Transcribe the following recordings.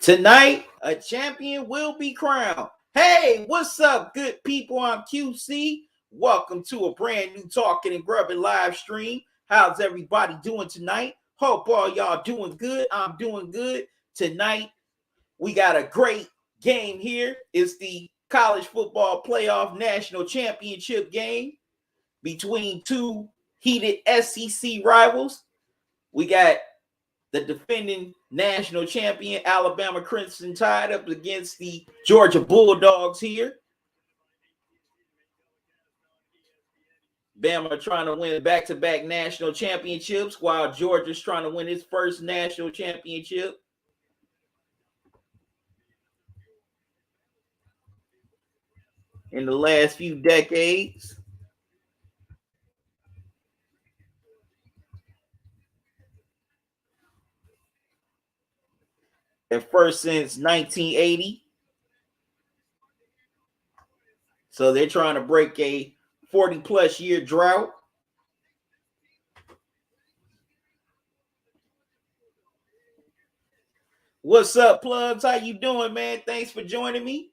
Tonight, a champion will be crowned. Hey, what's up, good people? I'm QC. Welcome to a brand new Talking and Grubbing live stream. How's everybody doing tonight? Hope all y'all doing good. I'm doing good. Tonight, we got a great game here. It's the college football playoff national championship game between two heated SEC rivals. We got the defending national champion Alabama Crimson Tide up against the Georgia Bulldogs here. Bama trying to win back-to-back national championships while Georgia's trying to win its first national championship. In the last few decades. At first since 1980. So they're trying to break a 40-plus year drought. What's up, plugs? How you doing, man? Thanks for joining me.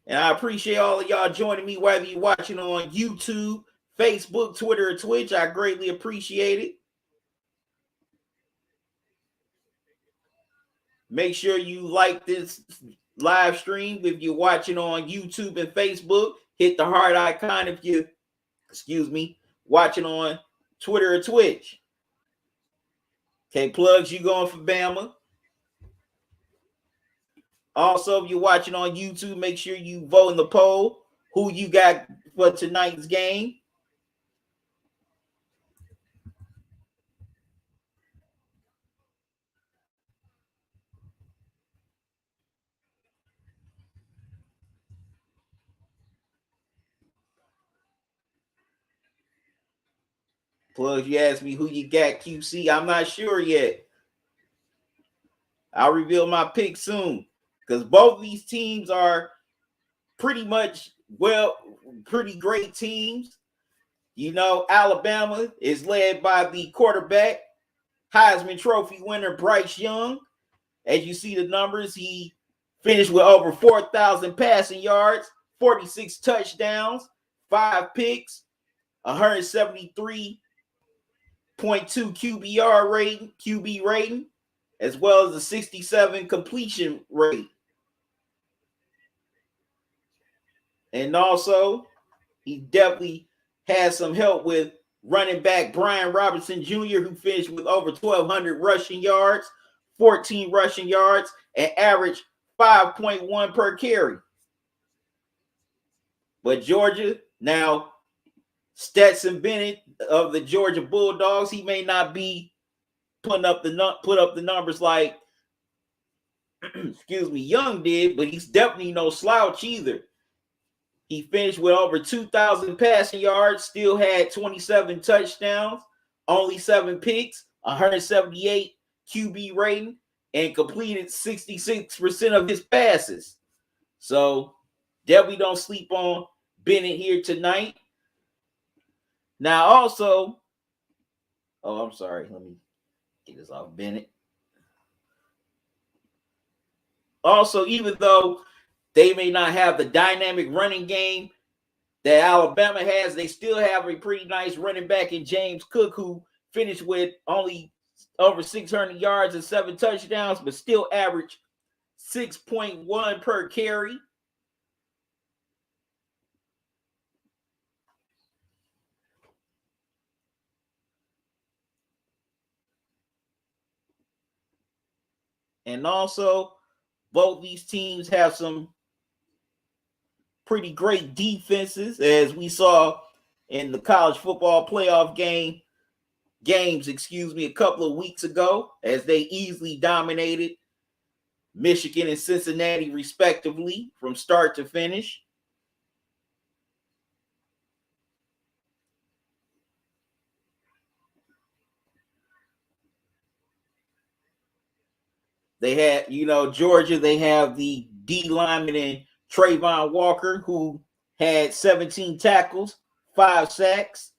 And I appreciate all of y'all joining me, whether you're watching on YouTube, Facebook, Twitter, or Twitch. I greatly appreciate it. Make sure you like this live stream. If you're watching on YouTube and Facebook, hit the heart icon. If you, watching on Twitter or Twitch. Okay, plugs, you going for Bama. Also, if you're watching on YouTube, make sure you vote in the poll. Who you got for tonight's game? Plus, you asked me who you got, QC. I'm not sure yet. I'll reveal my pick soon because both these teams are pretty much, pretty great teams. You know, Alabama is led by the quarterback, Heisman Trophy winner Bryce Young. As you see the numbers, he finished with over 4,000 passing yards, 46 touchdowns, 5 picks, 173.2 QB rating, as well as a 67 completion rate. And also, he definitely has some help with running back Brian Robinson Jr., who finished with over 1,200 rushing yards, 14 rushing yards, and average 5.1 per carry. But Georgia, now Stetson Bennett of the Georgia Bulldogs, he may not be put up the numbers like Young did, but he's definitely no slouch either. He finished with over 2,000 passing yards, still had 27 touchdowns, only 7 picks, 178 QB rating, and completed 66% of his passes. So definitely don't sleep on Bennett here tonight. Now also, I'm sorry, let me get this off Bennett. Also, even though they may not have the dynamic running game that Alabama has, they still have a pretty nice running back in James Cook, who finished with only over 600 yards and 7 touchdowns, but still averaged 6.1 per carry. And also, both these teams have some pretty great defenses, as we saw in the college football playoff games, a couple of weeks ago, as they easily dominated Michigan and Cincinnati, respectively, from start to finish. They had, Georgia, they have the D lineman in Trayvon Walker, who had 17 tackles, 5 sacks,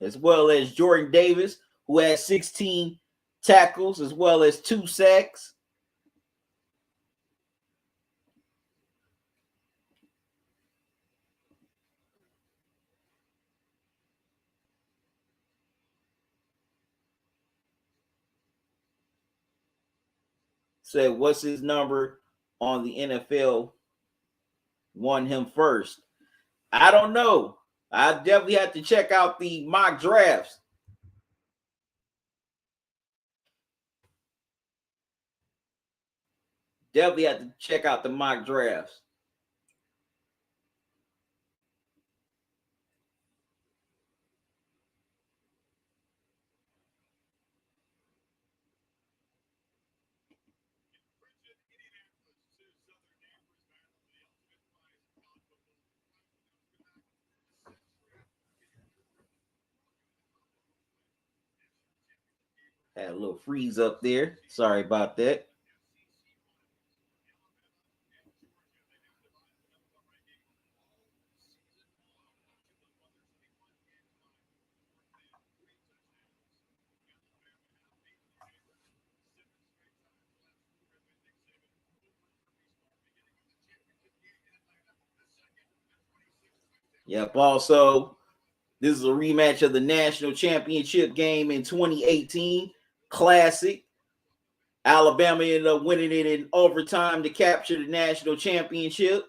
as well as Jordan Davis, who had 16 tackles as well as 2 sacks. Said, what's his number on the NFL won him first? I don't know. I definitely have to check out the mock drafts. Definitely have to check out the mock drafts. Had a little freeze up there. Sorry about that. Yep. Also, this is a rematch of the national championship game in 2018. Classic. Alabama ended up winning it in overtime to capture the national championship.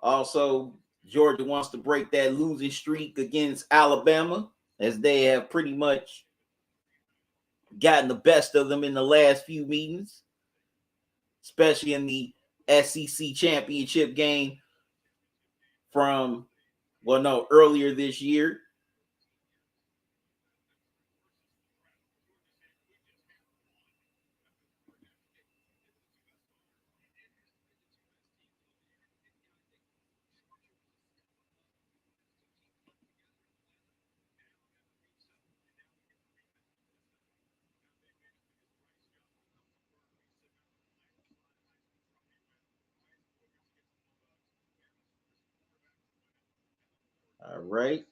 Also, Georgia wants to break that losing streak against Alabama, as they have pretty much gotten the best of them in the last few meetings, especially in the SEC championship game from, well, no, earlier this year. All right.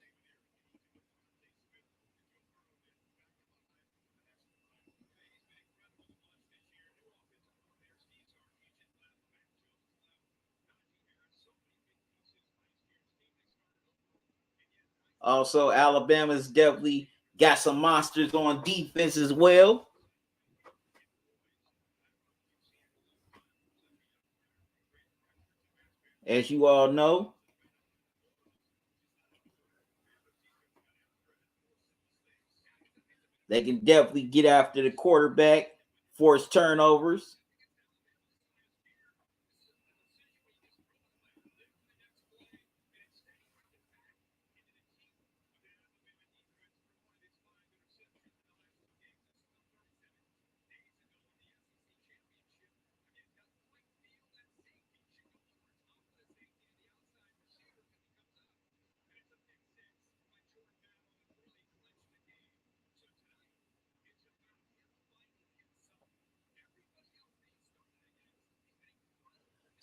Also, Alabama's definitely got some monsters on defense as well. As you all know, they can definitely get after the quarterback, force turnovers.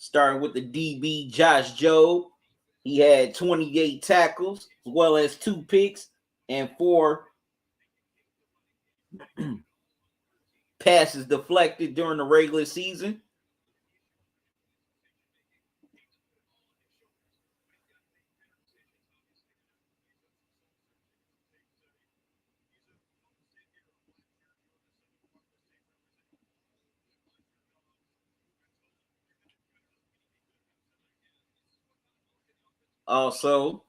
Starting with the DB, Josh Jobe. He had 28 tackles, as well as 2 picks and 4 passes deflected during the regular season. Also,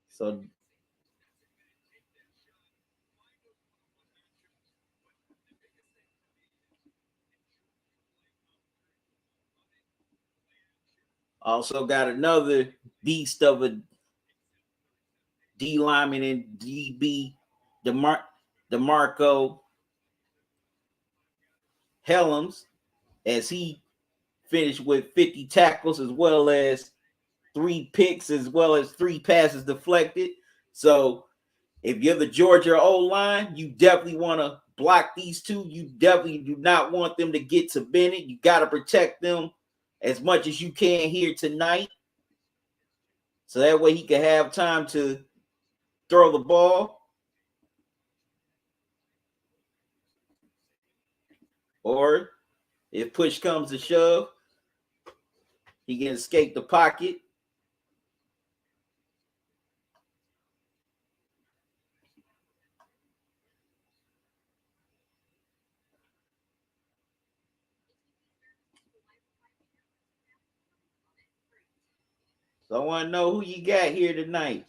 so Also got another beast of a D lineman and DB, DeMarco Helms, as he finished with 50 tackles as well as 3 picks as well as 3 passes deflected. So if you're the Georgia O-line, you definitely want to block these two. You definitely do not want them to get to Bennett. You got to protect them as much as you can here tonight. So that way he can have time to throw the ball. Or if push comes to shove, he can escape the pocket. So I want to know who you got here tonight.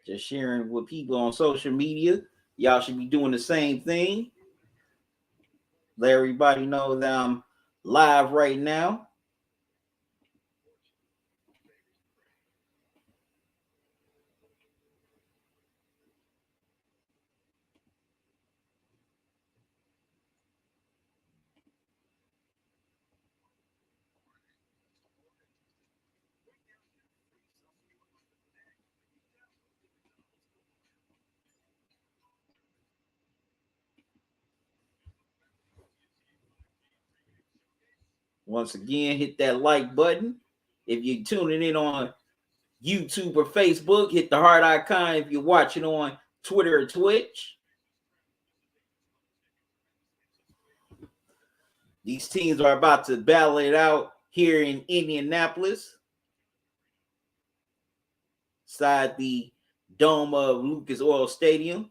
Just sharing with people on social media. Y'all should be doing the same thing. Let everybody know that I'm live right now. Once again, hit that like button. If you're tuning in on YouTube or Facebook, hit the heart icon. If you're watching on Twitter or Twitch, these teams are about to battle it out here in Indianapolis, inside the dome of Lucas Oil Stadium.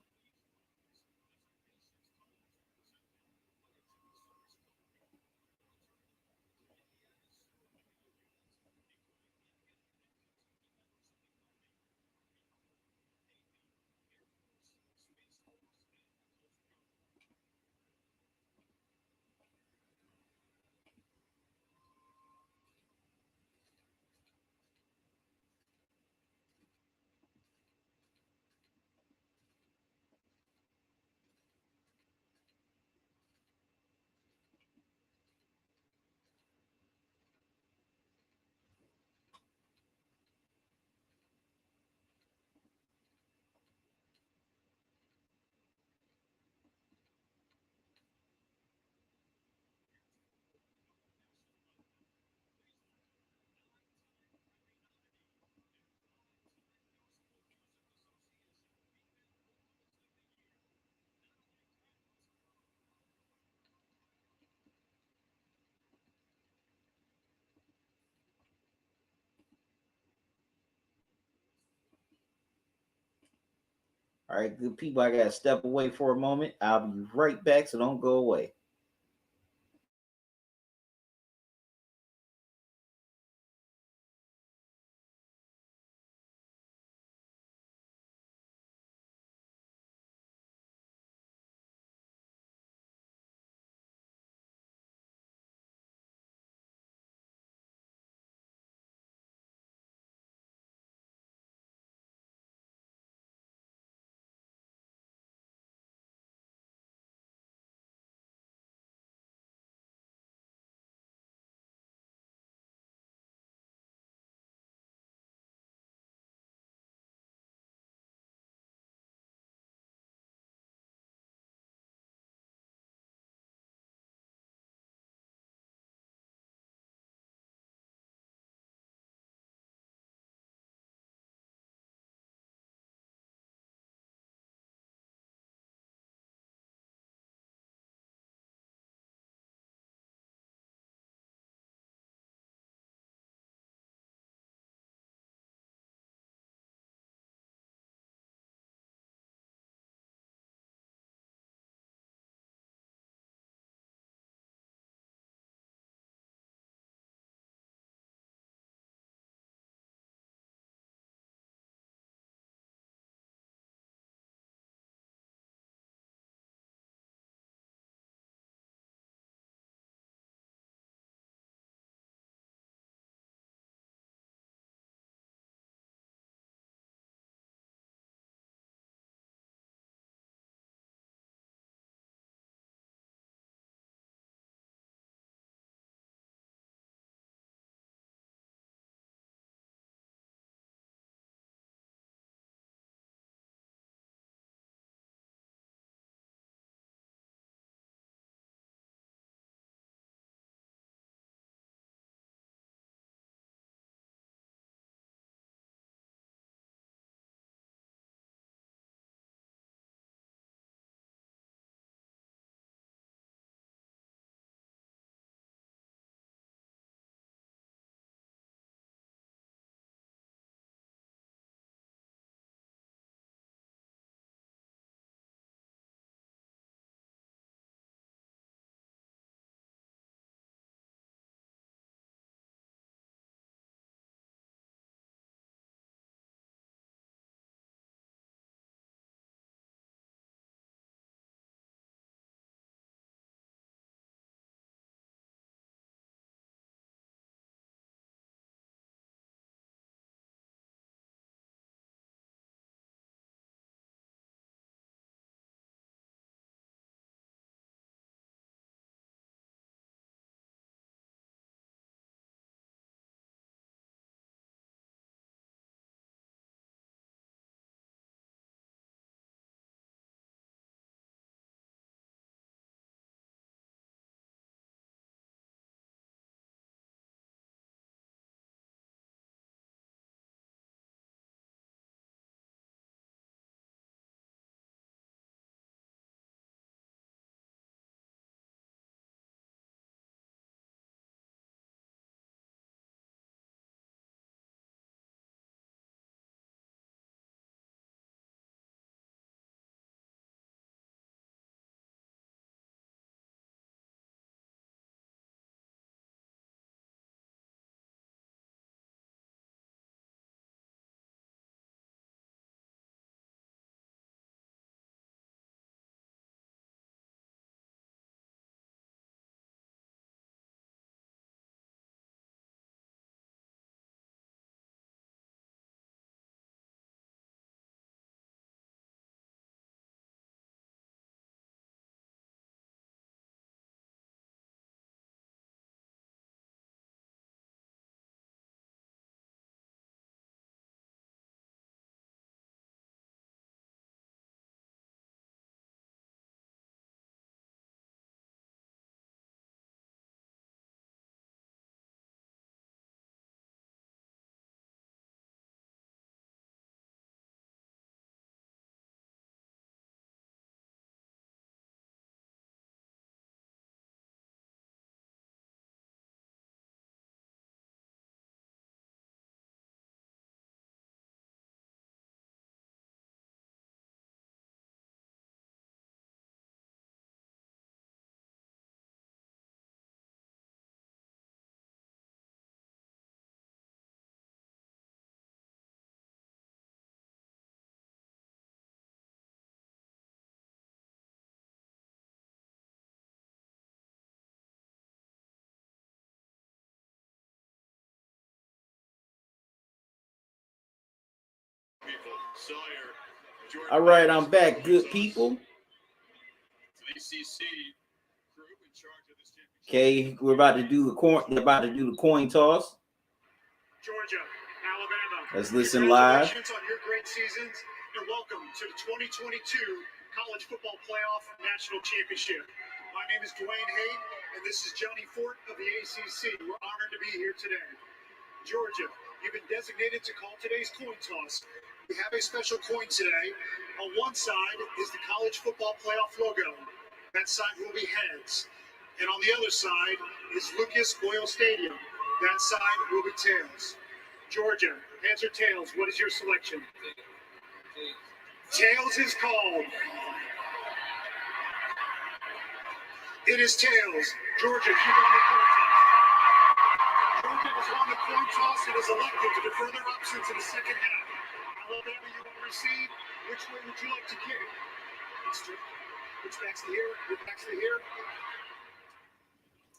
All right, good people, I got to step away for a moment. I'll be right back, so don't go away. All right, I'm back, good people. Okay, we're about to do the coin. They're about to do the coin toss. Georgia, Alabama. Let's listen live. Congratulations on your great seasons, and welcome to the 2022 College Football Playoff National Championship. My name is Dwayne Haight, and this is Johnny Fort of the ACC. We're honored to be here today. Georgia, you've been designated to call today's coin toss. We have a special coin today. On one side is the College Football Playoff logo. That side will be heads. And on the other side is Lucas Oil Stadium. That side will be tails. Georgia, heads or tails, what is your selection? Tails is called. It is tails. Georgia, you won the coin toss. Georgia has won the coin toss and is elected to defer their options in the second half. Alabama, you will receive. Which way would you like to kick? Which backs to here? Which backs to here?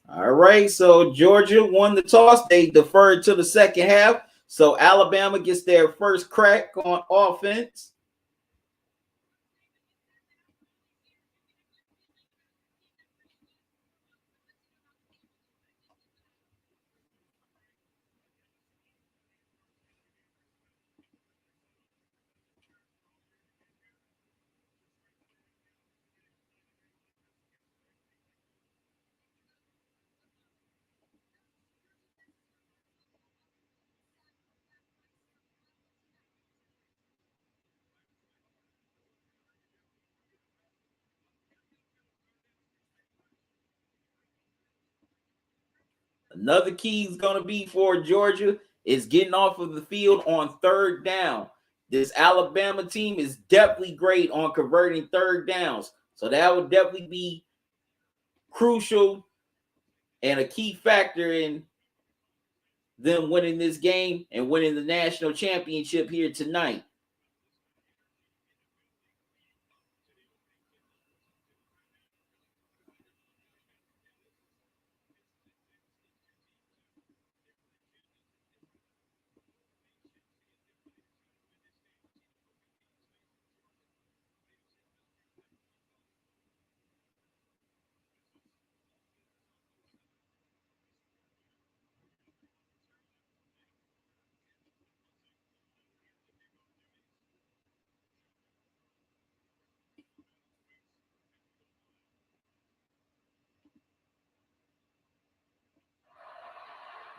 All right, so Georgia won the toss. They deferred to the second half. So Alabama gets their first crack on offense. Another key is going to be for Georgia is getting off of the field on third down. This Alabama team is definitely great on converting third downs. So that would definitely be crucial and a key factor in them winning this game and winning the national championship here tonight.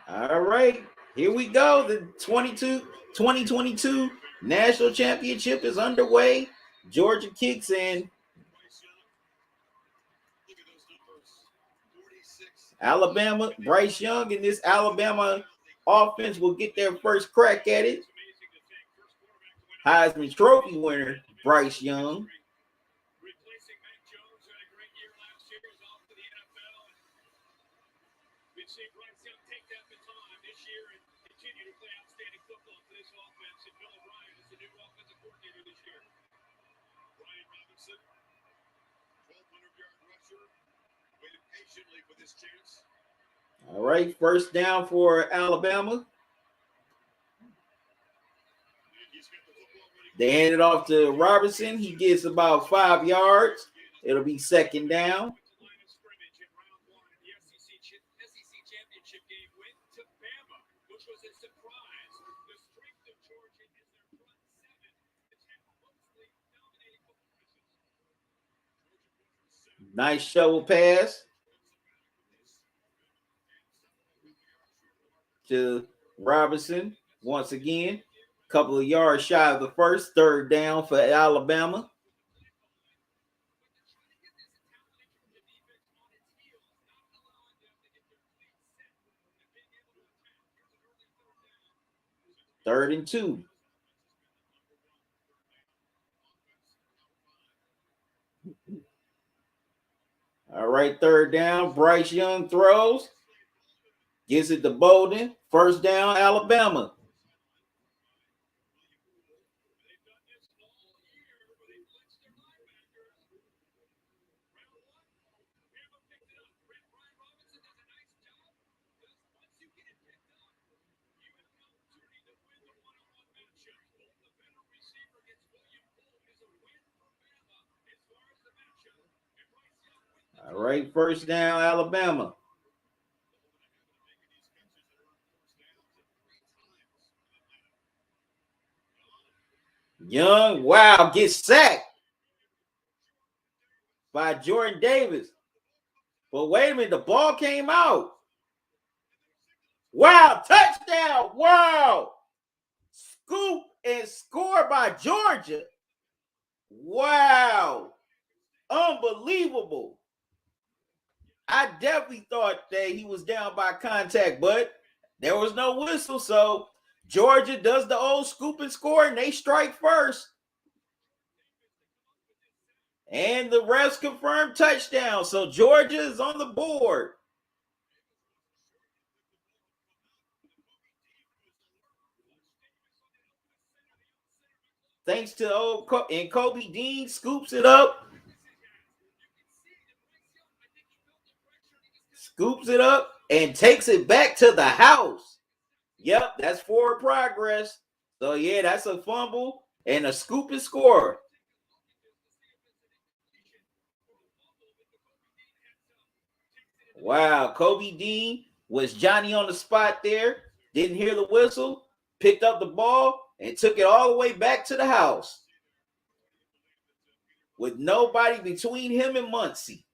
All right, here we go. The 2022 national championship is underway. Georgia kicks in. Alabama, Bryce Young and this Alabama offense will get their first crack at it. Heisman Trophy winner, Bryce Young. All right, first down for Alabama. They hand it off to Robinson. He gets about 5 yards. It'll be second down. Nice shovel pass to Robinson once again. Couple of yards shy of the first. Third down for Alabama. Third and 2. All right, third down. Bryce Young throws. Gives it to Bolden. First down, Alabama. All right, first down, Alabama. Young, wow, gets sacked by Jordan Davis. But wait a minute, the ball came out. Wow, touchdown. Wow. Scoop and score by Georgia. Wow. Unbelievable. I definitely thought that he was down by contact, but there was no whistle. So Georgia does the old scoop and score, and they strike first. And the refs confirmed touchdown. So Georgia is on the board. Thanks to old and Kobe Dean scoops it up. Scoops it up and takes it back to the house. Yep, that's forward progress. So yeah, that's a fumble and a scoop and score. Wow, Kobe Dean was Johnny on the spot there. Didn't hear the whistle, picked up the ball, and took it all the way back to the house with nobody between him and Muncie.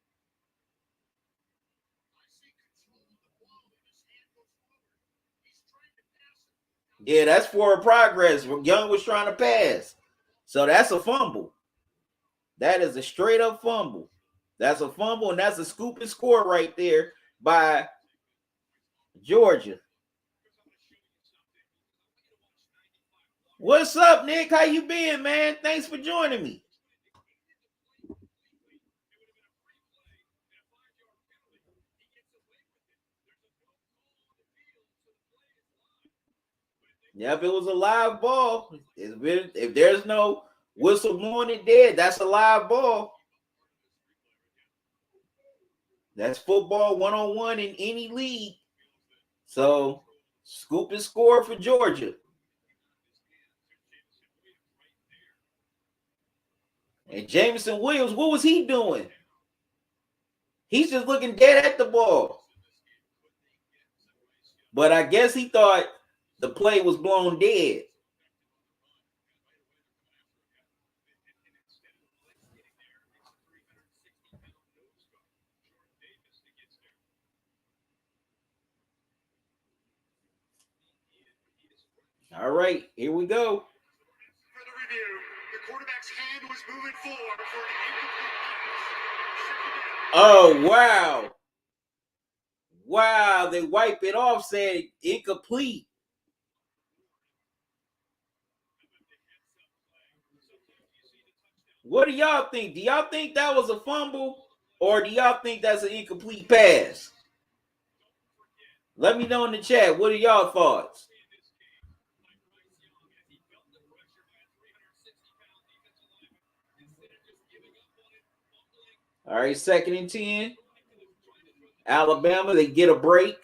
Yeah, that's forward progress. Young was trying to pass. So that's a fumble. That is a straight up fumble. That's a fumble, and that's a scoop and score right there by Georgia. What's up, Nick? How you been, man? Thanks for joining me. Yep, it was a live ball. If there's no whistle blowing it dead, that's a live ball. That's football 101 in any league. So, scoop and score for Georgia. And Jameson Williams, what was he doing? He's just looking dead at the ball. But I guess he thought the play was blown dead. All right, here we go. For the review, the quarterback's hand was moving forward for an incomplete pass. Oh, wow. Wow, they wipe it off, saying incomplete. What do y'all think? Do y'all think that was a fumble, or do y'all think that's an incomplete pass? Let me know in the chat. What are y'all thoughts? All right, 2nd and 10. Alabama, they get a break.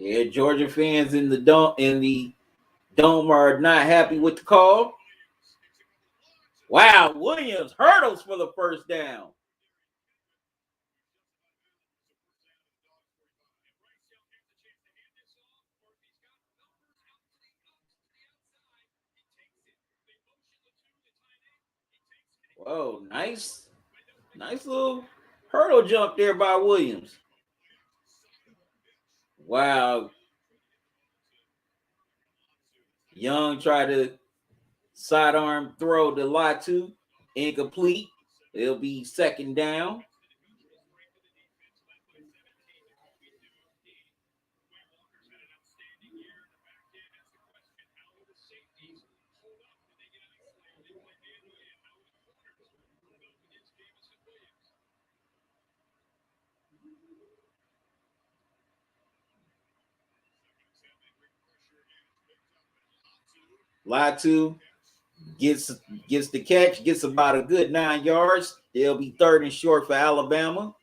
Yeah, Georgia fans in the dome are not happy with the call. Wow, Williams hurdles for the first down. Whoa, nice little hurdle jump there by Williams. Wow. Young tried to sidearm throw to Latu. Incomplete. It'll be 2nd down. Latu gets the catch, gets about a good 9 yards. They'll be 3rd and short for Alabama.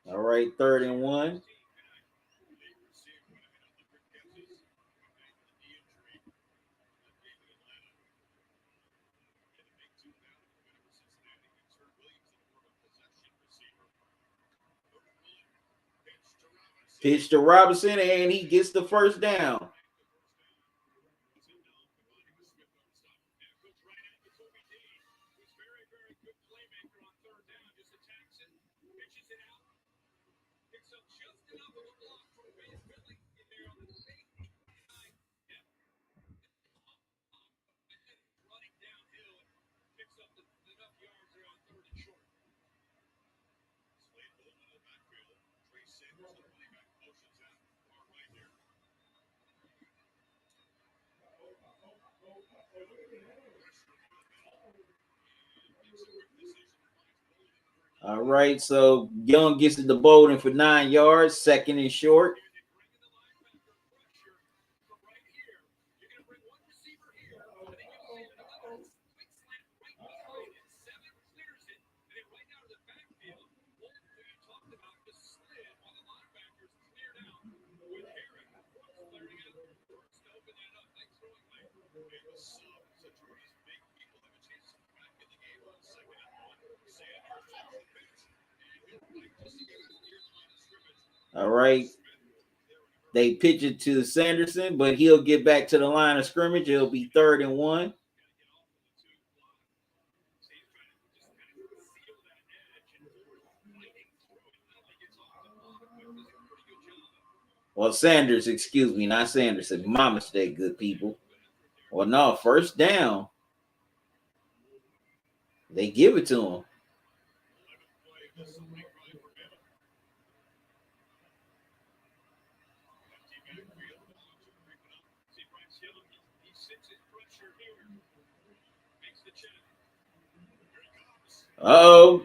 All right, 3rd and 1. Pitch to Robinson, and he gets the first down. All right, so Young gets it to Bolden for 9 yards, 2nd and short. All right. They pitch it to Sanderson, but he'll get back to the line of scrimmage. It'll be 3rd and 1. Well, Sanders, excuse me, not Sanderson. My mistake, good people. Well, no, 1st down. They give it to him. Oh,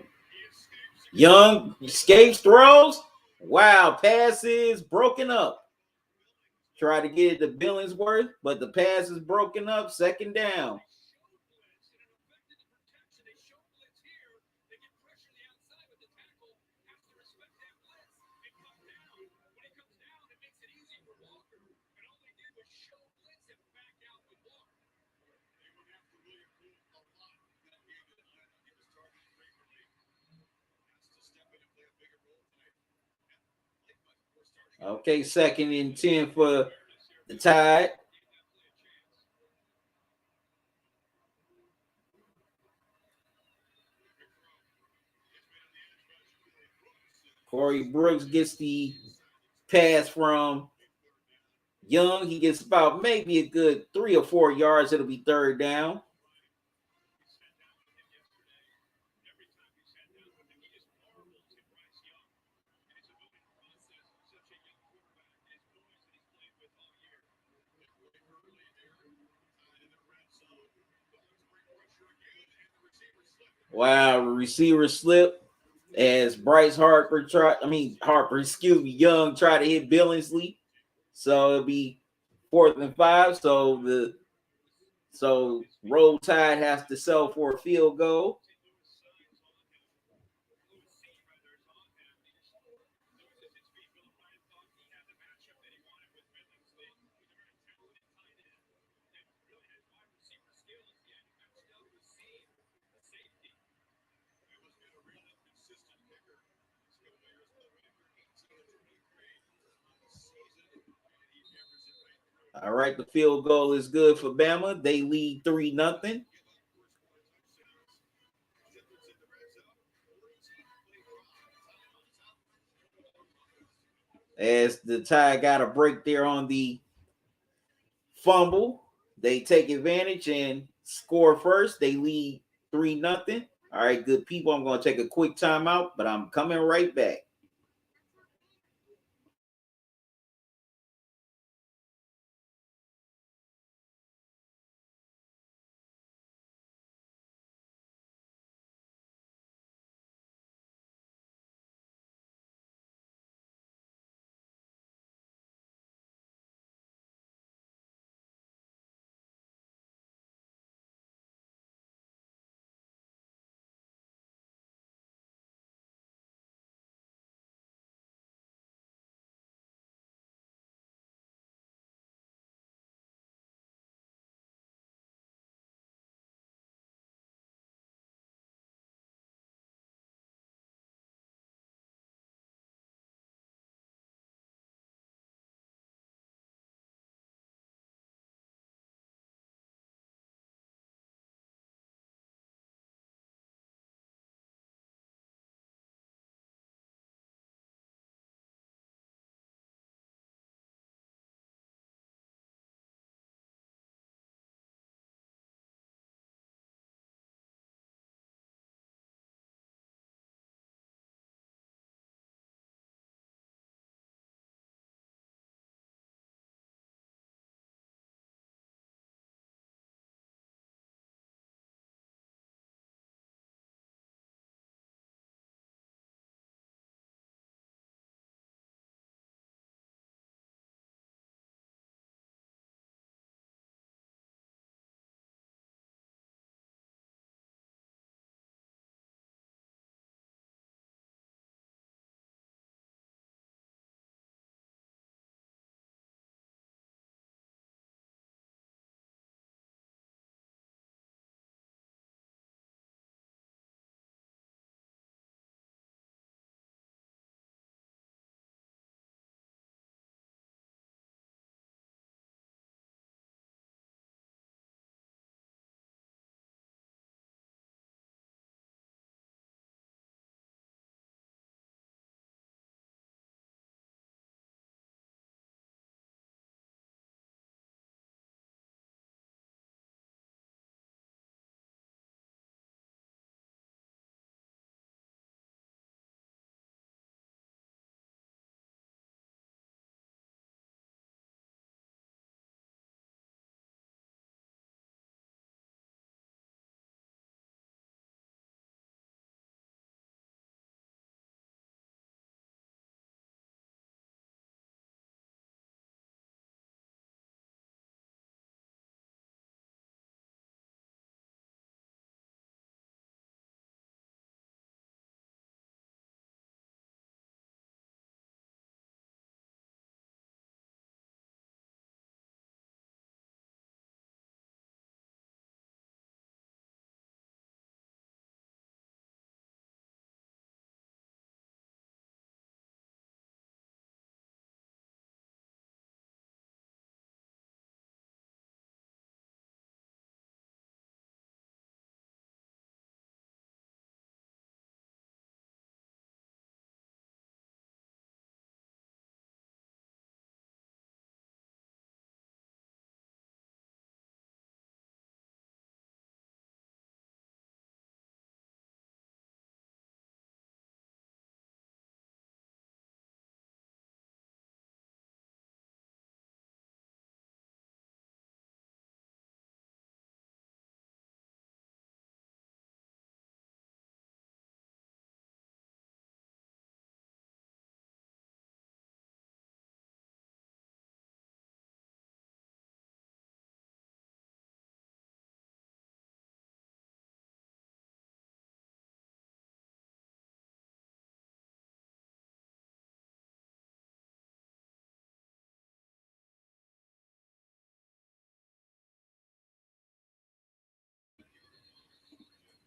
Young escapes, throws. Wow, pass is broken up. Try to get it to Billingsworth, but the pass is broken up. 2nd down. Okay, 2nd and 10 for the Tide. Corey Brooks gets the pass from Young. He gets about maybe a good 3 or 4 yards. It'll be 3rd down. Wow, receiver slip as Young tried to hit Billingsley. So it'll be 4th and 5. So Roll Tide has to sell for a field goal. All right, the field goal is good for Bama. They lead 3-0. As the Tide got a break there on the fumble, they take advantage and score first. They lead 3-0. All right, good people. I'm going to take a quick timeout, but I'm coming right back.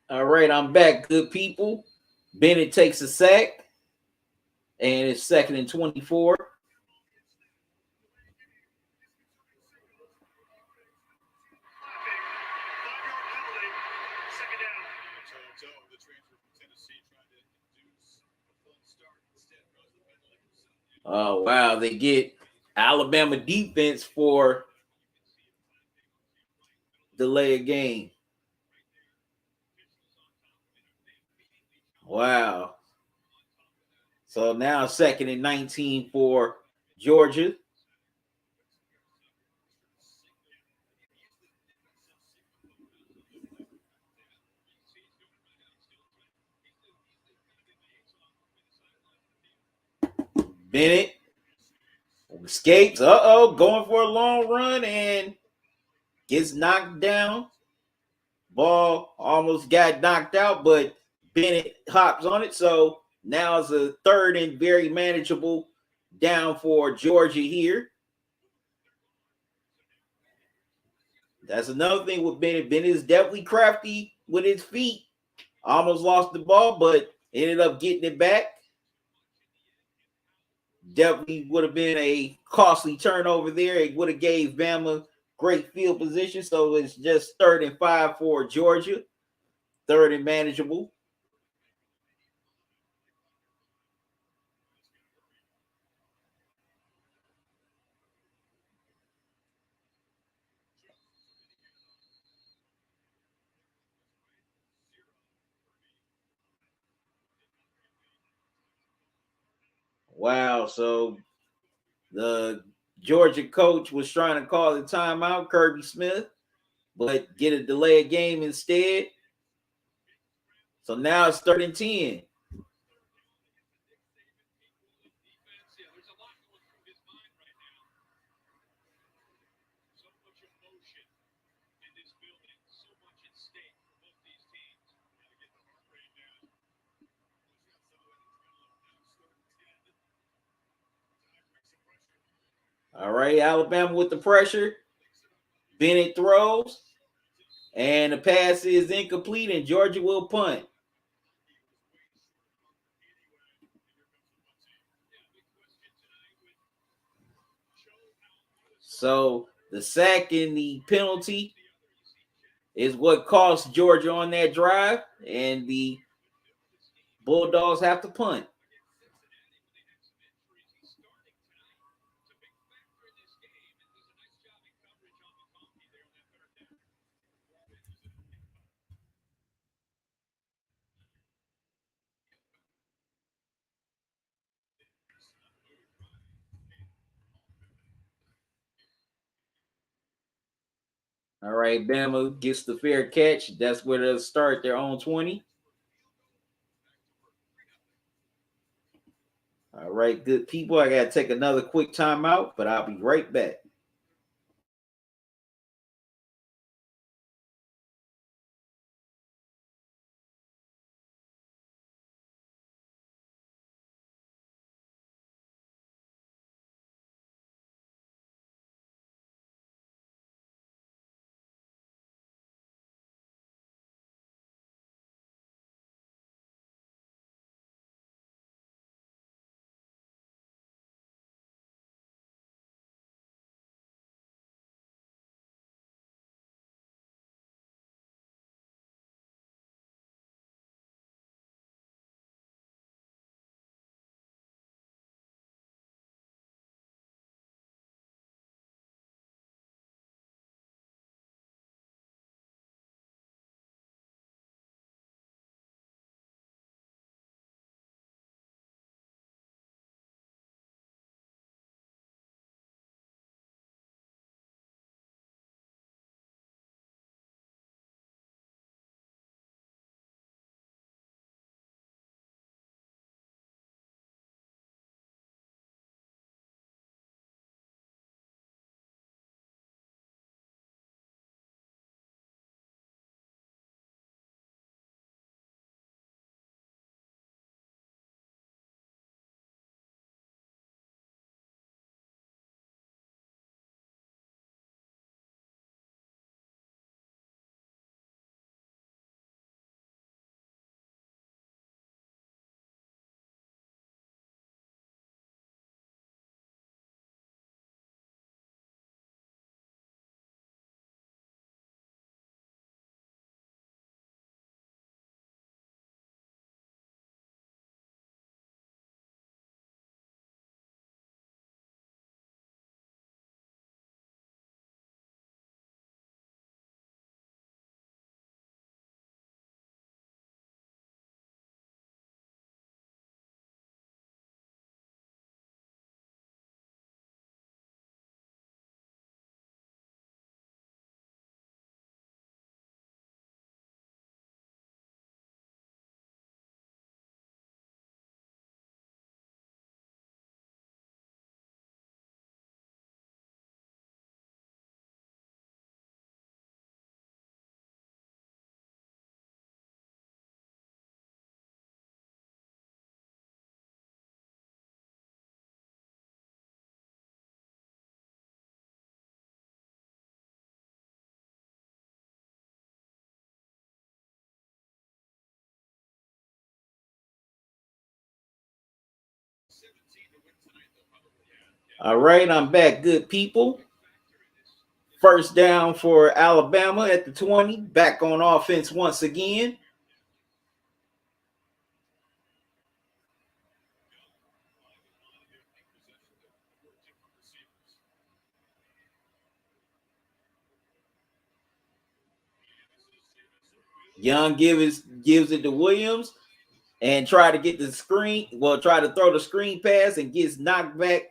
All right, I'm back, good people. Bennett takes a sack, and it's 2nd and 24. Oh, wow. They get Alabama defense for delay a game. Wow. So now 2nd and 19 for Georgia. Bennett escapes. Going for a long run and gets knocked down. Ball almost got knocked out, but Bennett hops on it. So now it's a third and very manageable down for Georgia here. That's another thing with Bennett. Bennett is definitely crafty with his feet. Almost lost the ball, but ended up getting it back. Definitely would have been a costly turnover there. It would have gave Bama great field position. So it's just 3rd and 5 for Georgia. Third and manageable. Wow. So the Georgia coach was trying to call the timeout, Kirby Smith, but get a delay of game instead. So now it's 3rd and 10. All right, Alabama with the pressure. Bennett throws, and the pass is incomplete, and Georgia will punt. So the sack and the penalty is what cost Georgia on that drive, and the Bulldogs have to punt. All right, Bama gets the fair catch. That's where they'll start their own 20. All right, good people. I got to take another quick timeout, but I'll be right back. All right, I'm back, good people. First down for Alabama at the 20. Back on offense once again. Young gives it to Williams and try to get the screen. Well, try to throw the screen pass and gets knocked back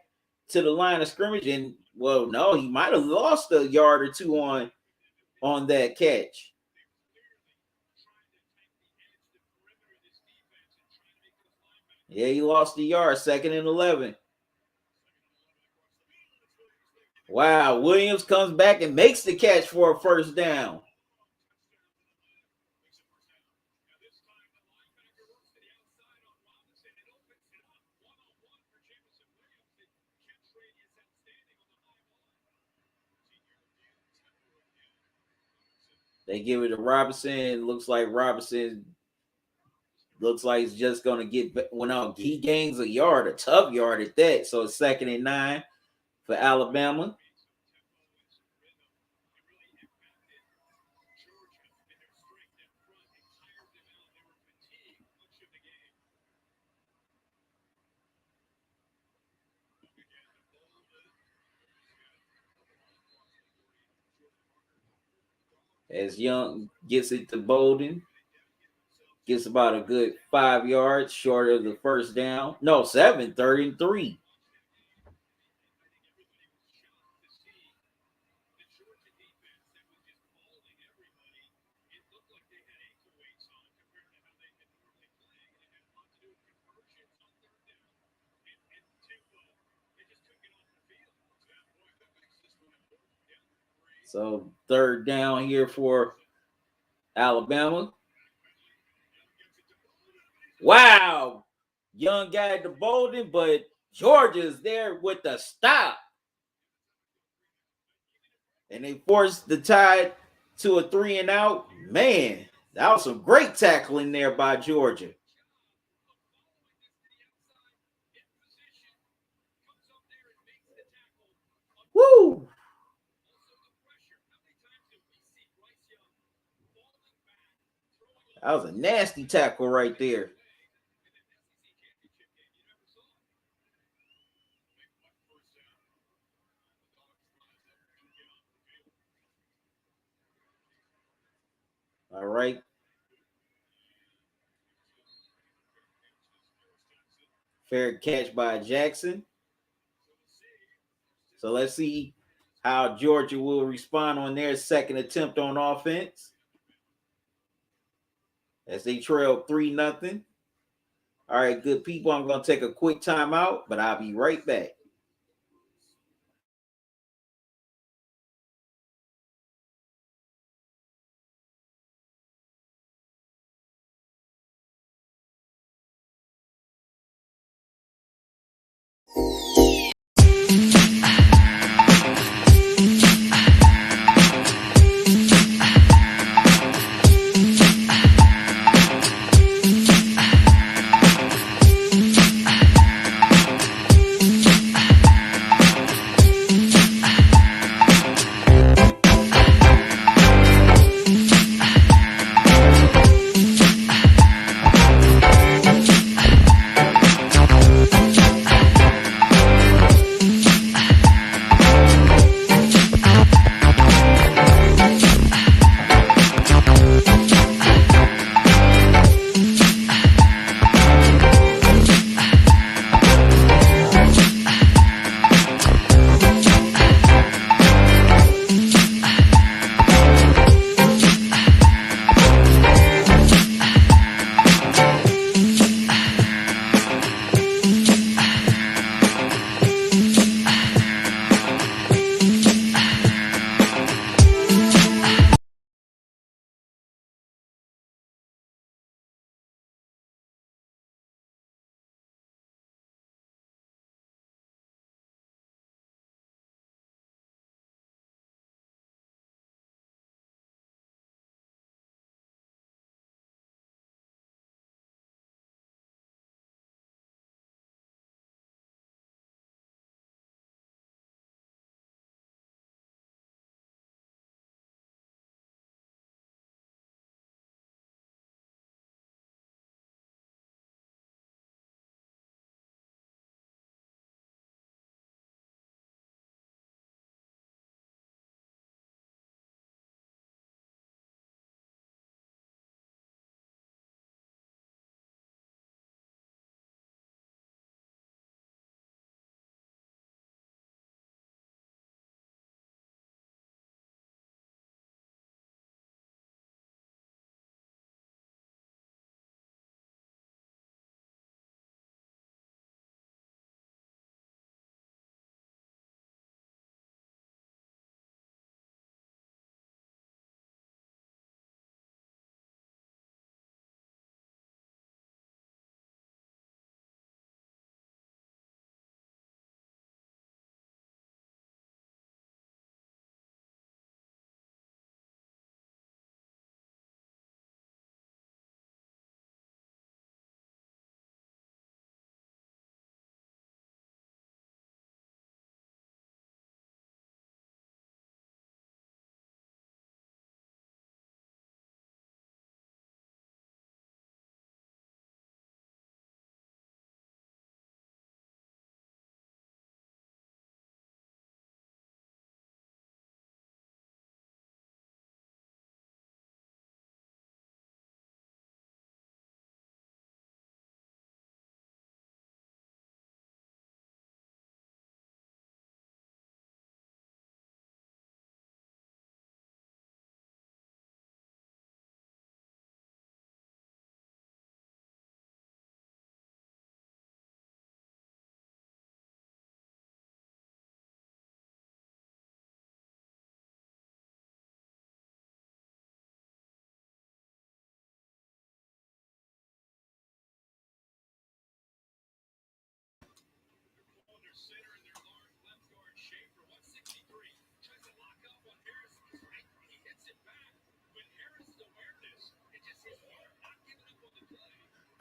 to the line of scrimmage. And well, no, he might have lost a yard or two on that catch. Yeah, he lost the yard. 2nd and 11. Wow, Williams comes back and makes the catch for a first down. They give it to Robinson. Looks like he's just going to get, well, no, he gains a yard, a tough yard at that. So it's 2nd and 9 for Alabama. As Young gets it to Bolden. Gets about a good 5 yards short of the first down. No, 7, 3rd and 3. So 3rd down here for Alabama. Wow. Young got the Bolden, but Georgia's there with the stop. And they forced the Tide to a 3 and out. Man, that was some great tackling there by Georgia. Woo! That was a nasty tackle right there. All right. Fair catch by Jackson. So let's see how Georgia will respond on their second attempt on offense. As they trail 3-0. All right, good people. I'm going to take a quick timeout, but I'll be right back.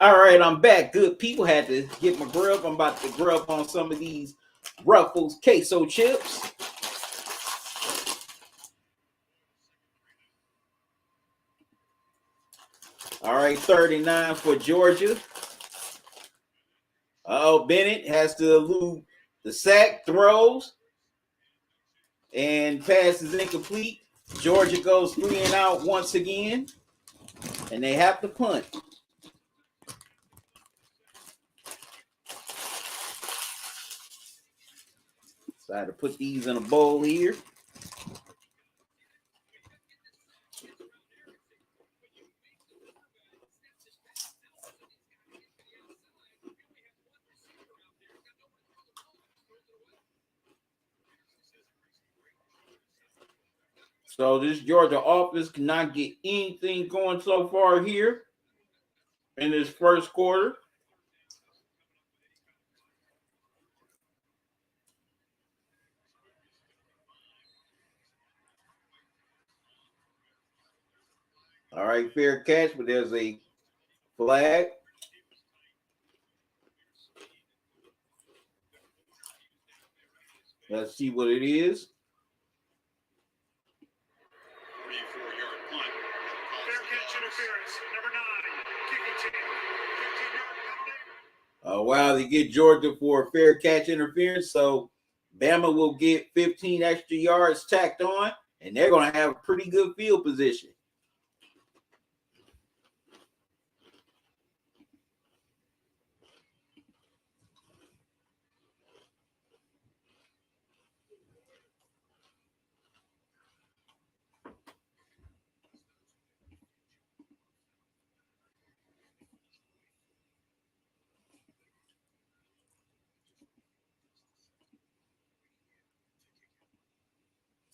All right, I'm back. Good people, had to get my grub. I'm about to grub on some of these Ruffles queso chips. All right, 39 for Georgia. Oh, Bennett has to elude the sack, throws, and passes incomplete. Georgia goes 3 and out once again, and they have to punt. So I had to put these in a bowl here. So this Georgia offense cannot get anything going so far here in this first quarter. All right, fair catch, but there's a flag. Let's see what it is. 34-yard punt. Fair catch interference. Number 9. Kicking team. 15-yard penalty. Wow, they get Georgia for fair catch interference, so Bama will get 15 extra yards tacked on, and they're going to have a pretty good field position.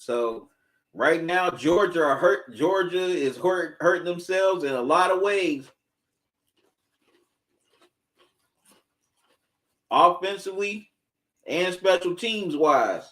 So right now, Georgia are hurt. Georgia is hurting themselves in a lot of ways. Offensively and special teams wise.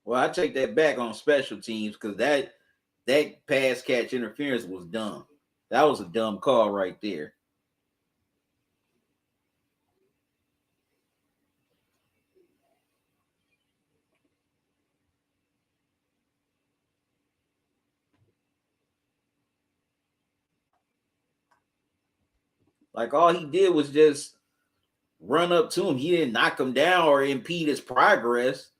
Well, I take that back on special teams because that pass catch interference was dumb. That was a dumb call right there. Like all he did was just run up to him. He didn't knock him down or impede his progress.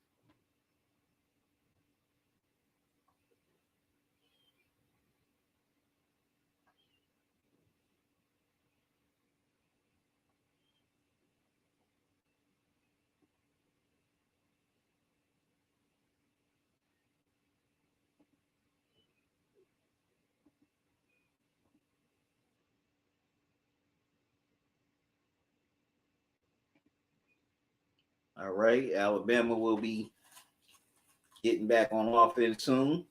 All right, Alabama will be getting back on offense soon.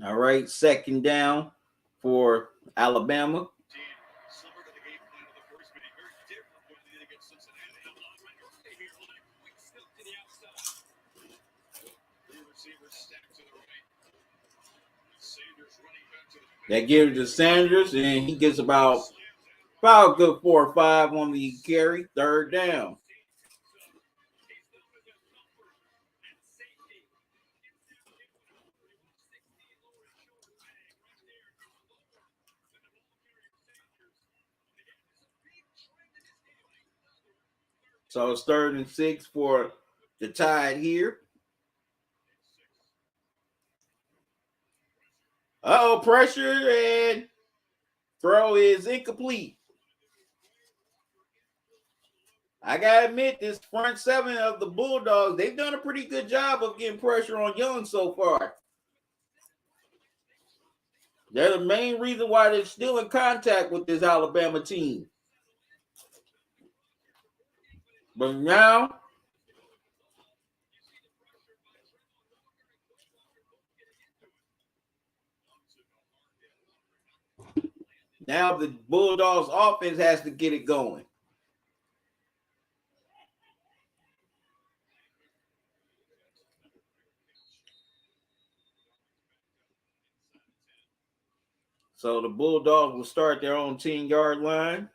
All right, second down for Alabama. That gives to Sanders, and he gets about a good 4 or 5 on the carry. Third down. So it's 3rd and 6 for the Tide here. Pressure, and throw is incomplete. I gotta admit, this front seven of the Bulldogs, they've done a pretty good job of getting pressure on Young so far. They're the main reason why they're still in contact with this Alabama team. But now the Bulldogs offense has to get it going. So the Bulldogs will start their own 10-yard line.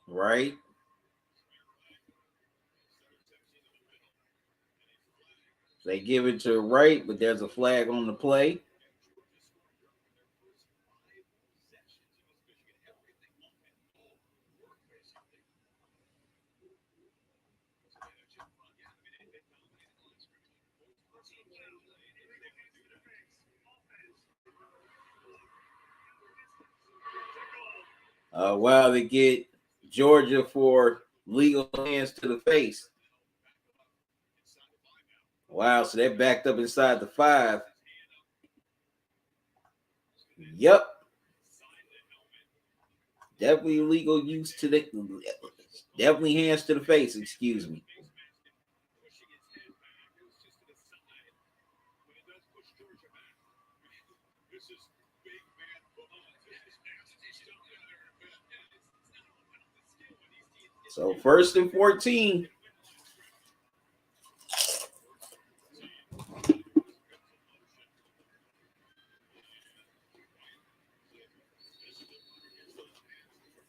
Right. They give it to Wright, but there's a flag on the play. While they get Georgia for legal hands to the face. Wow, so they're backed up inside the 5. Yep. Definitely legal use to the definitely hands to the face, excuse me. So 1st and 14.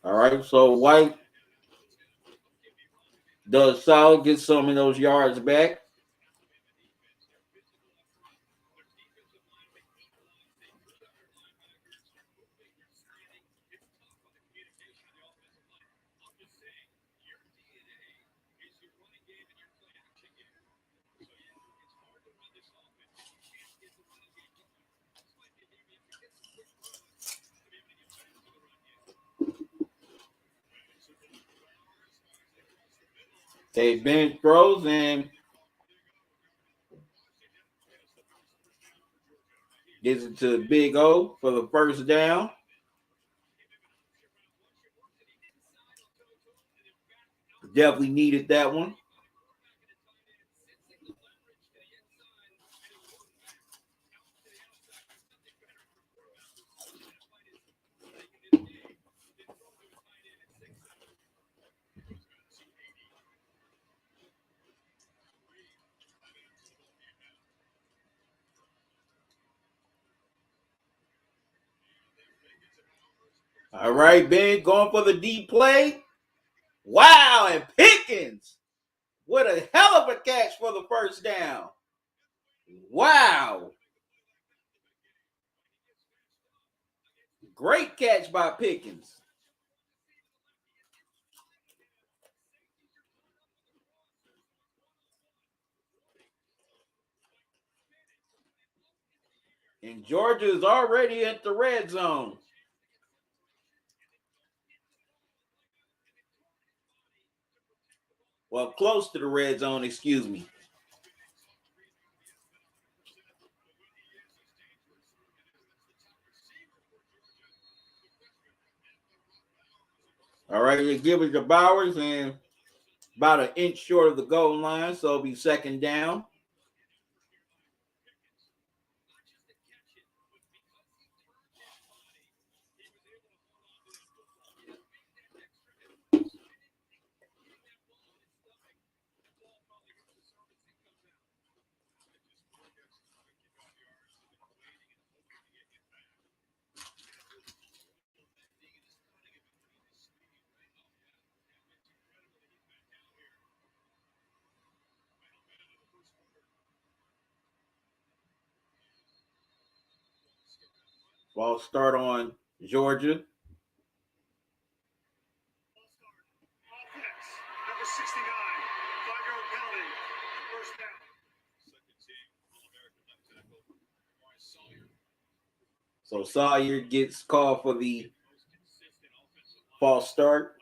All right, so White does solid, get some of those yards back. They bench throws and gets it to Big O for the 1st down. Definitely needed that one. All right, Ben going for the deep play. Wow, and Pickens. What a hell of a catch for the 1st down. Wow. Great catch by Pickens. And Georgia is already at the red zone. Well, close to the red zone, excuse me. All right, they give it to Bowers and about an inch short of the goal line, so it'll be second down. Ball start on Georgia. Offense, number 69, 5-yard penalty, first down. So Sawyer gets called for the false start.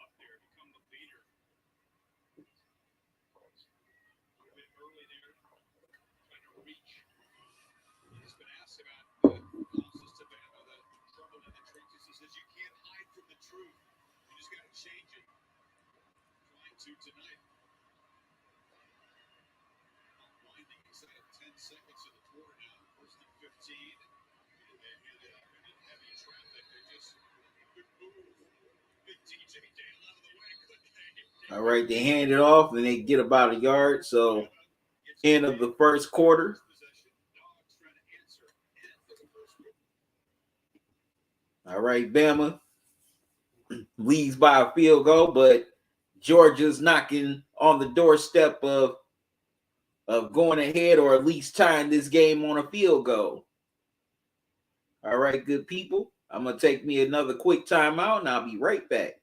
All right, they hand it off and they get about a yard. So end of the first quarter. All right, Bama leads by a field goal, but Georgia's knocking on the doorstep of going ahead or at least tying this game on a field goal. All right, good people. I'm going to take me another quick timeout and I'll be right back.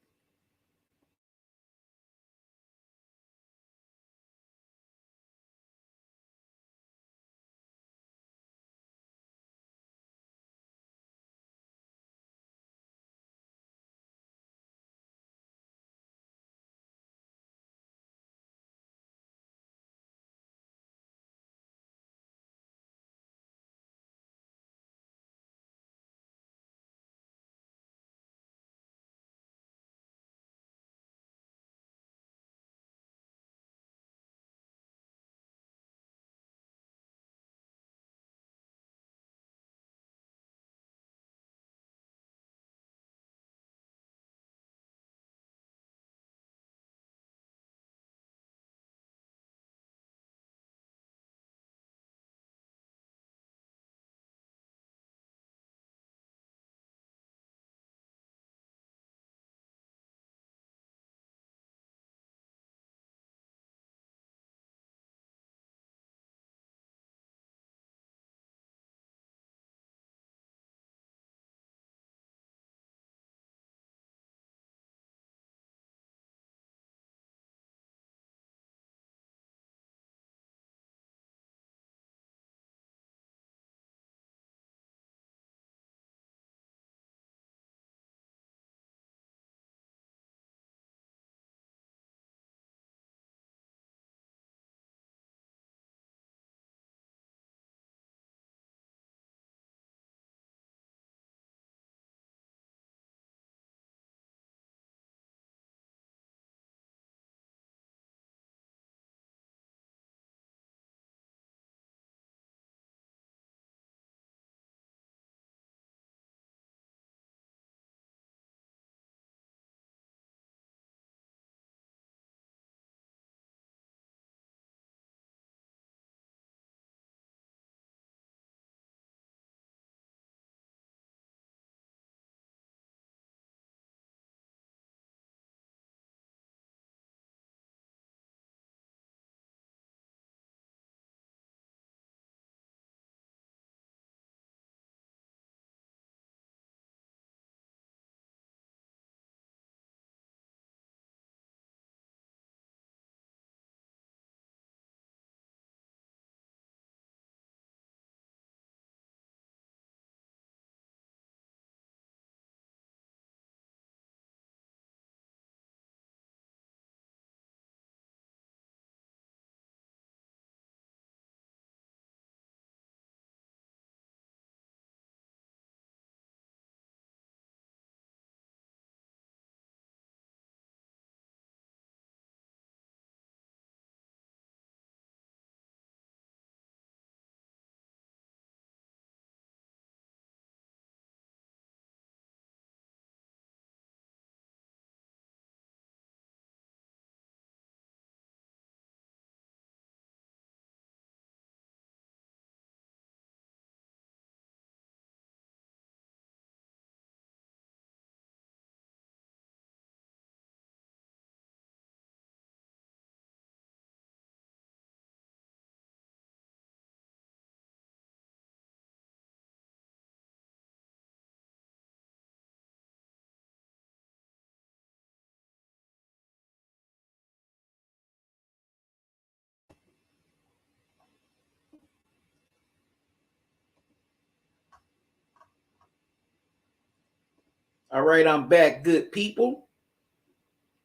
All right, I'm back, good people.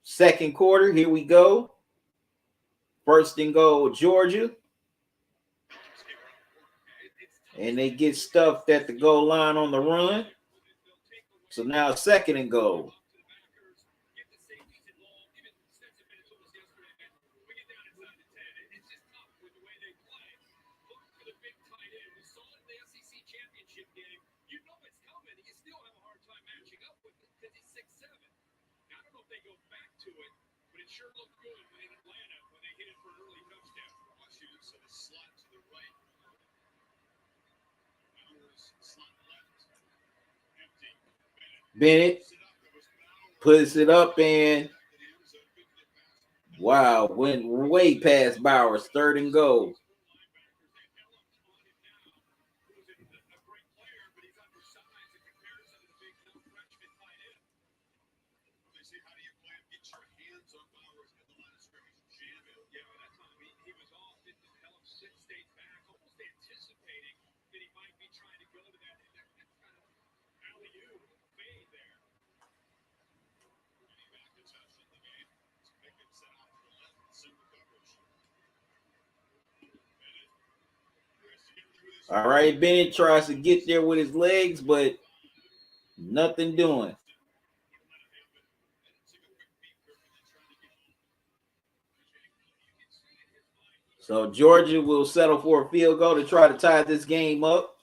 Second quarter, here we go. First and goal, Georgia. And they get stuffed at the goal line on the run. So now second and goal. Sure looked good in Atlanta when they hit it for an early touchdown. Washington, so the slot to the right. Slot left. Empty. Bennett puts it up and wow, went way past Bowers. Third and goal. All right, Bennett tries to get there with his legs, but nothing doing. So Georgia will settle for a field goal to try to tie this game up.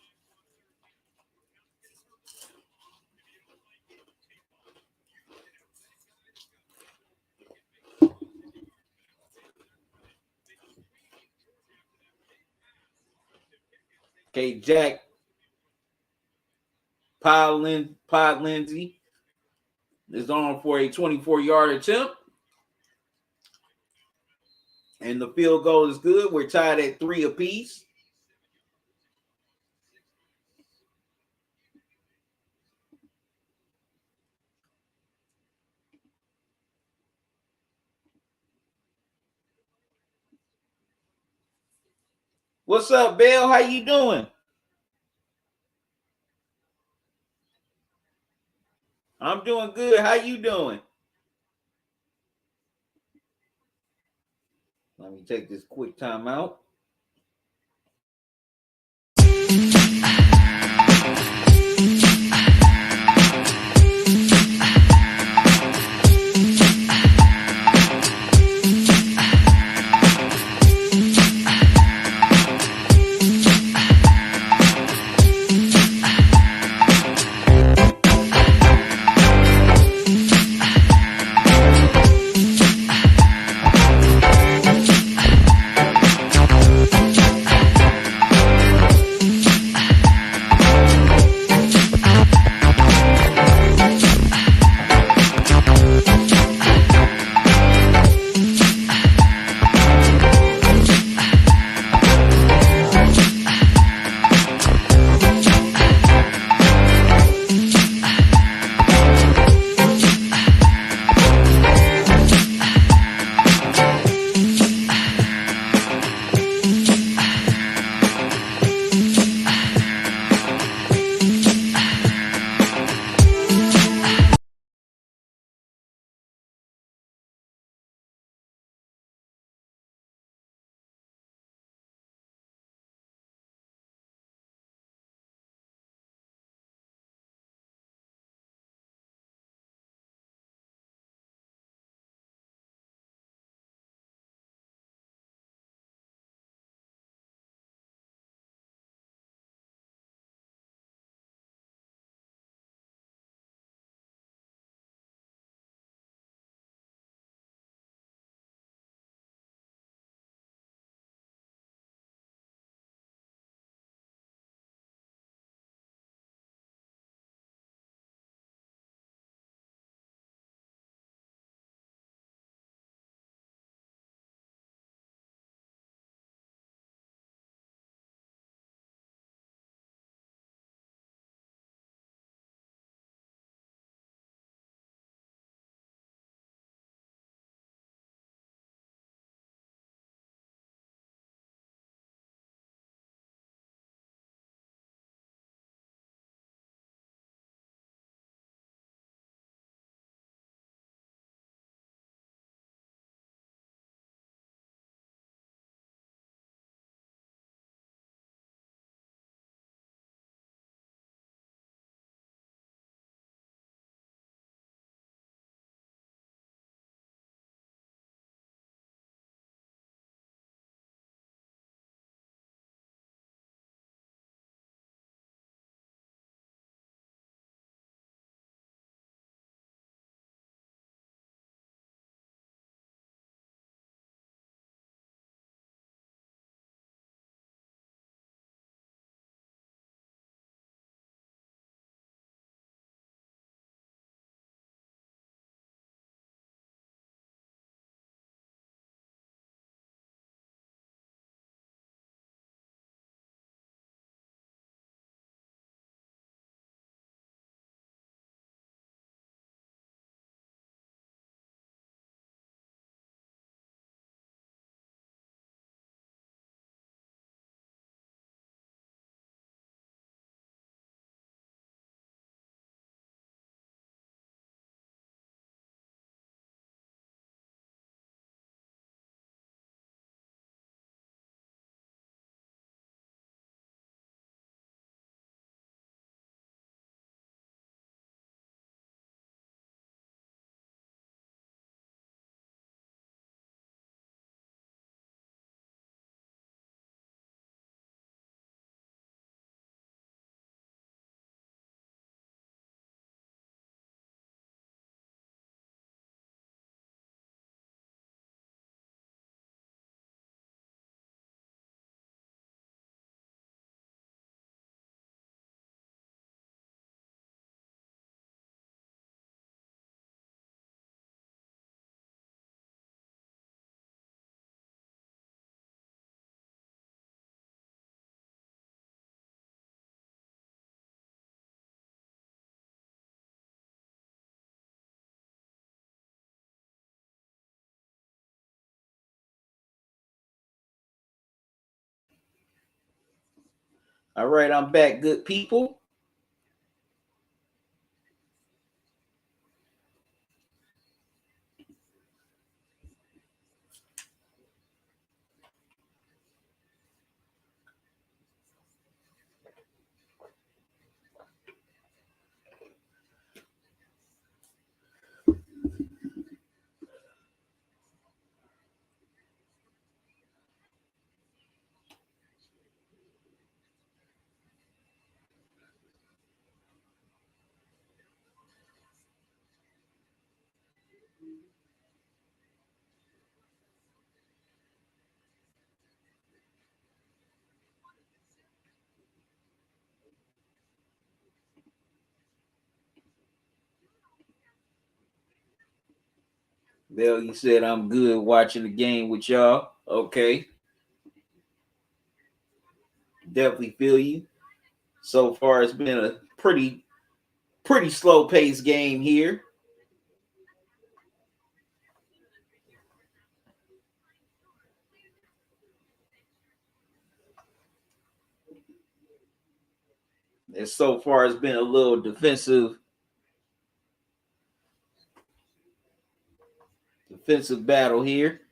Okay, Jack Pod Lindsay is on for a 24-yard attempt. And the field goal is good. We're tied at 3 apiece. What's up, Bill? How you doing? I'm doing good. How you doing? Let me take this quick time out. All right, I'm back, good people. Bill, you said I'm good watching the game with y'all. Okay. Definitely feel you. So far, it's been a pretty slow paced game here. And so far, it's been a little defensive battle here.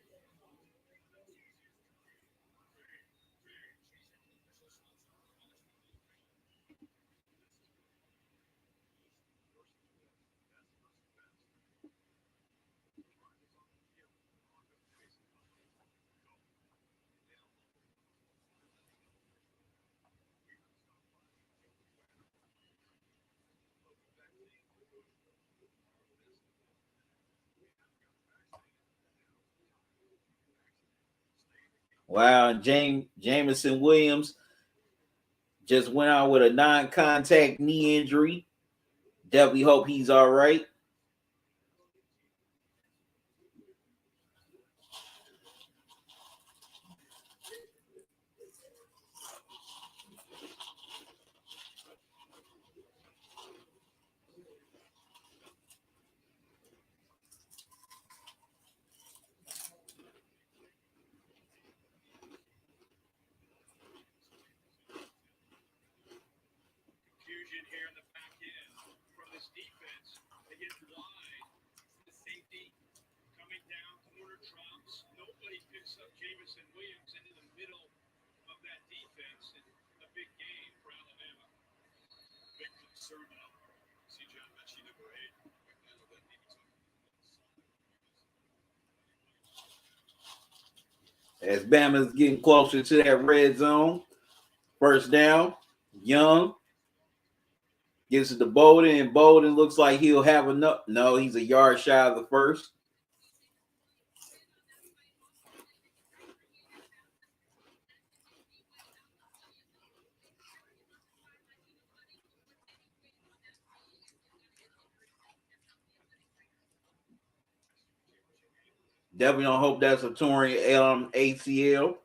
Wow, and Jameson Williams just went out with a non-contact knee injury. Definitely hope he's all right. Confusion here in the back end from this defense. They get wide. The safety coming down, corner drops. Nobody picks up Jamison Williams into the middle of that defense. And a big game for Alabama. Big concern now. CJ Mechie, number 8. As Bama's getting closer to that red zone, first down, Young gives it to Bolden, and Bolden looks like he'll have enough. No, he's a yard shy of the first. Definitely don't hope that's a torn ACL.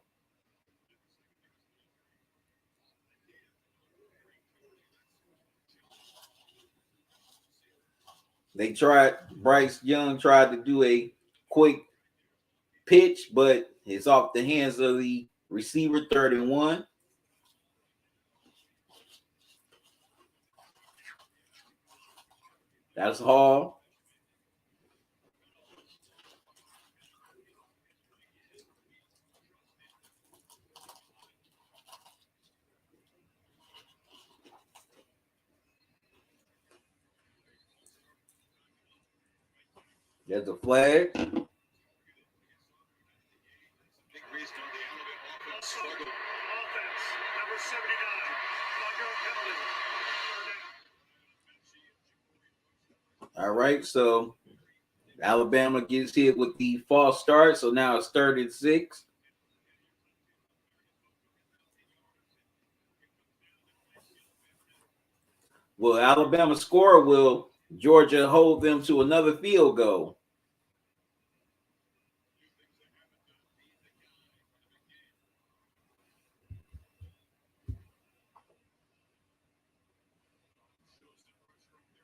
Bryce Young tried to do a quick pitch, but it's off the hands of the receiver, 31. That's Hall. There's a flag. All right, so Alabama gets hit with the false start, so now it's 3rd and 6. Will Alabama score? Will Georgia hold them to another field goal?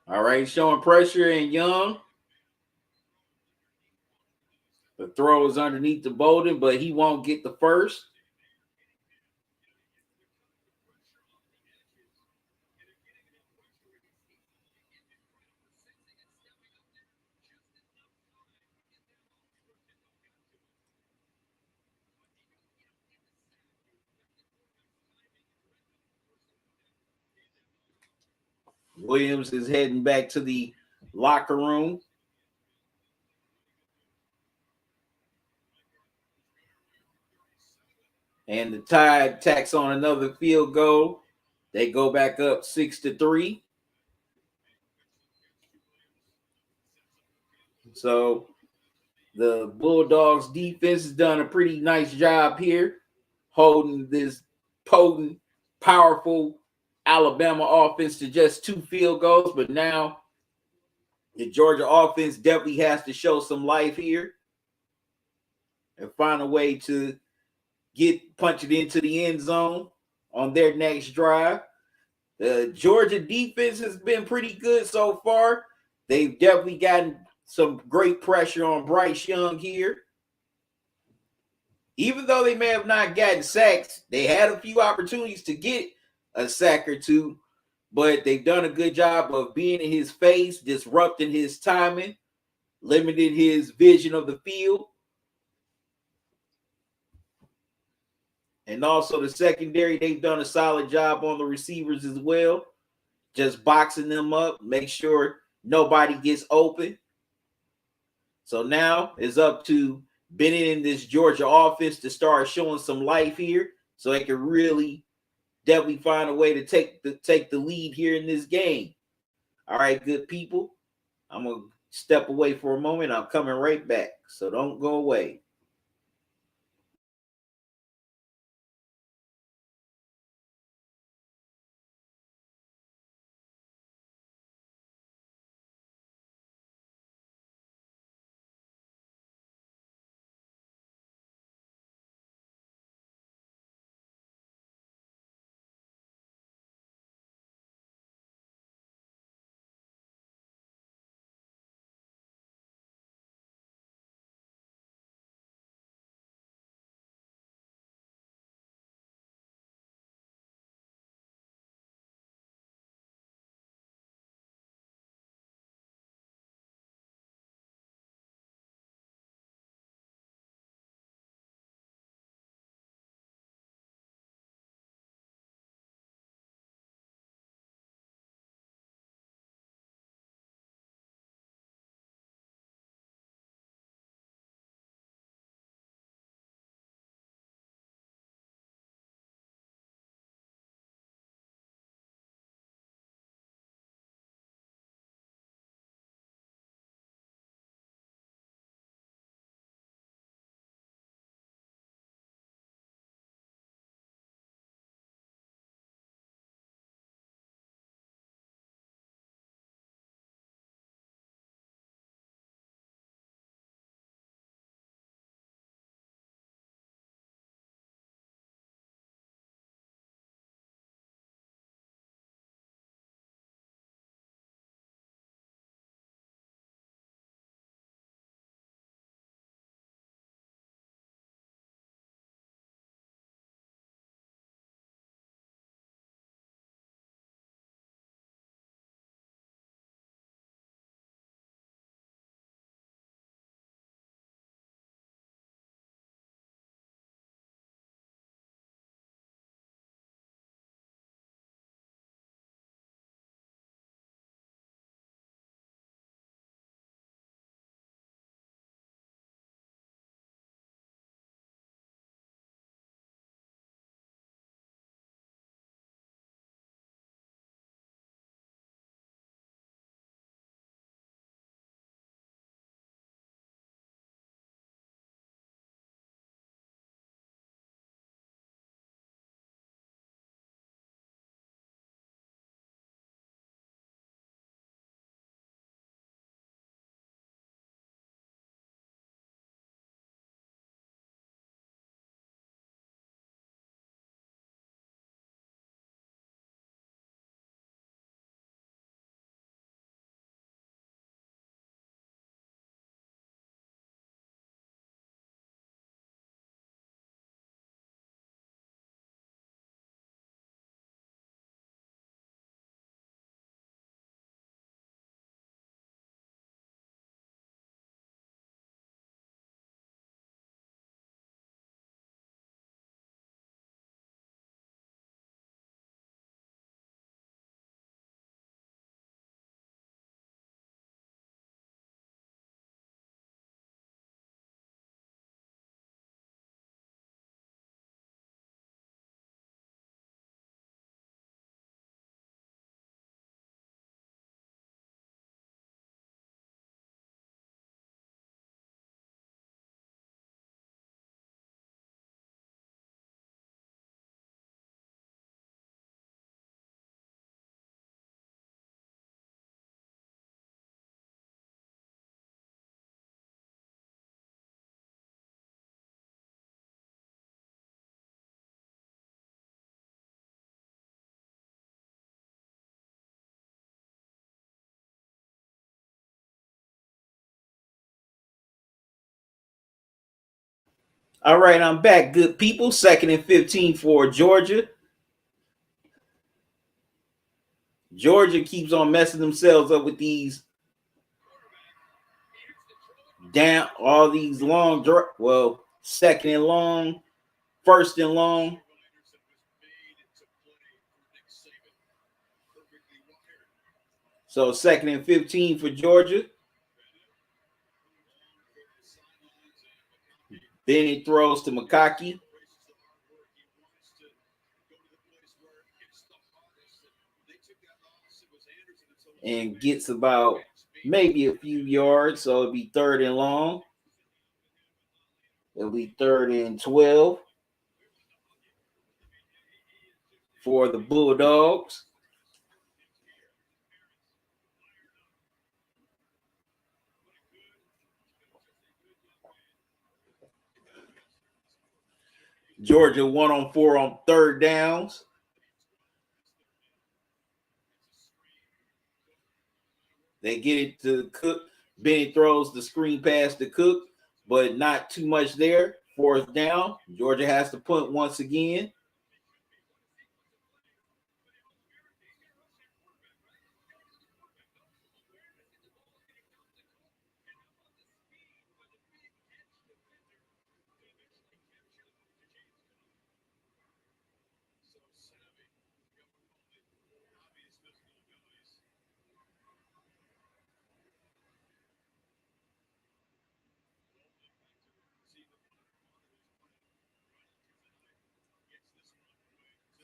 All right, showing pressure and Young. The throw is underneath the Bolden, but he won't get the first. Williams is heading back to the locker room. And the Tide tacks on another field goal. They go back up 6-3. So the Bulldogs defense has done a pretty nice job here, holding this potent, powerful Alabama offense to just 2 field goals. But now the Georgia offense definitely has to show some life here and find a way to punch it into the end zone on their next drive. The Georgia defense has been pretty good so far. They've definitely gotten some great pressure on Bryce Young here. Even though they may have not gotten sacks, they had a few opportunities to get a sack or two, but they've done a good job of being in his face, disrupting his timing, limiting his vision of the field. And also the secondary, they've done a solid job on the receivers as well, just boxing them up, make sure nobody gets open. So now it's up to Bennett and this Georgia offense to start showing some life here so they can really definitely find a way to take the lead here in this game. All right, good people. I'm going to step away for a moment. I'm coming right back. So don't go away. All right, I'm back, good people. 2nd and 15 for Georgia. Georgia keeps on messing themselves up with these down, all these long, well, 2nd and long, 1st and long. So 2nd and 15 for Georgia. Then he throws to McConkey. And gets about maybe a few yards. So it'll be 3rd and long. It'll be 3rd and 12 for the Bulldogs. Georgia 1-on-4 on 3rd downs. They get it to Cook. Benny throws the screen pass to Cook, but not too much there. 4th down. Georgia has to punt once again.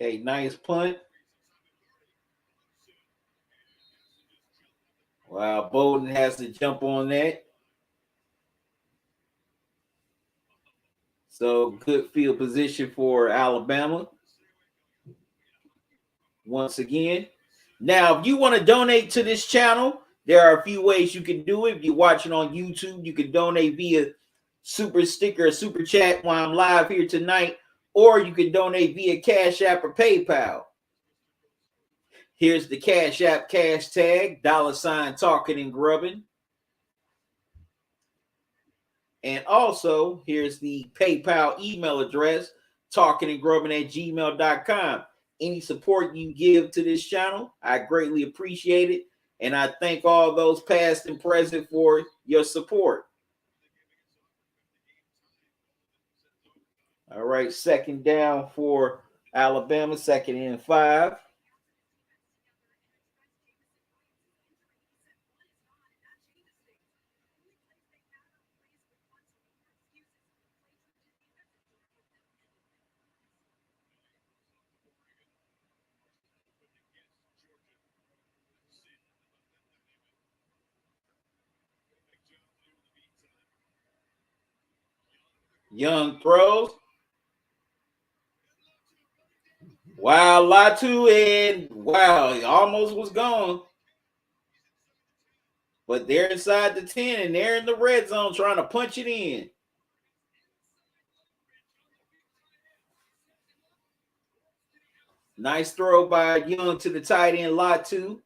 Okay, nice punt. Wow, Bowden has to jump on that. So good field position for Alabama. Once again. Now, if you want to donate to this channel, there are a few ways you can do it. If you're watching on YouTube, you can donate via super sticker or super chat while I'm live here tonight, or you can donate via Cash App or PayPal. Here's the Cash App cash tag, $ talking and grubbing. And also, here's the PayPal email address, talkingandgrubbing@gmail.com. Any support you give to this channel, I greatly appreciate it. And I thank all those past and present for your support. All right, 2nd down for Alabama, 2nd and 5. Young throws. Wow, Latu, and wow, he almost was gone. But they're inside the 10 and they're in the red zone trying to punch it in. Nice throw by Young to the tight end, Latu.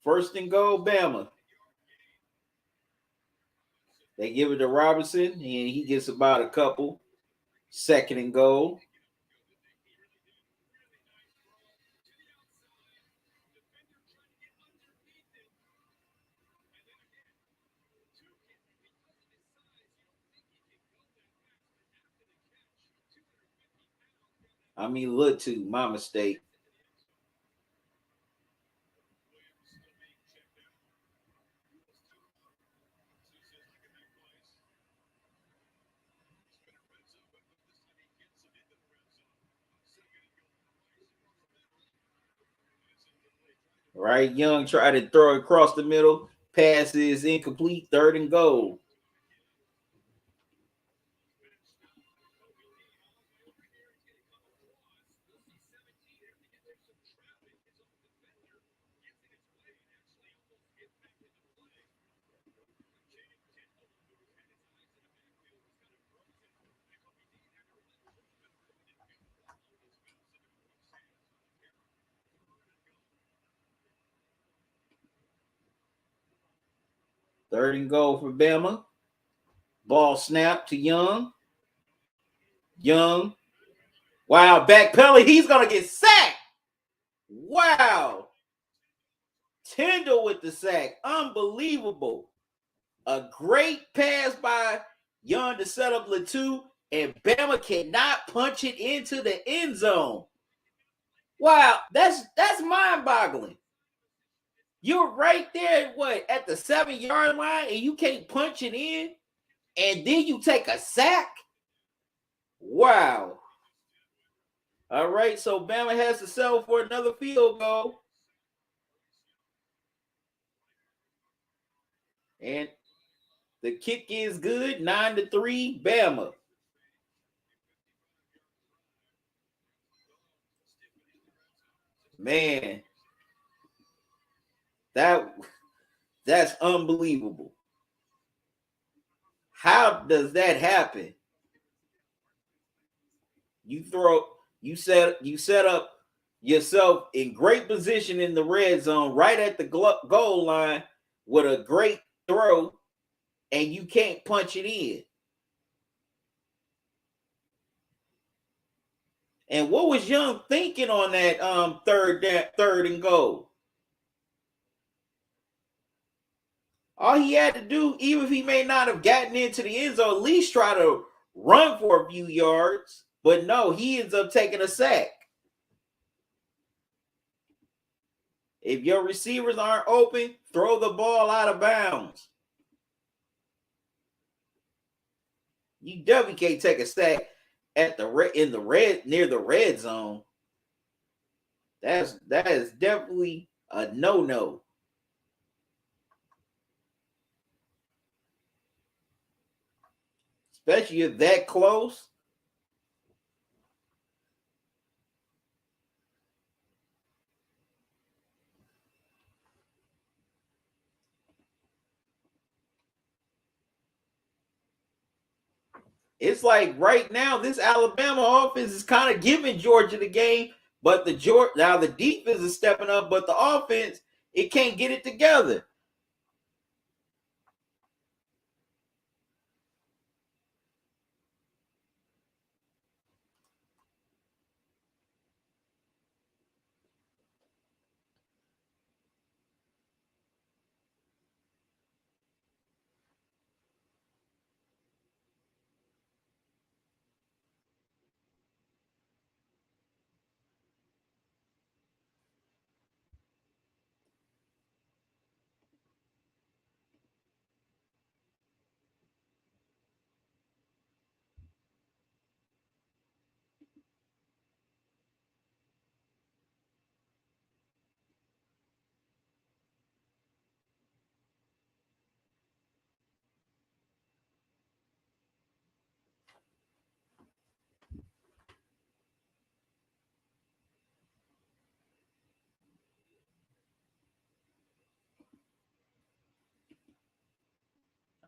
First and goal, Bama. They give it to Robinson, and he gets about a couple. 2nd and goal. I mean, Latu, my mistake. Right, Young tried to throw it across the middle. Pass is incomplete. 3rd and goal. Third and goal for Bama. Ball snap to Young. Young. Wow, backpedaling. He's going to get sacked. Wow. Tyndall with the sack. Unbelievable. A great pass by Young to set up Latu, and Bama cannot punch it into the end zone. Wow, that's mind-boggling. You're right there, at the 7-yard line, and you can't punch it in, and then you take a sack? Wow. All right, so Bama has to settle for another field goal. And the kick is good, 9-3, Bama. Man, that's unbelievable. How does that happen? You set up yourself in great position in the red zone, right at the goal line with a great throw, and you can't punch it in. And what was Young thinking on that third and goal? All he had to do, even if he may not have gotten into the end zone, at least try to run for a few yards. But no, he ends up taking a sack. If your receivers aren't open, throw the ball out of bounds. You definitely can't take a sack near the red zone. That is definitely a no-no. Especially if that close. It's like right now, this Alabama offense is kind of giving Georgia the game, but now the defense is stepping up, but the offense, it can't get it together.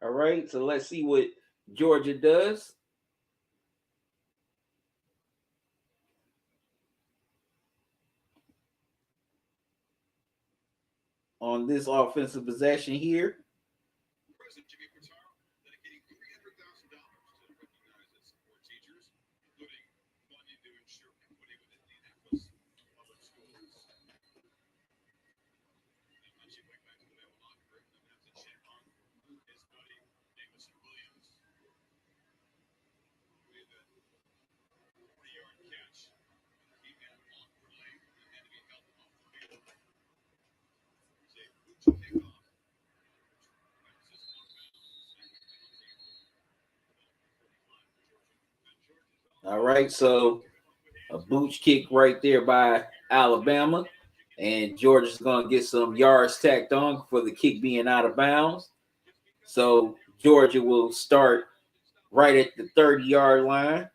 All right, so let's see what Georgia does. On this offensive possession here. All right, so a booch kick right there by Alabama, and Georgia's going to get some yards tacked on for the kick being out of bounds. So Georgia will start right at the 30-yard line.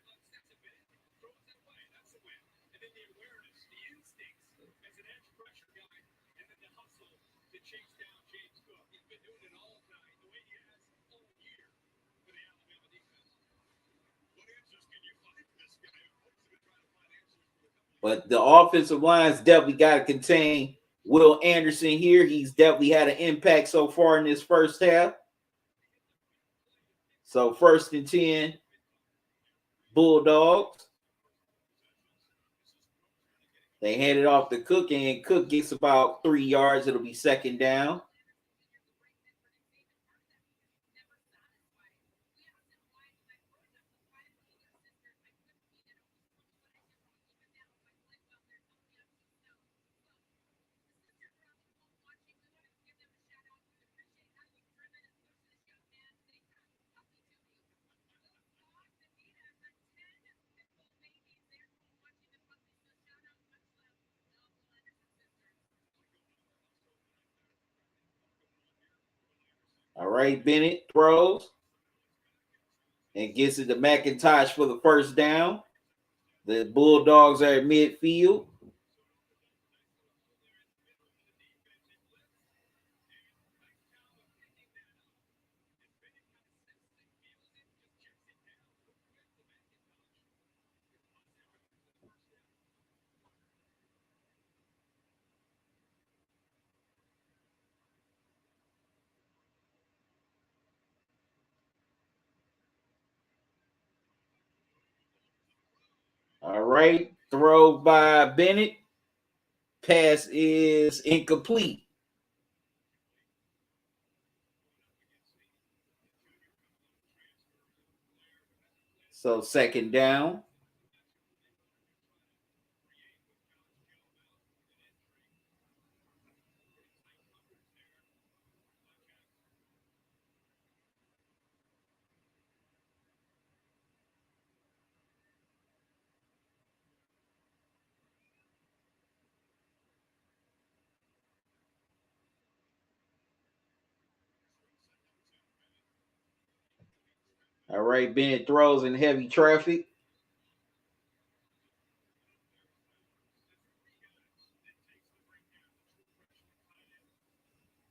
But the offensive line's definitely got to contain Will Anderson here. He's definitely had an impact so far in this first half. So 1st and 10, Bulldogs. They hand it off to Cook, and Cook gets about 3 yards. It'll be 2nd down. All right, Bennett throws and gets it to McIntosh for the 1st down. The Bulldogs are at midfield. All right, throw by Bennett. Pass is incomplete. So 2nd down. All right, Bennett throws in heavy traffic.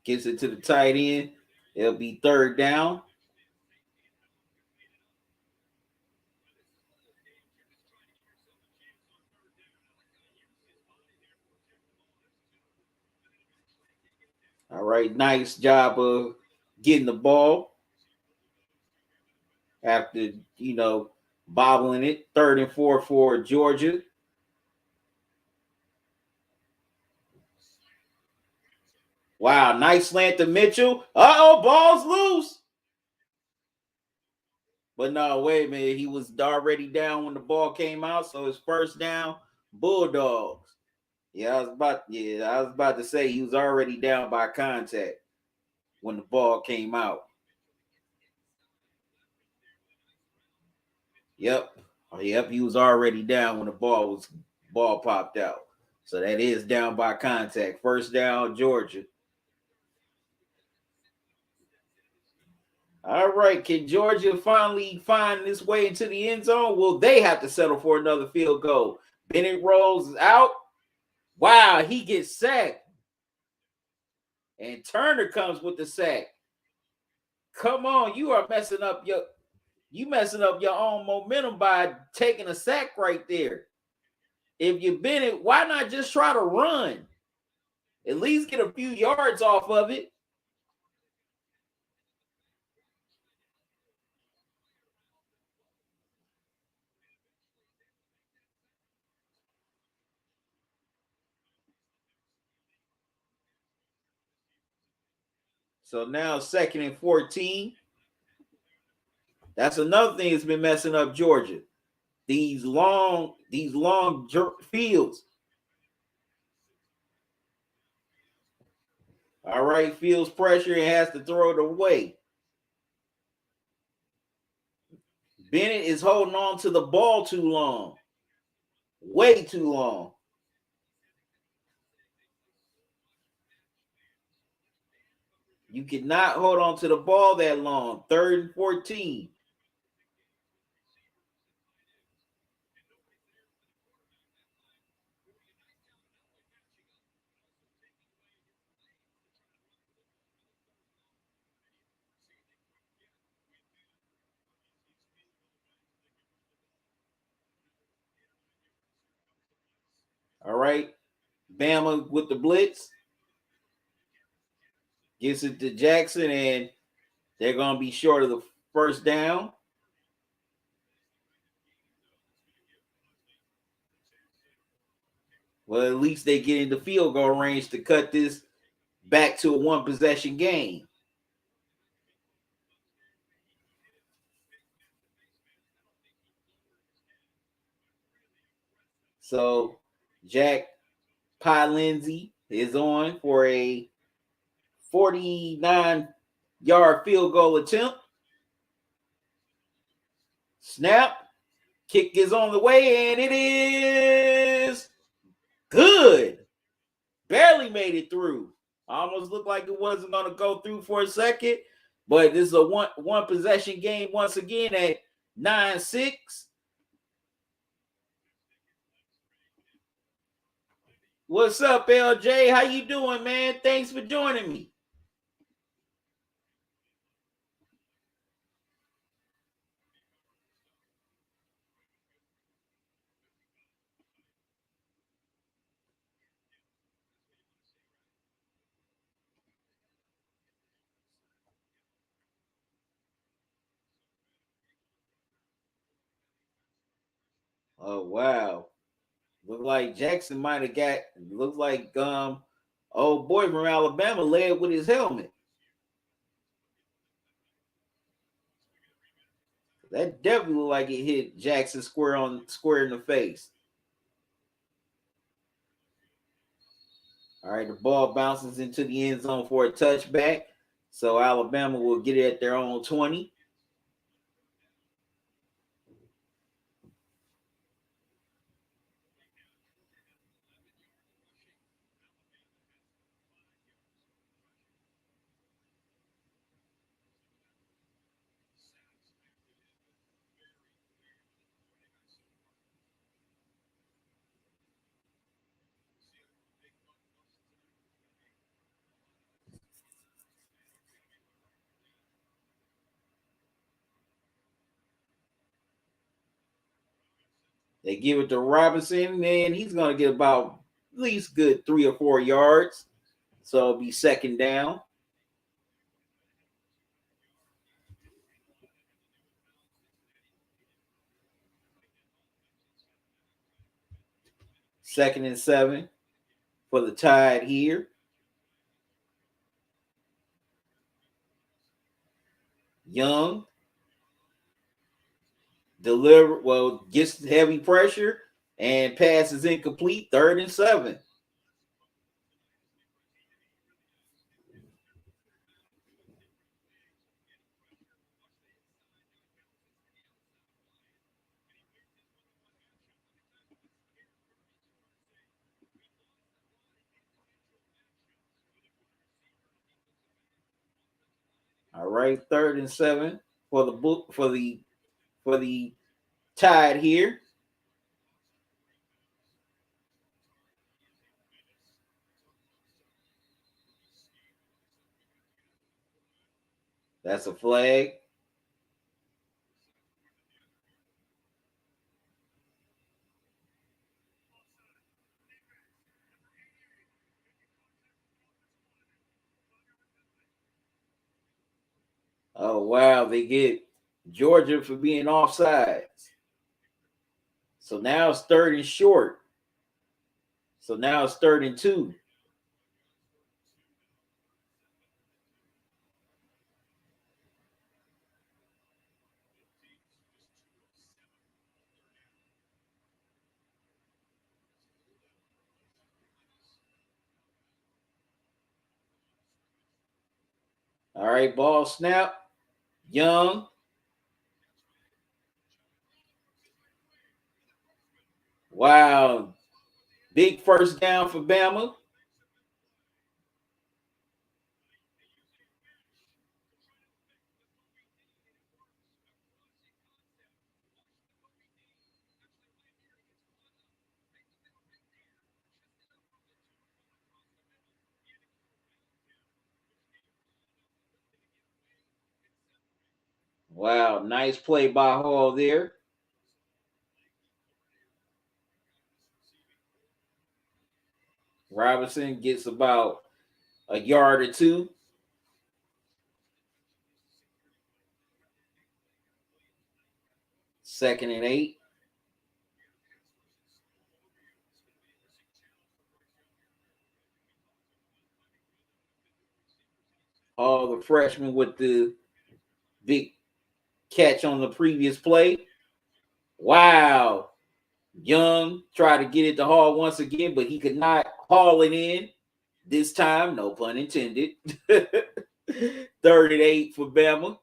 Gets it to the tight end. It'll be 3rd down. All right, nice job of getting the ball after, bobbling it. 3rd and 4 for Georgia. Wow, nice slant to Mitchell. Uh-oh, ball's loose. But no, wait a minute. He was already down when the ball came out, so it's 1st down, Bulldogs. I was about to say he was already down by contact when the ball came out. Yep, he was already down when the ball popped out. So that is down by contact. 1st down, Georgia. All right, can Georgia finally find this way into the end zone? Will they have to settle for another field goal? Bennett rolls out. Wow, he gets sacked. And Turner comes with the sack. Come on, you are messing up your own momentum by taking a sack right there. If you've Bennett, why not just try to run? At least get a few yards off of it. So now 2nd and 14. That's another thing that's been messing up Georgia. These long fields. All right, feels pressure and has to throw it away. Bennett is holding on to the ball too long. Way too long. You cannot hold on to the ball that long. 3rd and 14. All right. Bama with the blitz. Gets it to Jackson, and they're going to be short of the first down. Well, at least they get into field goal range to cut this back to a one possession game. So Jack Lindsay is on for a 49-yard field goal attempt. Snap. Kick is on the way, and it is good. Barely made it through. Almost looked like it wasn't going to go through for a second, but this is a one possession game once again at 9-6. What's up, LJ? How you doing, man? Thanks for joining me. Oh wow. Look like Jackson might have got looks like old boy from Alabama led with his helmet. That definitely looked like it hit Jackson square in the face. All right, the ball bounces into the end zone for a touchback. So Alabama will get it at their own 20. They give it to Robinson, and he's going to get about at least good 3 or 4 yards. So it'll be second down. Second and 7 for the Tide here. Young gets heavy pressure and passes incomplete. 3rd and 7. All right, 3rd and 7 for the Tide here. That's a flag. Oh wow, they get Georgia for being offsides. So now it's 3rd and short. So now it's 3rd and 2. All right, ball snap. Young. Wow. Big first down for Bama. Wow, nice play by Hall there. Robinson gets about a yard or two. 2nd and 8. All the freshmen with the big catch on the previous play. Wow. Young tried to get it to Hall once again, but he could not haul it in this time. No pun intended. 3rd and 8 for Bama.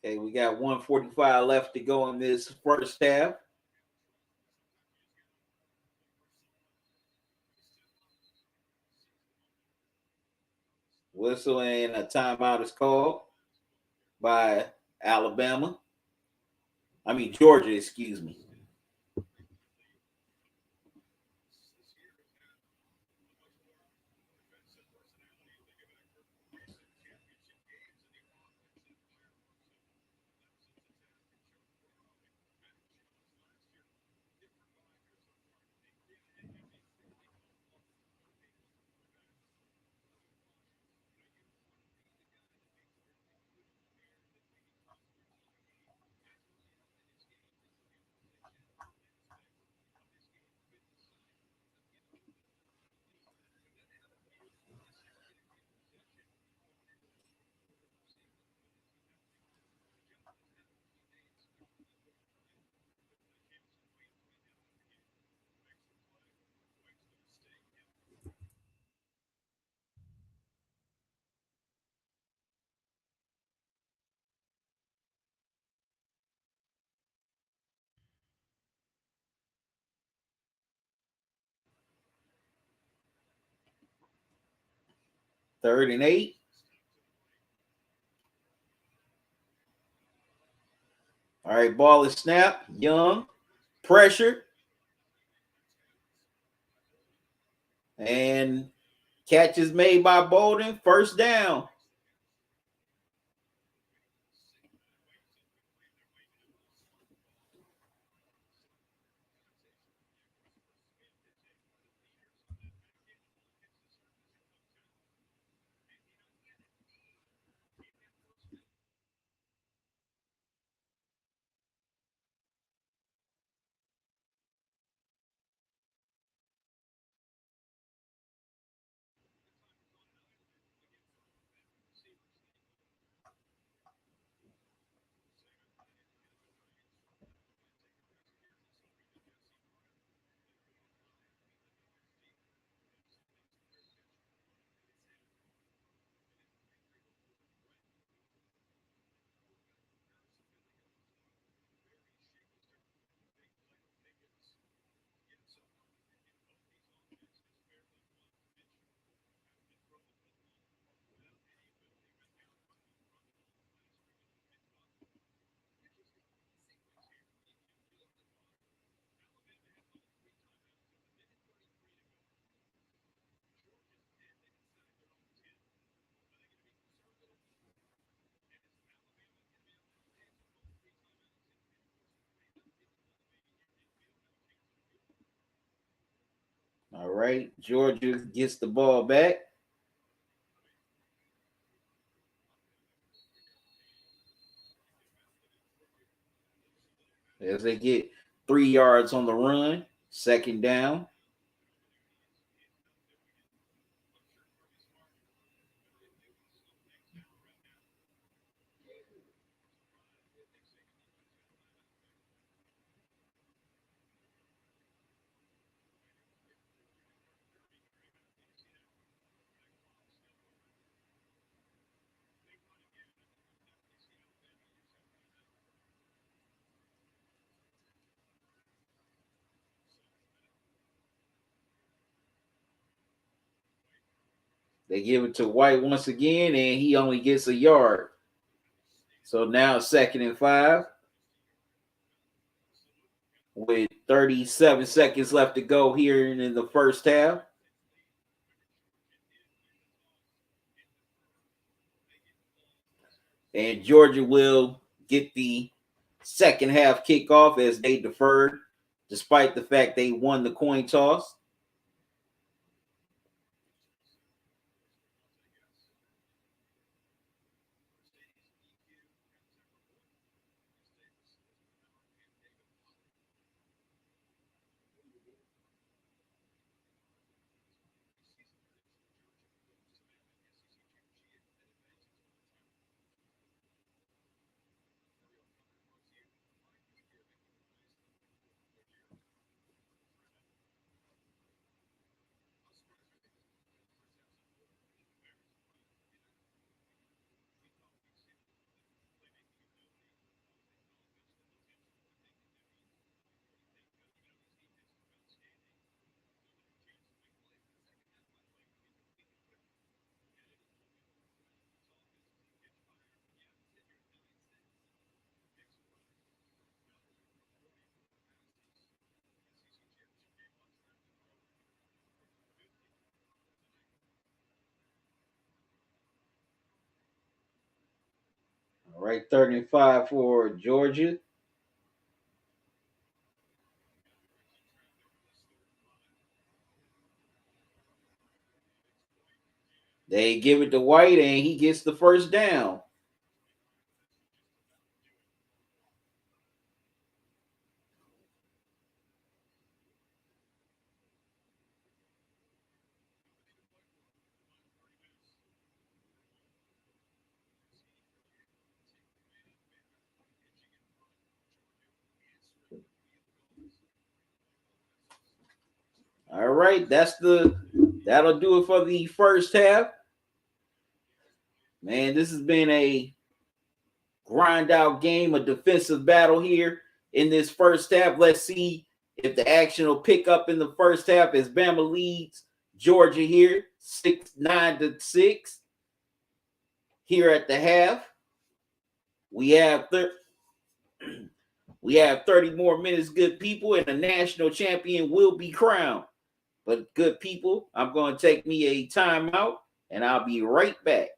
Okay, we got 1:45 left to go in this first half. Whistle and a timeout is called by Alabama. I mean, Georgia, excuse me. Third and 8. All right, ball is snapped. Young, pressure, and catch is made by Bolden. First down. All right, Georgia gets the ball back. As they get 3 yards on the run, 2nd down. They give it to White once again, and he only gets a yard. So now 2nd and 5 with 37 seconds left to go here in the first half. And Georgia will get the second half kickoff as they deferred, despite the fact they won the coin toss. All right, 35 for Georgia. They give it to White, and he gets the first down. All right, that'll do it for the first half. Man, this has been a grind out game, a defensive battle here in this first half. Let's see if the action will pick up in the first half as Bama leads Georgia here 9-6. Here at the half, we have we have 30 more minutes, good people, and a national champion will be crowned. But good people, I'm going to take me a timeout, and I'll be right back.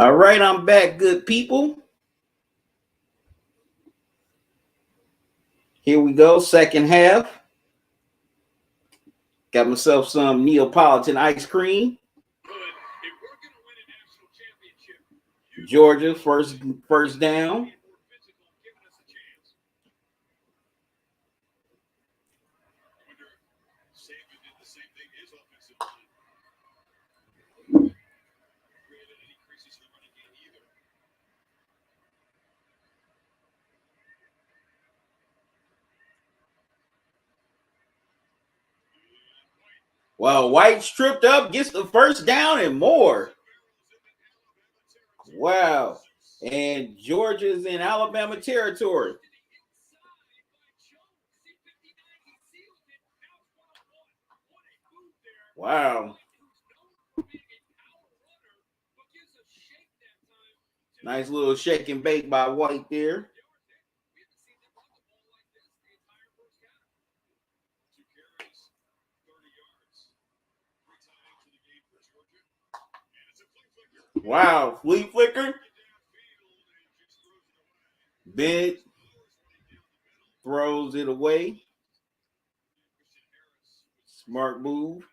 All right, I'm back, good people. Here we go, second half. Got myself some Neapolitan ice cream. Georgia, first down. Well, White tripped up, gets the first down and more. Wow. And Georgia's in Alabama territory. Wow. Nice little shake and bake by White there. Wow, flea flicker. Big throws it away. Smart move.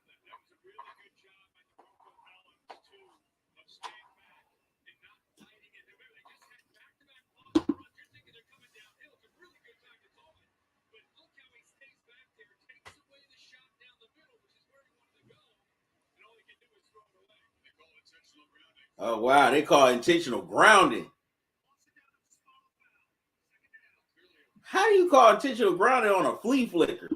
Oh, wow, they call it intentional grounding. How do you call intentional grounding on a flea flicker?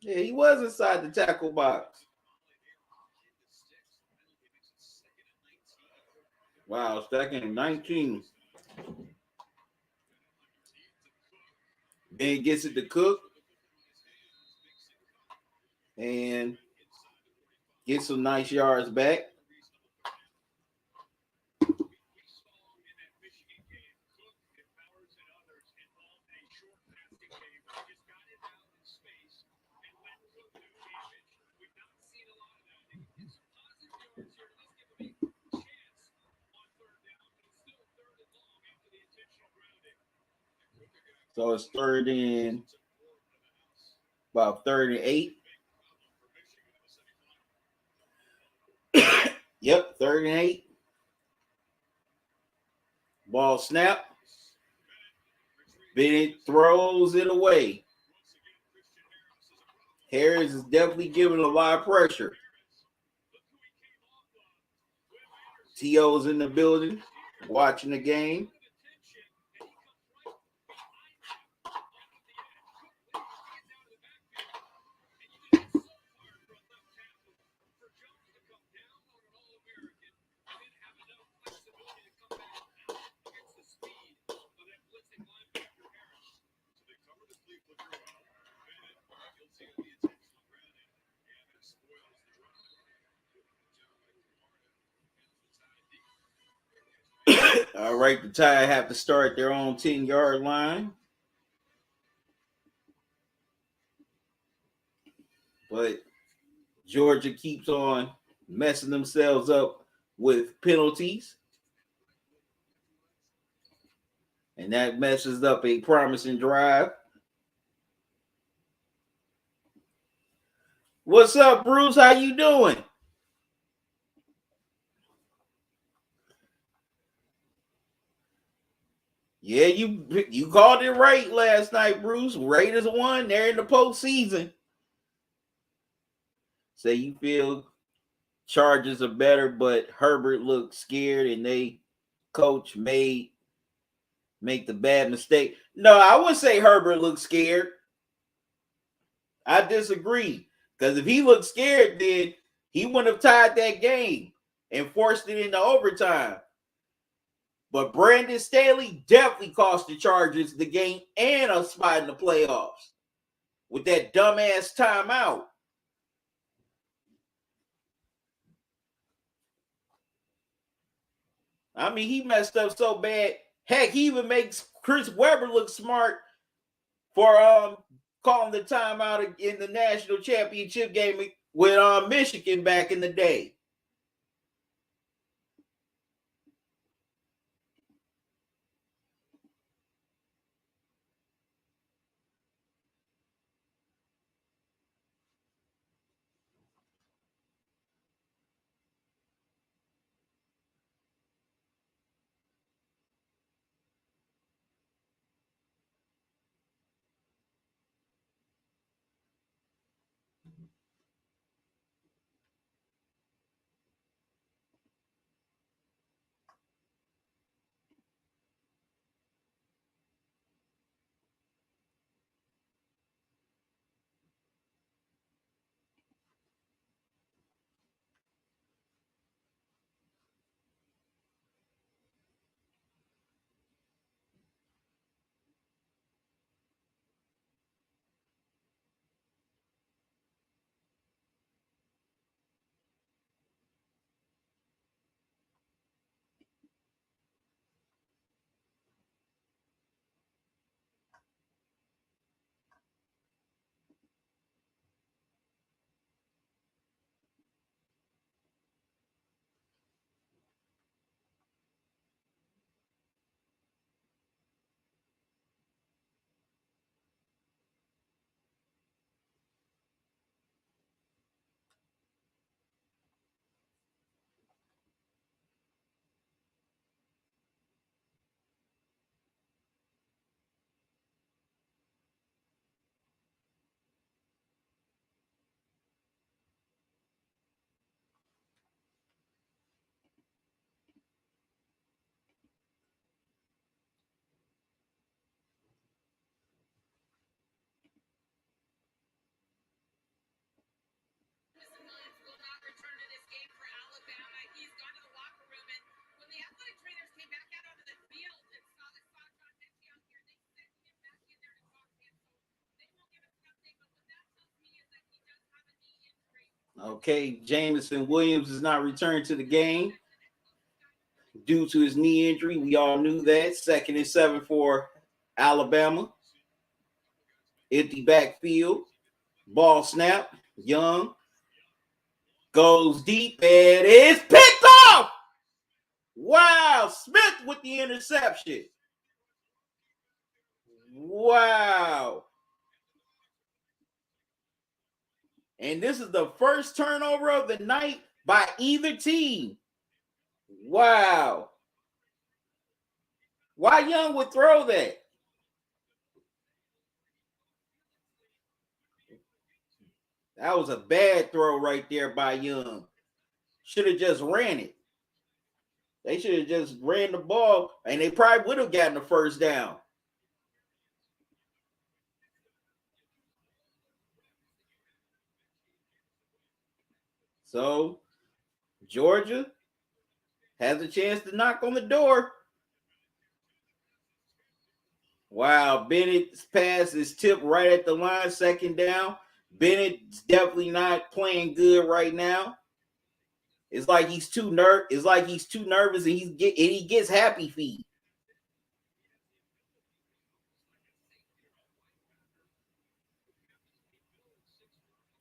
Yeah, he was inside the tackle box. Wow, second and 19. Ben gets it to Cook. And gets some nice yards back. So it's third and about 38. Yep, 3rd and 8. Ball snap. Bennett throws it away. Harris is definitely giving a lot of pressure. T.O.'s in the building, watching the game. All right, the Tide have to start their own 10-yard line. But Georgia keeps on messing themselves up with penalties. And that messes up a promising drive. What's up, Bruce? How you doing? Yeah, you called it right last night, Bruce. Raiders won. They're in the postseason. Say you feel Chargers are better, but Herbert looked scared and they coach make the bad mistake. No, I wouldn't say Herbert looked scared. I disagree. Because if he looked scared, then he wouldn't have tied that game and forced it into overtime. But Brandon Staley definitely cost the Chargers the game and a spot in the playoffs with that dumbass timeout. I mean, he messed up so bad. Heck, he even makes Chris Webber look smart for calling the timeout in the national championship game with Michigan back in the day. Okay, Jameson Williams is not returned to the game due to his knee injury. We all knew that. 2nd and 7 for Alabama. Empty backfield. Ball snap. Young goes deep and it's picked off. Wow. Smith with the interception. Wow. And this is the first turnover of the night by either team. Wow. Why Young would throw that? That was a bad throw right there by Young. Should have just ran it. They should have just ran the ball, and they probably would have gotten the first down. So, Georgia has a chance to knock on the door. Wow, Bennett's pass is tipped right at the line, 2nd down. Bennett's definitely not playing good right now. It's like he's too nervous and he gets happy feet.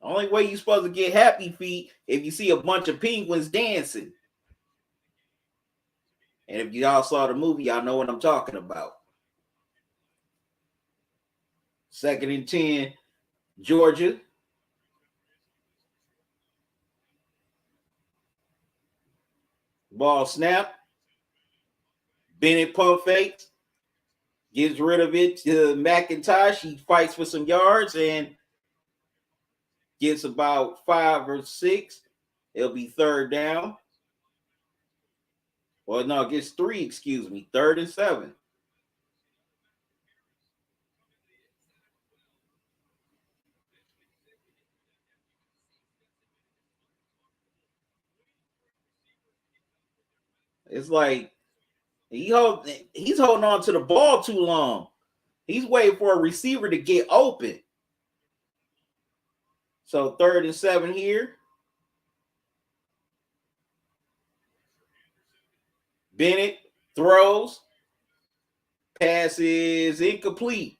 Only way you're supposed to get happy feet if you see a bunch of penguins dancing. And if y'all saw the movie, y'all know what I'm talking about. 2nd and 10, Georgia. Ball snap. Bennett pump fakes. Gets rid of it to McIntosh. He fights for some yards and gets about 5 or 6. It'll be 3rd down. Well, no, gets 3, 3rd and 7. It's like he's holding on to the ball too long. He's waiting for a receiver to get open. So 3rd and 7 here. Bennett throws. Pass is incomplete.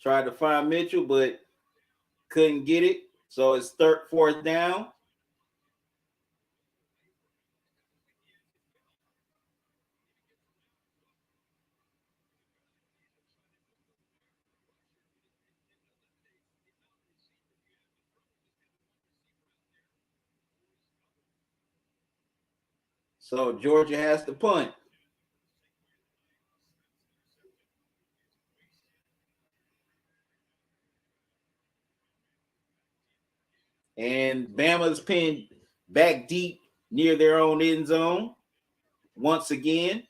Tried to find Mitchell, but couldn't get it. So it's fourth down. So Georgia has to punt. And Bama's pinned back deep near their own end zone once again.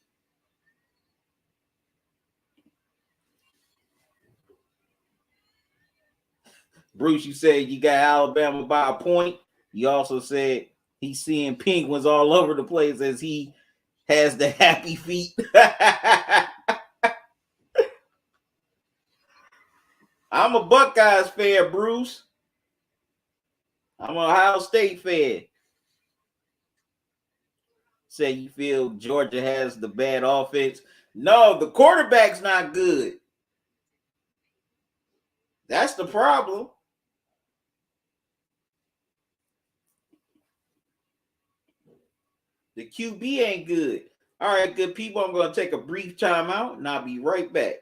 Bruce, you said you got Alabama by a point. You also said he's seeing penguins all over the place as he has the happy feet. I'm a Buckeyes fan, Bruce. I'm an Ohio State fan. Say you feel Georgia has the bad offense. No, the quarterback's not good. That's the problem. The QB ain't good. All right, good people, I'm going to take a brief timeout, and I'll be right back.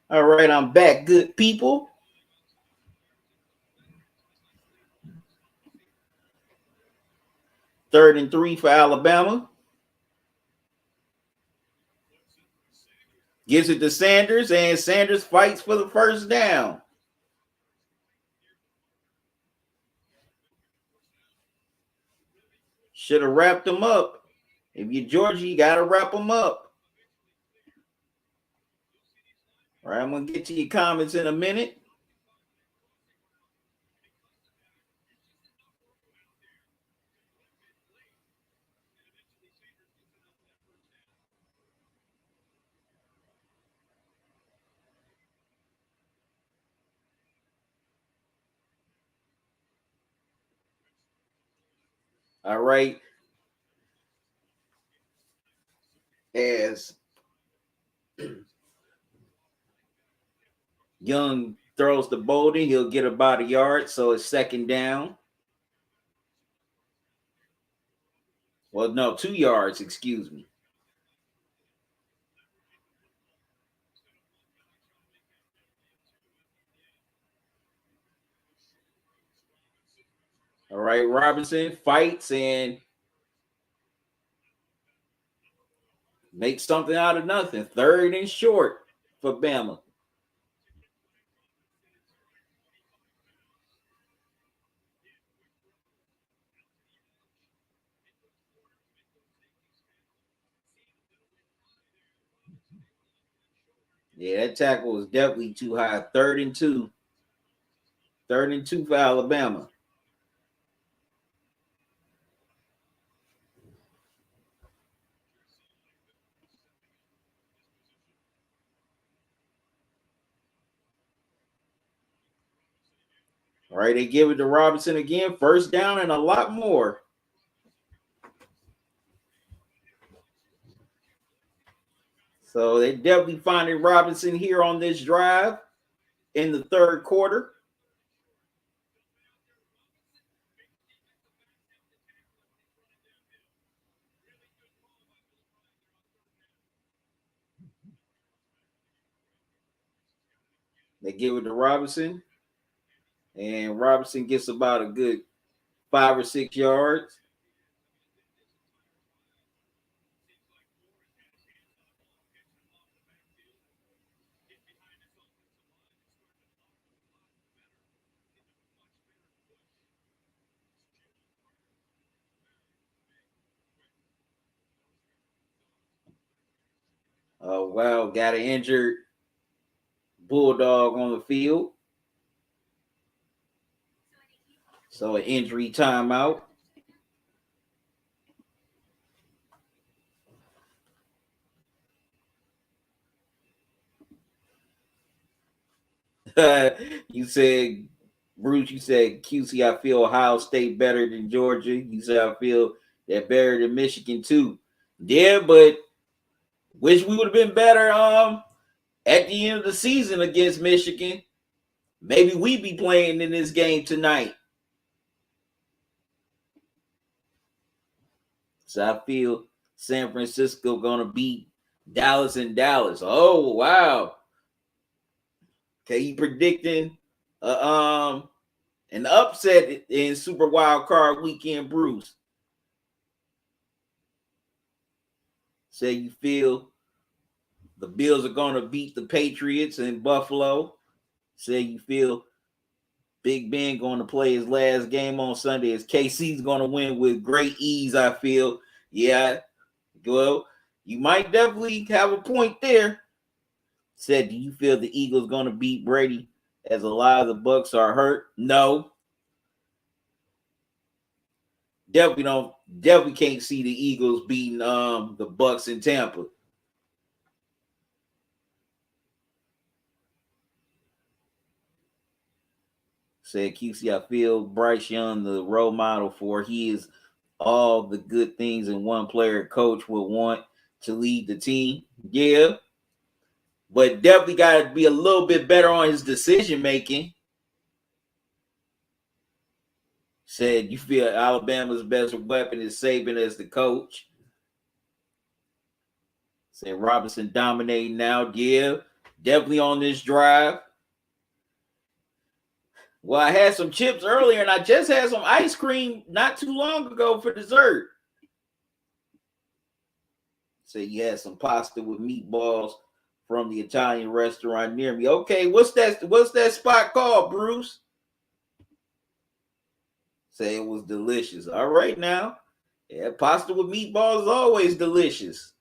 All right, I'm back, good people. Third and 3 for Alabama. Gives it to Sanders, and Sanders fights for the first down. Should have wrapped him up. If you're Georgia, you got to wrap them up. All right, I'm going to get to your comments in a minute. All right. As Young throws the boulder, he'll get about a yard, so it's second down. Well, no, 2 yards, excuse me. All right, Robinson fights and makes something out of nothing. Third and short for Bama. Yeah, that tackle was definitely too high. Third and 2. Third and 2 for Alabama. All right, they give it to Robinson again. First down and a lot more. So they definitely finding Robinson here on this drive in the third quarter. They give it to Robinson, and Robinson gets about a good 5 or 6 yards. Oh, wow. Got an injured Bulldog on the field. So an injury timeout. You said, Bruce, you said, QC, I feel Ohio State better than Georgia. You said, I feel they're better than Michigan too. Yeah, but wish we would have been better at the end of the season against Michigan. Maybe we be playing in this game tonight. So I feel San Francisco gonna beat Dallas and Dallas. Oh wow. Okay, he predicting an upset in Super Wild Card Weekend, Bruce. Say you feel the Bills are gonna beat the Patriots in Buffalo. Say you feel Big Ben going to play his last game on Sunday. As KC's going to win with great ease, I feel. Yeah, well, you might definitely have a point there. Said, do you feel the Eagles going to beat Brady as a lot of the Bucks are hurt? No. Definitely don't. Definitely can't see the Eagles beating the Bucks in Tampa. Said QC, I feel Bryce Young the role model for he is all the good things in one player coach would want to lead the team. Yeah, but definitely got to be a little bit better on his decision making. Said you feel Alabama's best weapon is Saban as the coach. Say Robinson dominating now. Yeah, definitely on this drive. Well, I had some chips earlier, and I just had some ice cream not too long ago for dessert. Say you had some pasta with meatballs from the Italian restaurant near me. Okay, what's that spot called, Bruce? Say it was delicious. All right now. Yeah, pasta with meatballs is always delicious.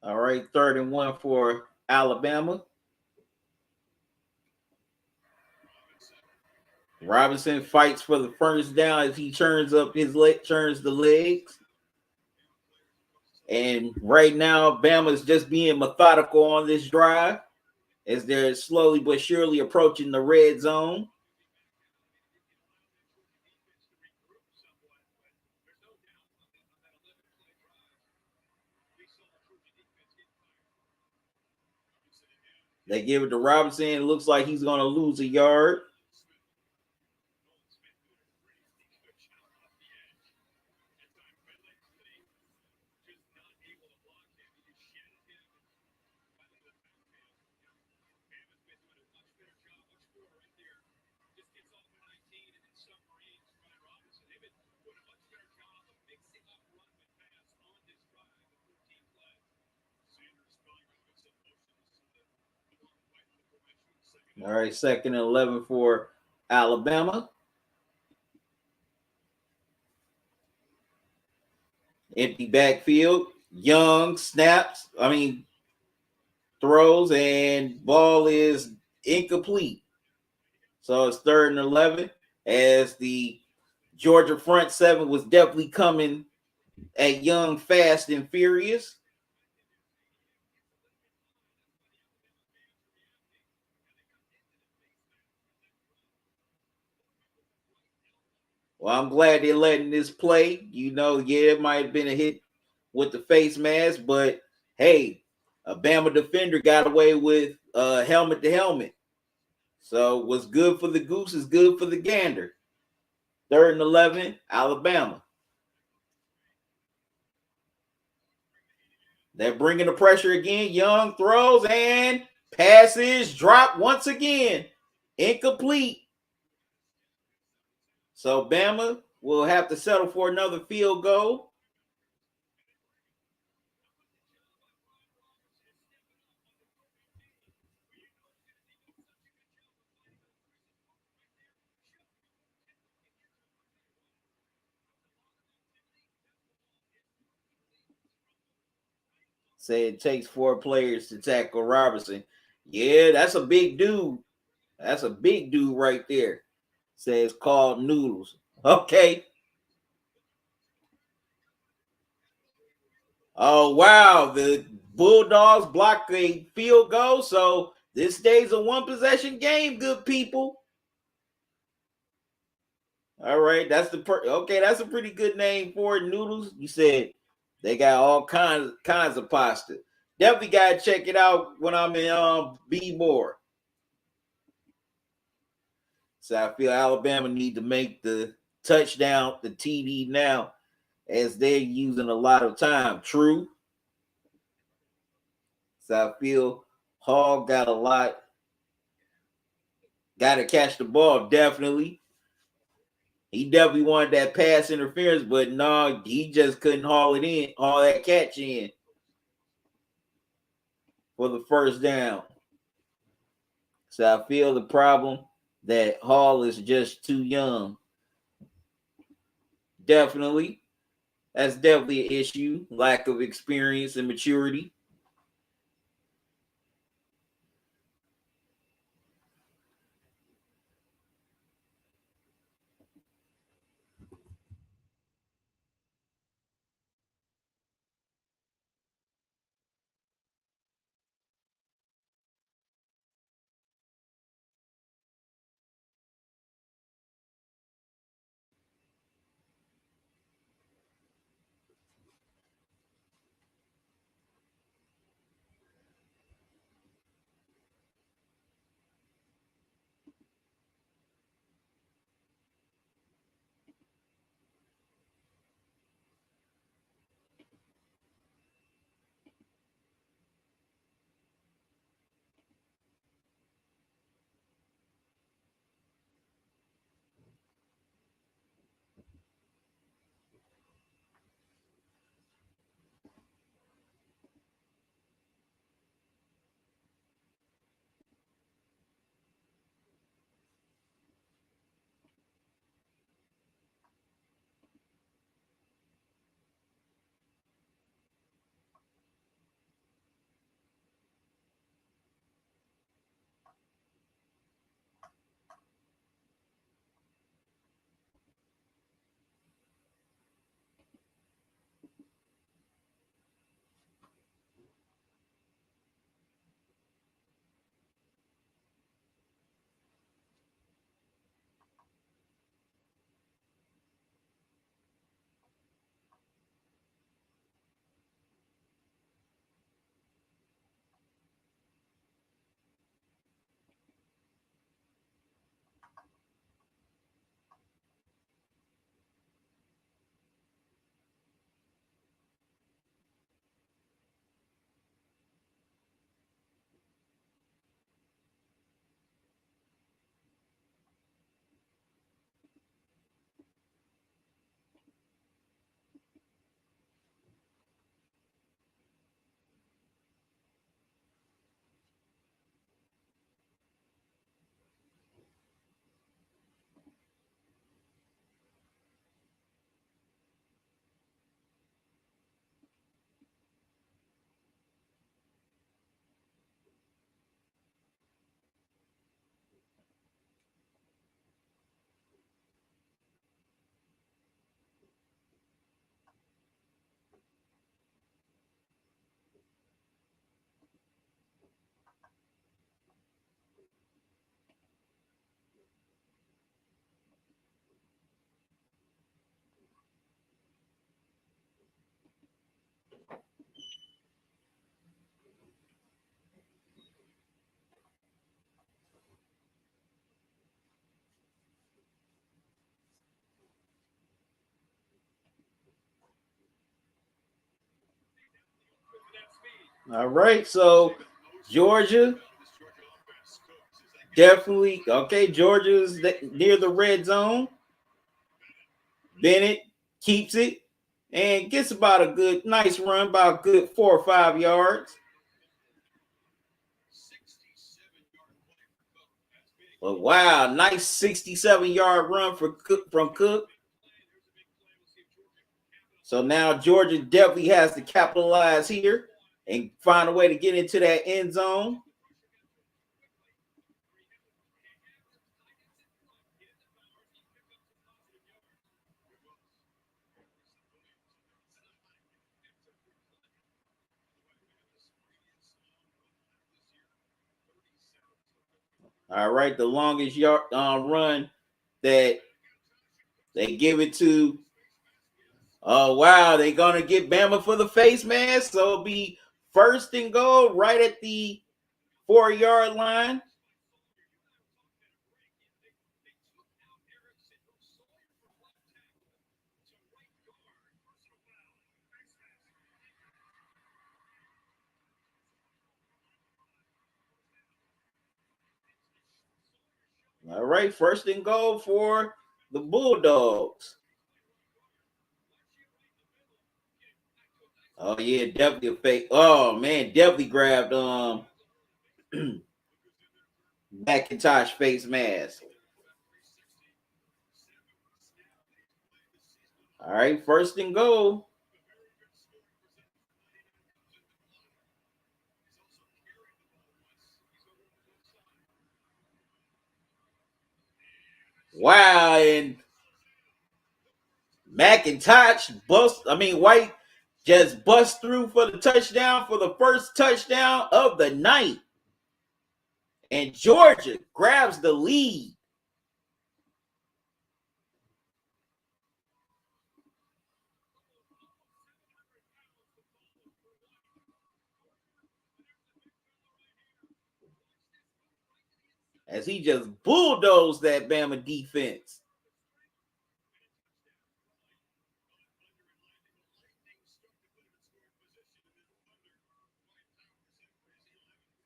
All right, 3rd and 1 for Alabama. Robinson fights for the first down as he turns the legs. And right now, Bama is just being methodical on this drive as they're slowly but surely approaching the red zone. They give it to Robinson. It looks like he's going to lose a yard. All right, 2nd and 11 for Alabama. Empty backfield. Young snaps. Throws, and ball is incomplete. So it's 3rd and 11 as the Georgia front seven was definitely coming at Young fast and furious. Well, I'm glad they're letting this play. Yeah, it might have been a hit with the face mask, but hey, a Bama defender got away with helmet to helmet. So what's good for the goose is good for the gander. 3rd and 11, Alabama. They're bringing the pressure again. Young throws and passes drop once again. Incomplete. So Bama will have to settle for another field goal. Say it takes 4 players to tackle Robertson. Yeah, that's a big dude. That's a big dude right there. Says called Noodles. Okay. Oh, wow. The Bulldogs blocked a field goal. So this stays a one possession game, good people. All right. That's that's a pretty good name for it. Noodles. You said they got all kinds of pasta. Definitely gotta check it out when I'm in B More. So I feel Alabama need to make the touchdown, the TD now, as they're using a lot of time. True. So I feel Hall got a lot. Got to catch the ball, definitely. He definitely wanted that pass interference, but no, he just couldn't haul it in, haul that catch in for the first down. So I feel the problem that Hall is just too young. Definitely. That's definitely an issue. Lack of experience and maturity. All right, so Georgia definitely okay. Georgia's near the red zone. Bennett keeps it and gets about a good, nice run, about a good 4 or 5 yards. But wow, nice 67-yard run for Cook, from Cook. So now Georgia definitely has to capitalize here and find a way to get into that end zone. All right, the longest yard run that they give it to. Oh wow, they're gonna get Bama for the face mask. So it'll be first and goal right at the 4-yard line. All right, first and goal for the Bulldogs. Oh yeah, definitely a fake. Oh man, definitely grabbed McIntosh face mask. All right, first and goal. Wow, and White just bust through for the touchdown for the first touchdown of the night. And Georgia grabs the lead. As he just bulldozed that Bama defense.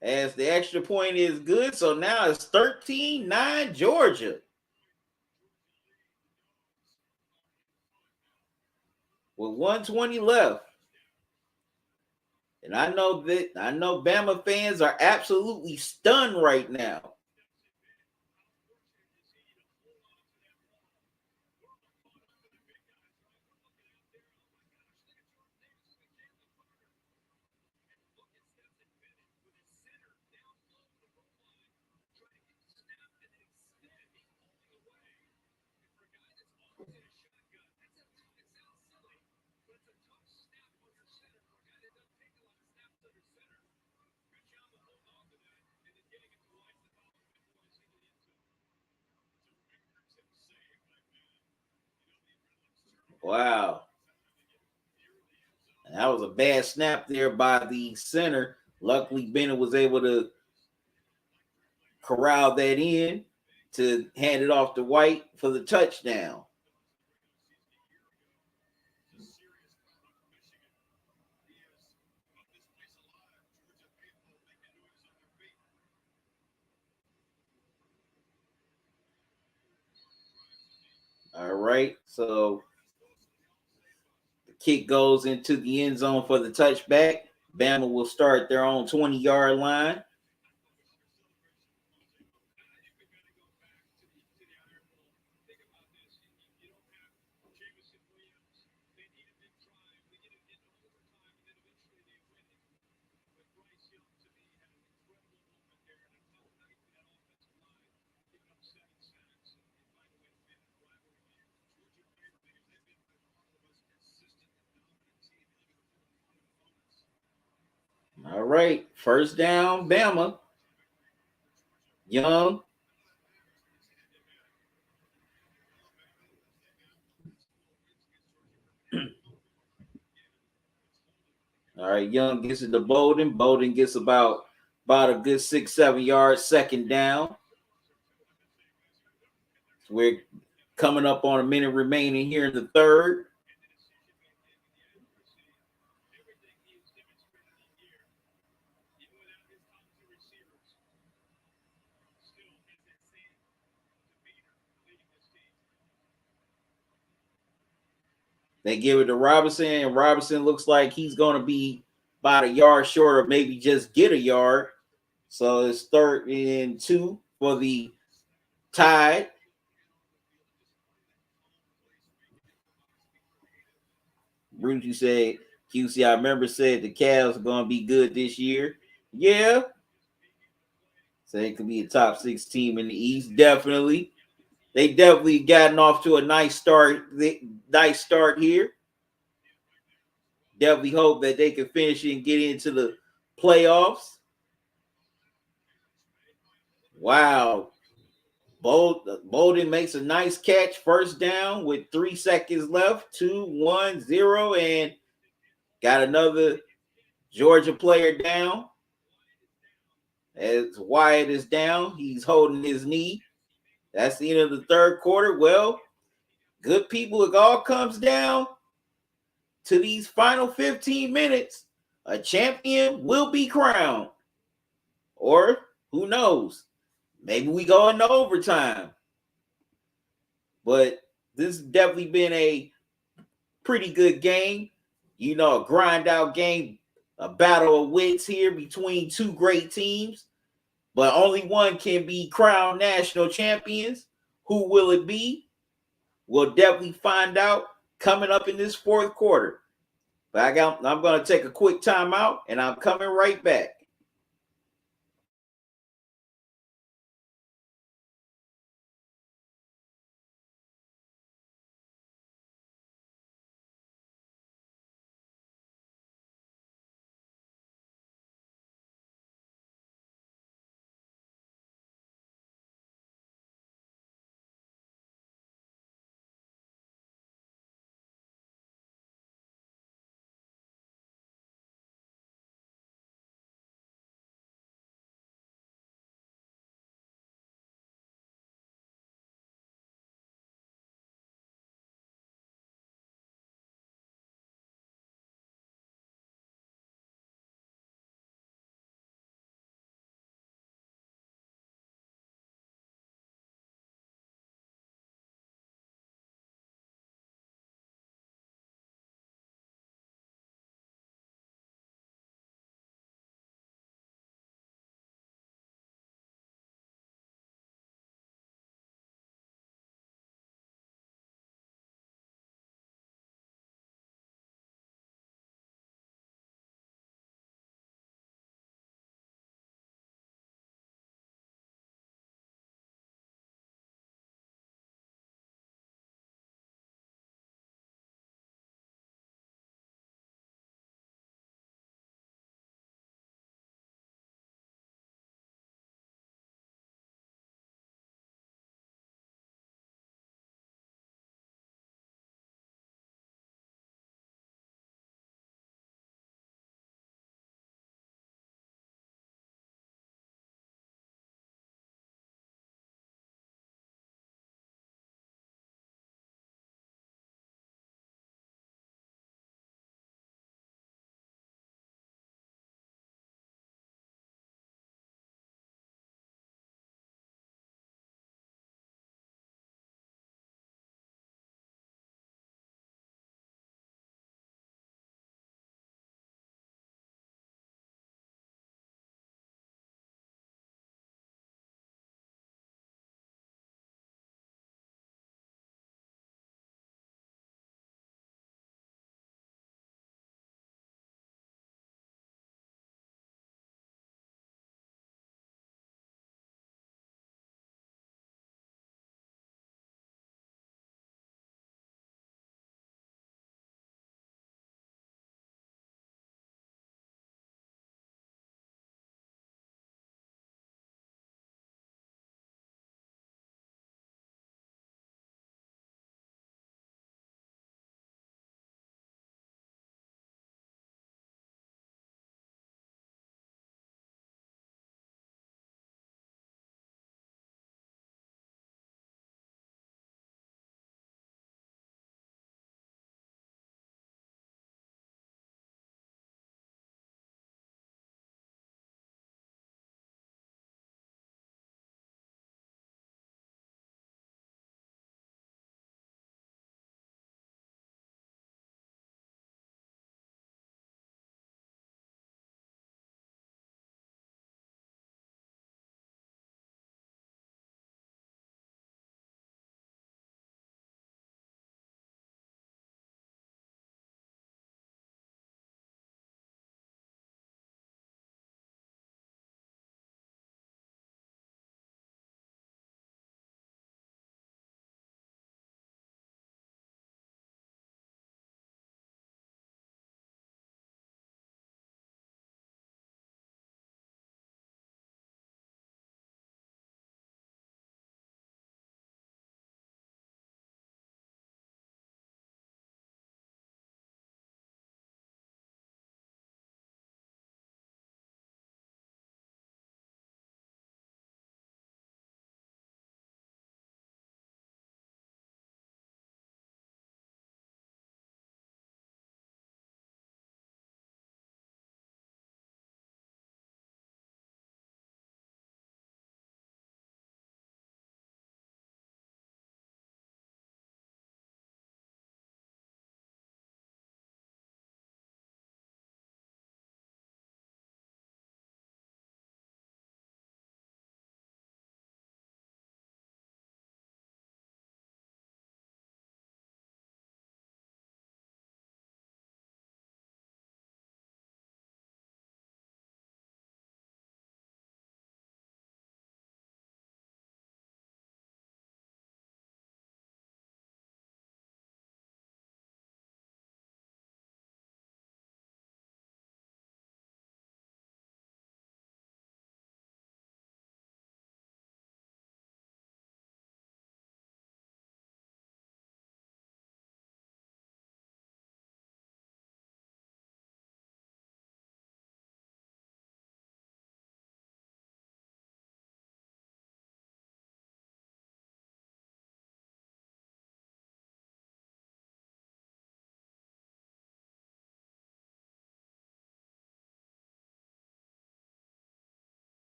As the extra point is good, so now it's 13-9 Georgia. With 120 left. And I know Bama fans are absolutely stunned right now. Wow. And that was a bad snap there by the center. Luckily, Bennett was able to corral that in to hand it off to White for the touchdown. All right. So the kick goes into the end zone for the touchback. Bama will start their own 20-yard line. All right. First down, Bama. Young. All right. Young gets it to Bolden. Bolden gets about a good 6-7 yards. Second down. We're coming up on a minute remaining here in the third. They give it to Robinson, and Robinson looks like he's going to be about a yard short, or maybe just get a yard. So it's 3rd and 2 for the Tide. Bruce, you said QC. I remember said the Cavs are going to be good this year. Yeah, so it could be a top 6 team in the East. Definitely, they definitely gotten off to a nice start. Nice start here. Definitely hope that they can finish and get into the playoffs. Wow. Bolden makes a nice catch, first down with 3 seconds left. 2-1-0, and got another Georgia player down. As Wyatt is down, he's holding his knee. That's the end of the third quarter. Well, good people, it all comes down to these final 15 minutes. A champion will be crowned. Or who knows? Maybe we go into overtime. But this has definitely been a pretty good game. You know, a grind out game, a battle of wits here between two great teams. But only one can be crowned national champions. Who will it be? We'll definitely find out coming up in this fourth quarter. But I'm going to take a quick timeout, and I'm coming right back.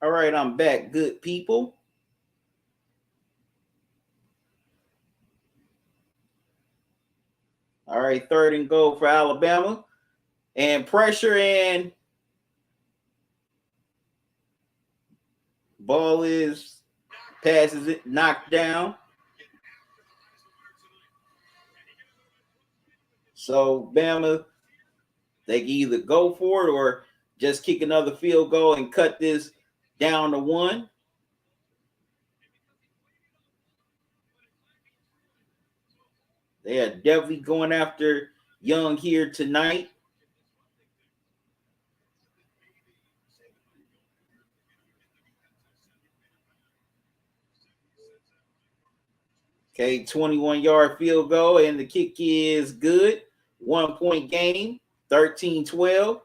All right, I'm back, good people. All right, 3rd and goal for Alabama. And pressure, and ball is passes it, knocked down. So Bama, they can either go for it or just kick another field goal and cut this down to 1. They are definitely going after Young here tonight. Okay, 21-yard field goal, and the kick is good. 1-point game, 13-12.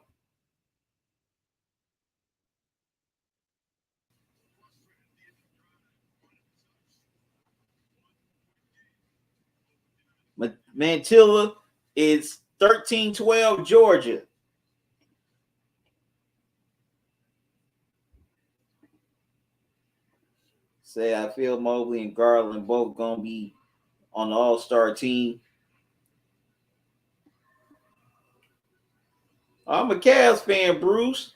Mantilla is 13-12 Georgia. Say I feel Mobley and Garland both gonna be on the All-Star team. I'm a Cavs fan, Bruce.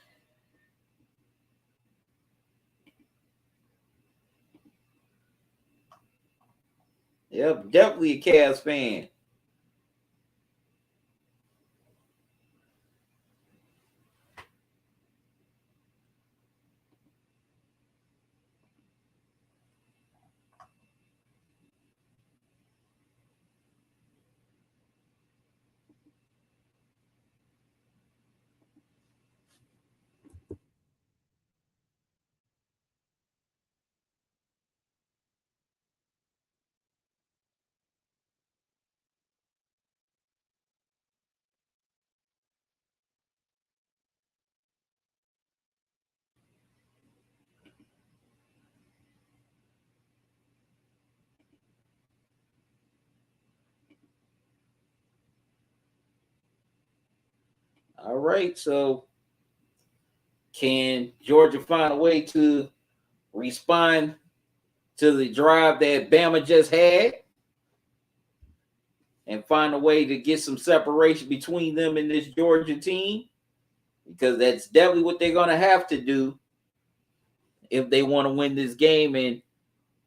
Yep, definitely a Cavs fan. All right, so can Georgia find a way to respond to the drive that Bama just had and find a way to get some separation between them and this Georgia team? Because that's definitely what they're going to have to do if they want to win this game and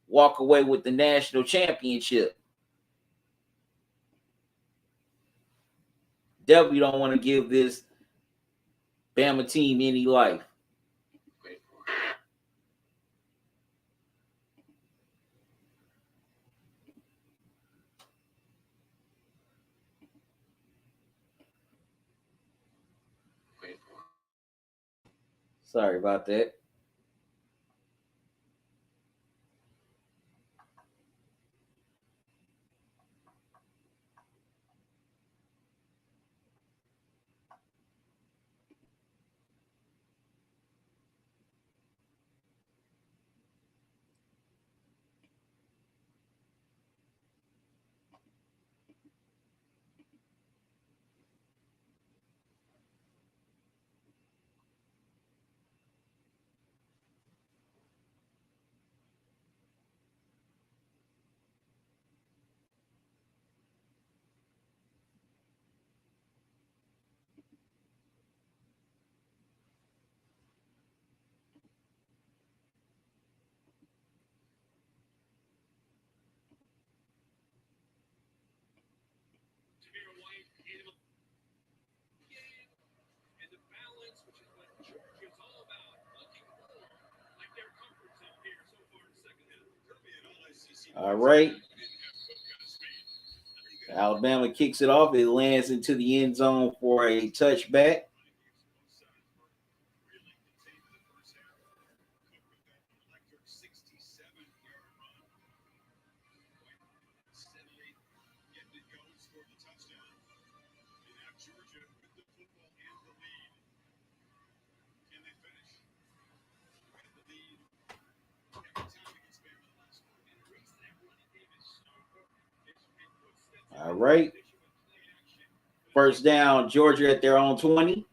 walk away with the national championship. Definitely don't want to give this Bama team any life. Sorry about that. All right. Alabama kicks it off. It lands into the end zone for a touchback. All right. First down, Georgia at their own 20.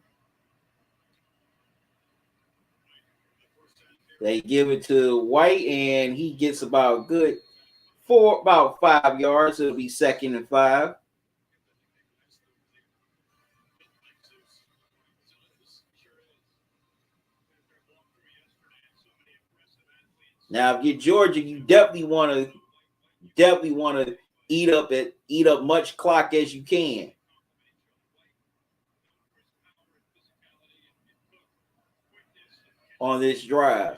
They give it to White, and he gets about about 5 yards. It'll be 2nd and 5. Now, if you're Georgia, you definitely want to eat up much clock as you can on this drive.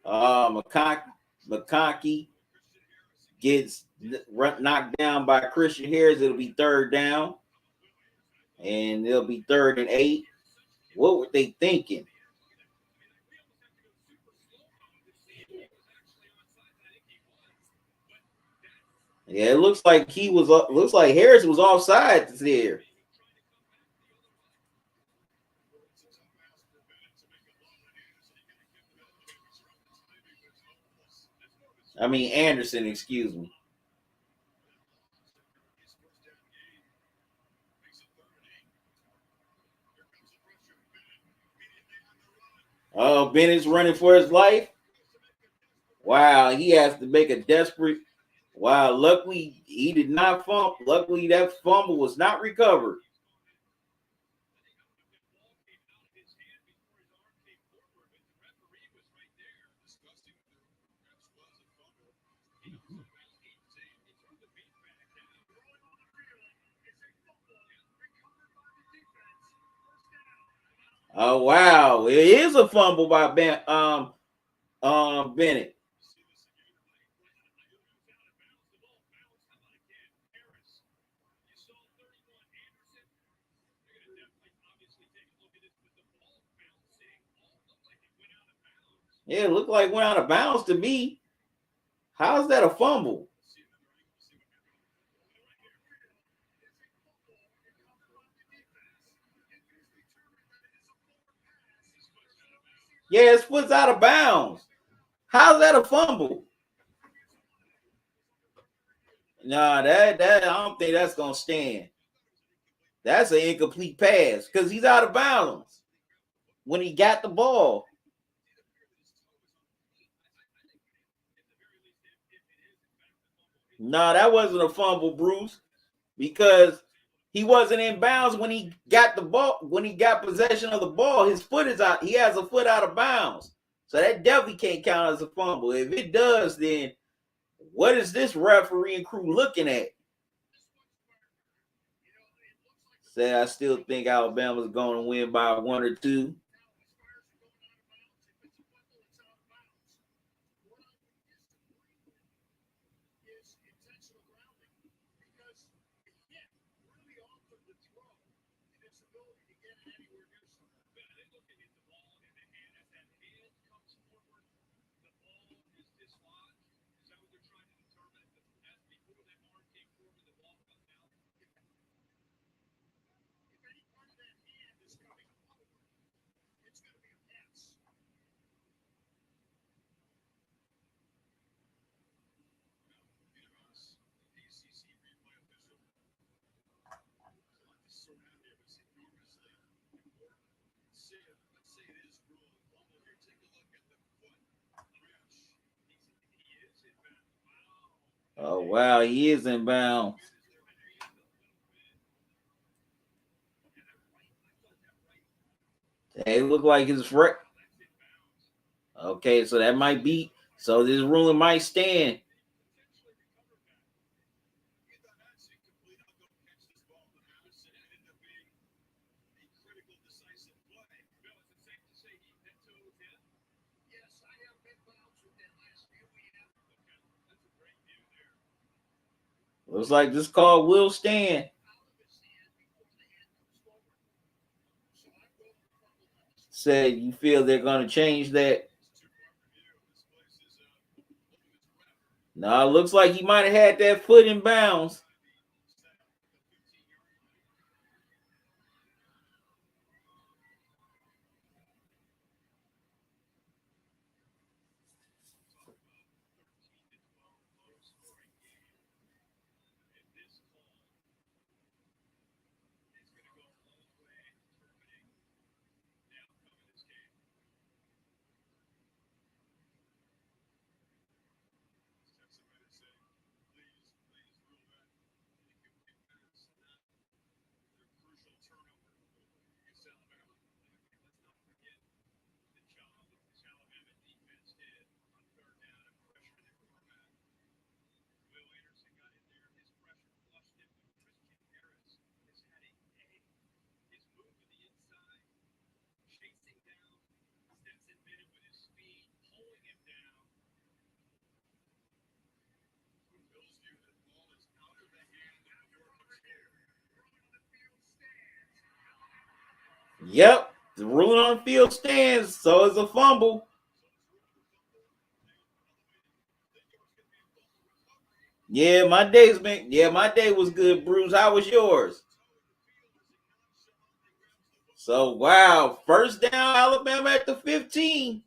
McConkey gets knocked down by Christian Harris. It'll be 3rd down, and it'll be 3rd and 8. What were they thinking? Yeah, it looks like Harris was offside there. I mean Anderson, excuse me. Oh, Bennett's running for his life. Wow, he has to make a desperate. Wow, luckily he did not fumble. Luckily that fumble was not recovered. Oh wow, it is a fumble by Bennett. Yeah, it looked like it went out of bounds to me. How's that a fumble? Yeah, his foot's out of bounds. How's that a fumble? Nah, that I don't think that's gonna stand. That's an incomplete pass because he's out of bounds when he got the ball. No, that wasn't a fumble, Bruce, because he wasn't in bounds when he got the ball. When he got possession of the ball, his foot is out. He has a foot out of bounds, so that definitely can't count as a fumble. If it does, then what is this referee and crew looking at? Say, I still think Alabama's going to win by 1 or 2. Oh wow, he is in bounds. It looked like his right. Okay, so that might be. So this ruling might stand. Looks like this call will stand. Said you feel they're going to change that. No, it looks like he might have had that foot in bounds. Yep, the ruling on the field stands, so it's a fumble. My day was good, Bruce. How was yours? So wow, first down, Alabama at the 15.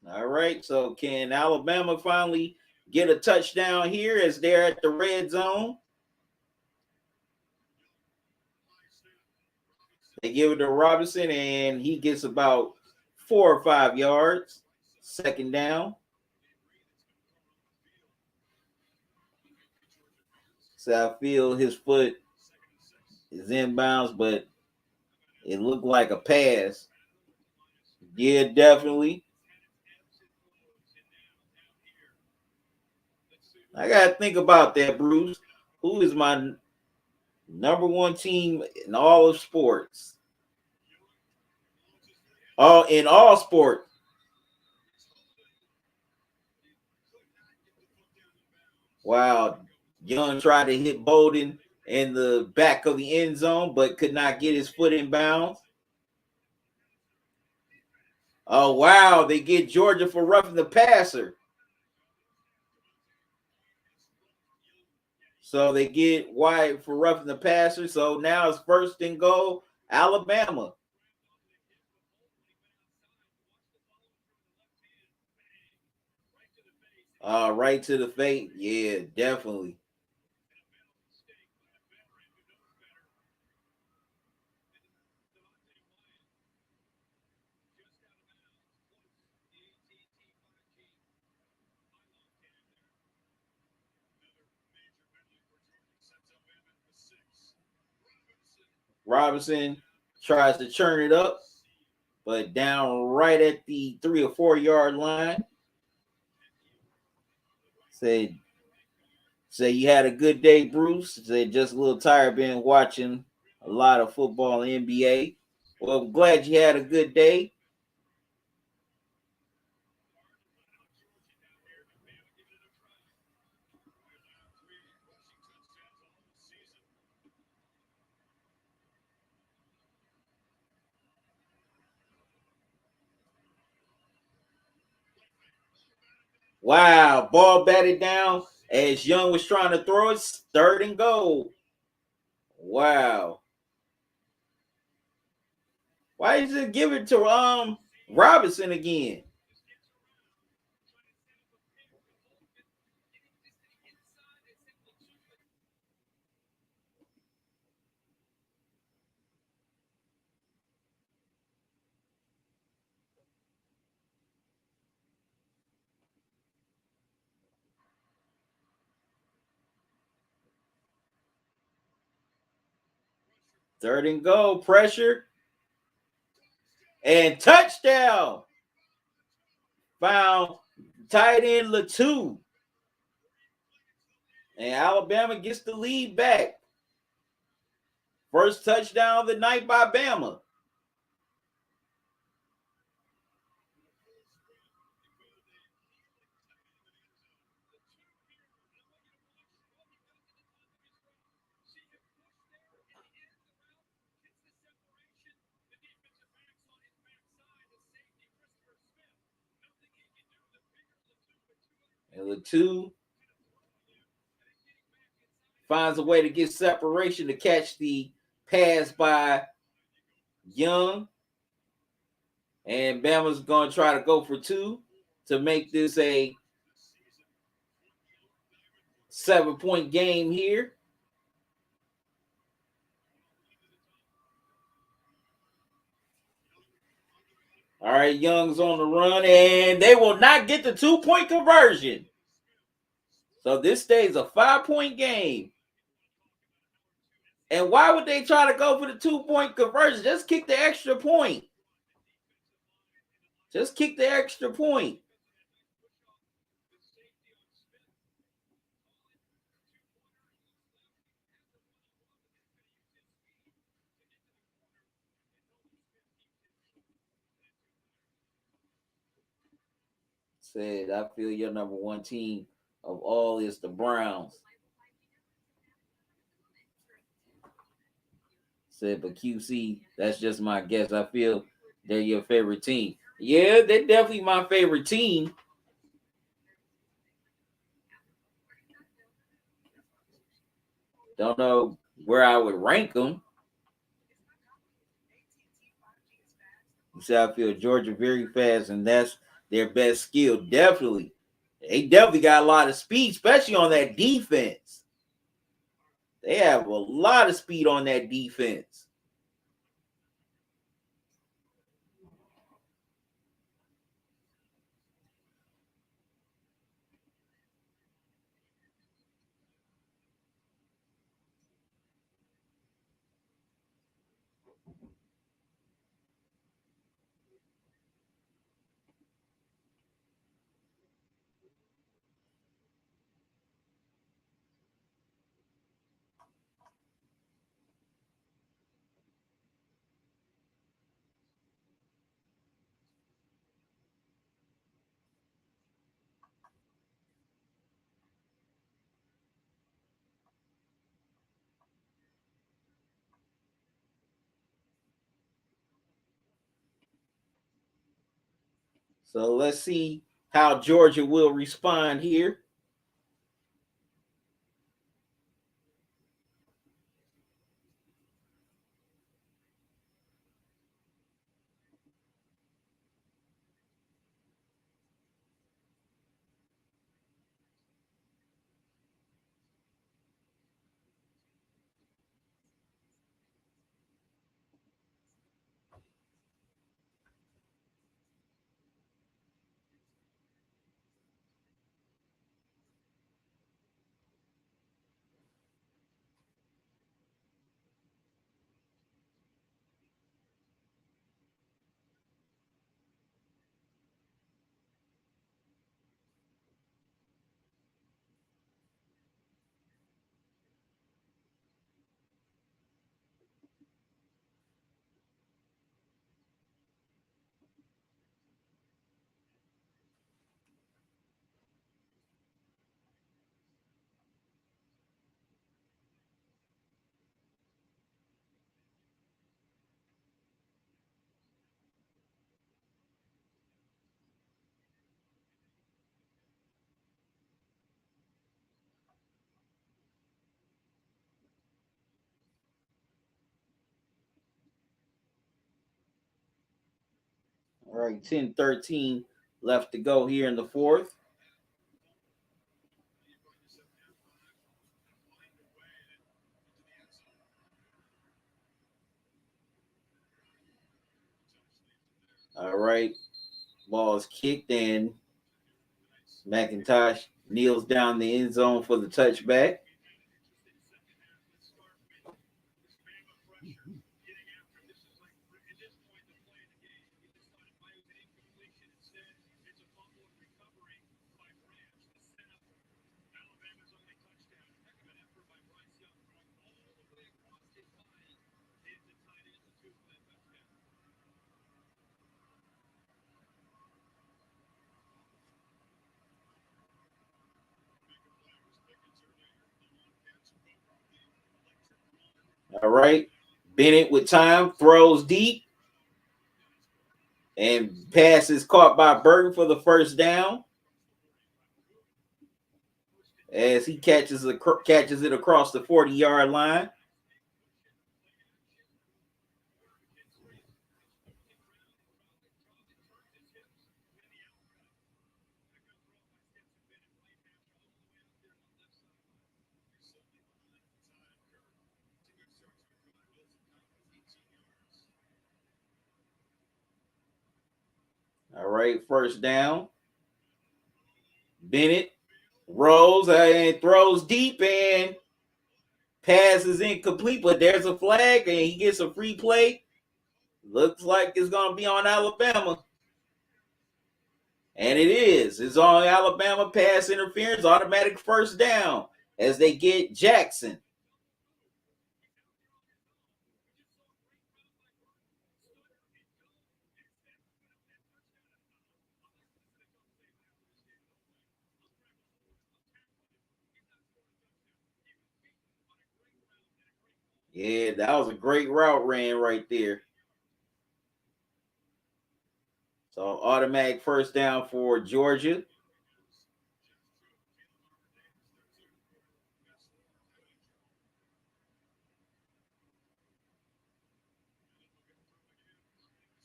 All right, so can Alabama finally get a touchdown here as they're at the red zone? They give it to Robinson, and he gets about 4 or 5 yards. Second down. So I feel his foot is inbounds, but it looked like a pass. Yeah, definitely. I got to think about that, Bruce. Who is my number one team in all of sports? All in all sports. Wow. Young tried to hit Bolden in the back of the end zone, but could not get his foot in bounds. Oh, wow. They get Georgia for roughing the passer. So they get White for roughing the passer. So now it's first and goal, Alabama. Right to the face. Yeah, definitely. Robinson tries to churn it up, but down right at the 3 or 4 yard line. Say, say you had a good day, Bruce. Say just a little tired being watching a lot of football and NBA. Well, I'm glad you had a good day. Wow, ball batted down as Young was trying to throw it. Third and goal. Wow. Why did you give it to Robinson again? Third and goal, pressure and touchdown. Found tight end Latu. And Alabama gets the lead back. First touchdown of the night by Bama. And Latu finds a way to get separation to catch the pass by Young. And Bama's going to try to go for two to make this a 7-point game here. All right, Young's on the run, and they will not get the 2-point conversion. So this stays a 5-point game. And why would they try to go for the 2-point conversion? Just kick the extra point. Just kick the extra point. Said, I feel your number one team of all is the Browns. Said, but QC, that's just my guess. I feel they're your favorite team. Yeah, they're definitely my favorite team. Don't know where I would rank them. You said I feel Georgia very fast, and that's their best skill. Definitely. They definitely got a lot of speed, especially on that defense. They have a lot of speed on that defense. So let's see how Georgia will respond here. All right, 10-13 left to go here in the fourth. All right, ball is kicked and McIntosh kneels down the end zone for the touchback. All right, Bennett with time throws deep and pass is caught by Burton for the first down as he catches it across the 40-yard line. All right, first down. Bennett rolls and throws deep and pass is incomplete, but there's a flag and he gets a free play. Looks like it's going to be on Alabama. And it is. It's on Alabama pass interference, automatic first down as they get Jackson. Yeah, that was a great route ran right there. So automatic first down for Georgia.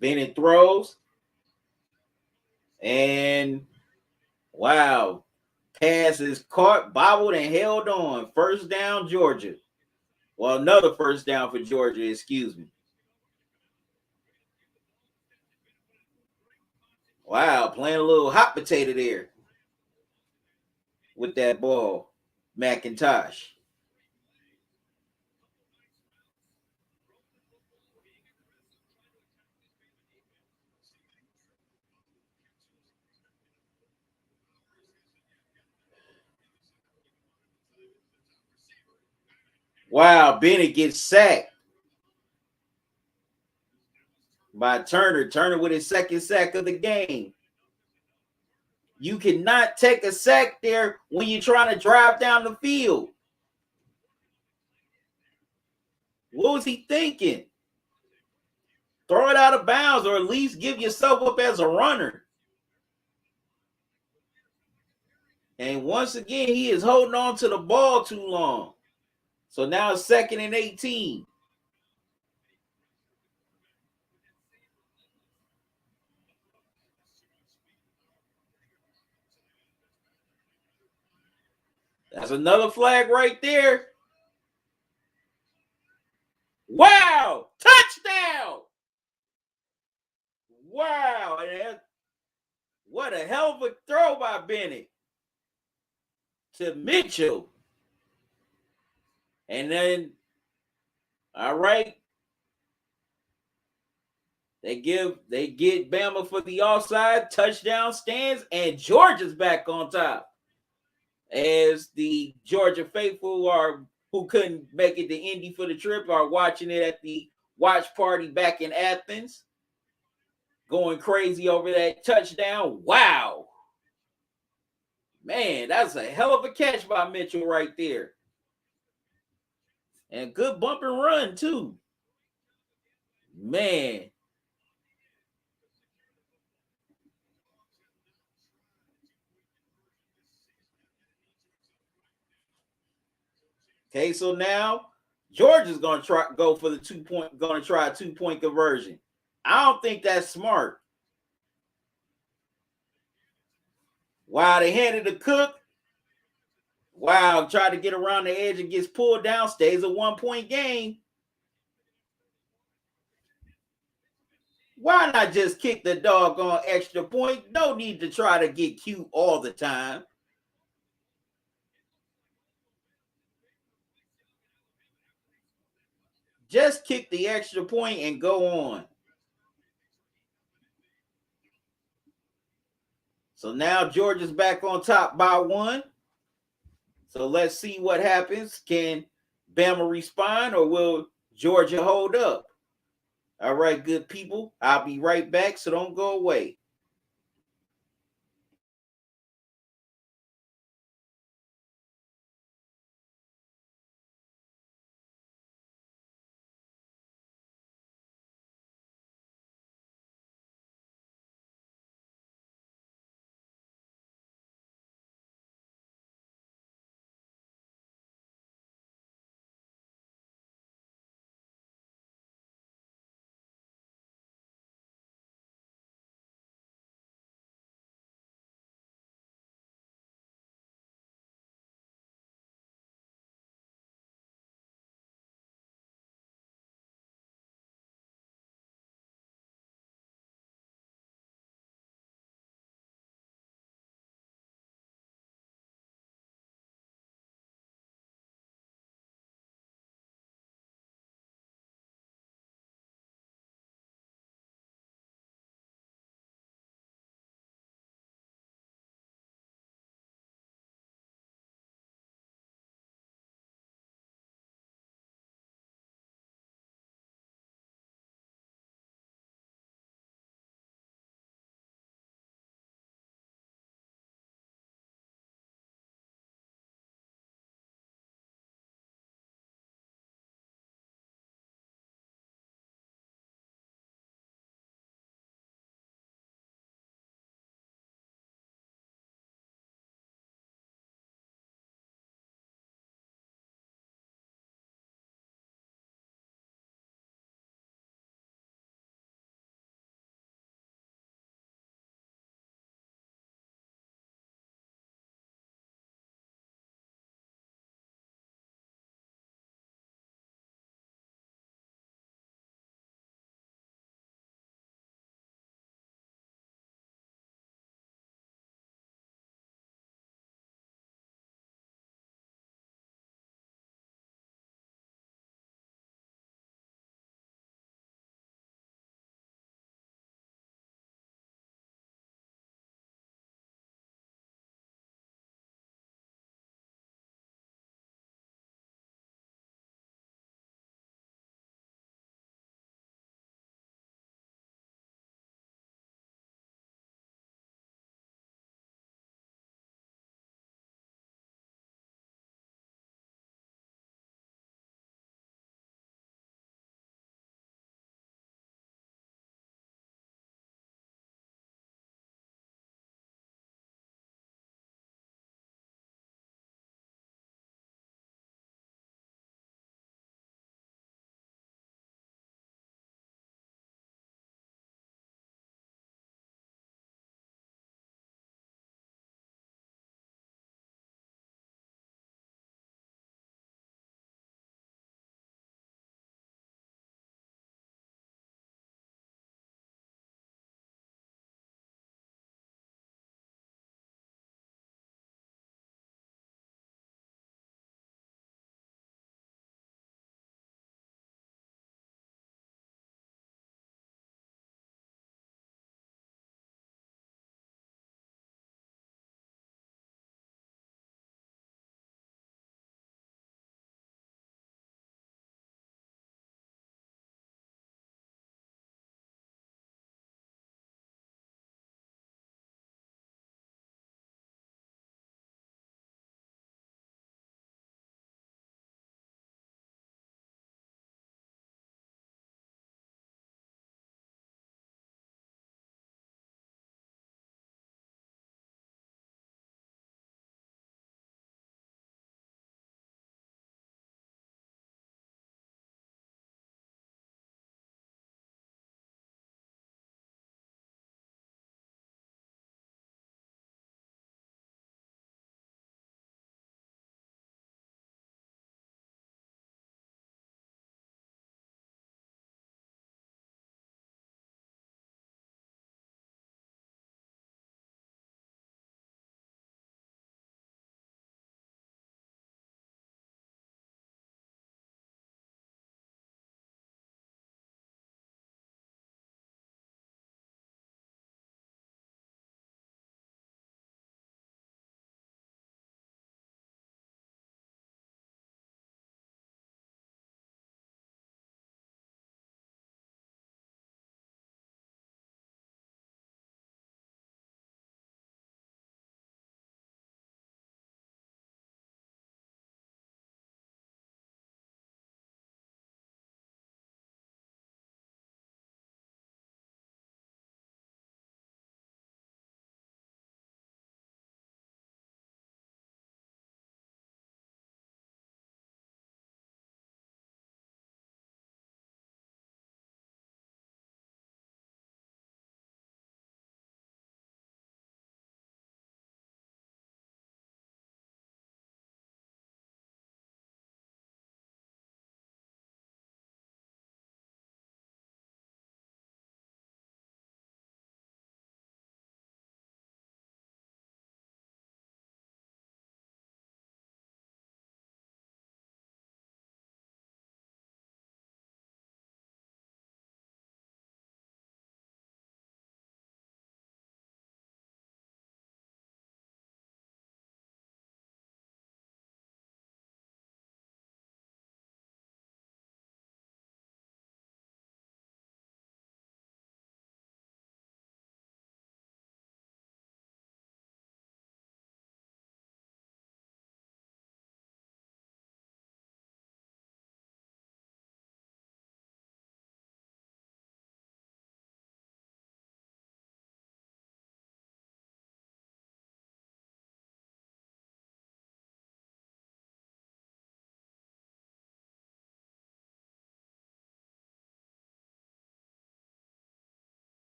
Bennett throws. And wow. Pass is caught, bobbled, and held on. First down, Georgia. Well, another first down for Georgia, excuse me. Wow, playing a little hot potato there with that ball. McIntosh. Wow, Bennett gets sacked by Turner. Turner with his second sack of the game. You cannot take a sack there when you're trying to drive down the field. What was he thinking? Throw it out of bounds or at least give yourself up as a runner. And once again, he is holding on to the ball too long. So now it's 2nd and 18. That's another flag right there. Wow! Touchdown! Wow! What a hell of a throw by Bennett to Mitchell. And then, all right, they get Bama for the offside, touchdown stands, and Georgia's back on top. As the Georgia faithful who couldn't make it to Indy for the trip are watching it at the watch party back in Athens, going crazy over that touchdown. Wow. Man, that's a hell of a catch by Mitchell right there. And good bump and run, too. Man. Okay, so now Georgia's gonna try go for the 2-point, gonna try a 2-point conversion. I don't think that's smart. Wow, they handed to Cook. Wow, tried to get around the edge and gets pulled down, stays a 1-point game. Why not just kick the doggone extra point? No need to try to get cute all the time. Just kick the extra point and go on. So now Georgia's back on top by 1. So let's see what happens. Can Bama respond or will Georgia hold up? All right, good people. I'll be right back, so don't go away.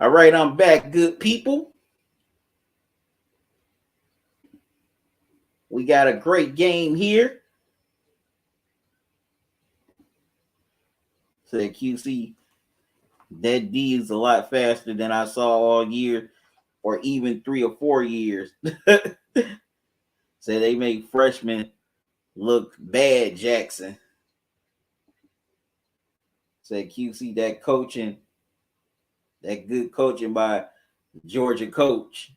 All right, I'm back, good people. We got a great game here. Said QC, that D is a lot faster than I saw all year, or even 3 or 4 years. Said they make freshmen look bad, Jackson. Said QC, that coaching, that good coaching by Georgia coach.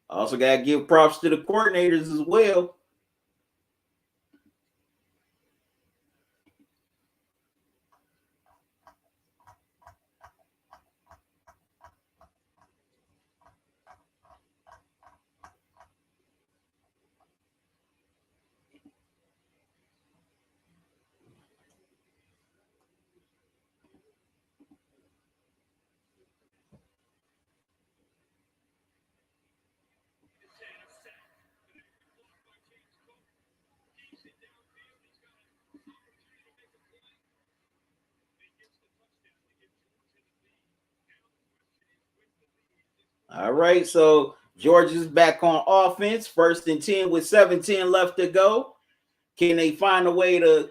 Also got to give props to the coordinators as well. All right, so Georgia's back on offense, 1st and 10 with 7:10 left to go. Can they find a way to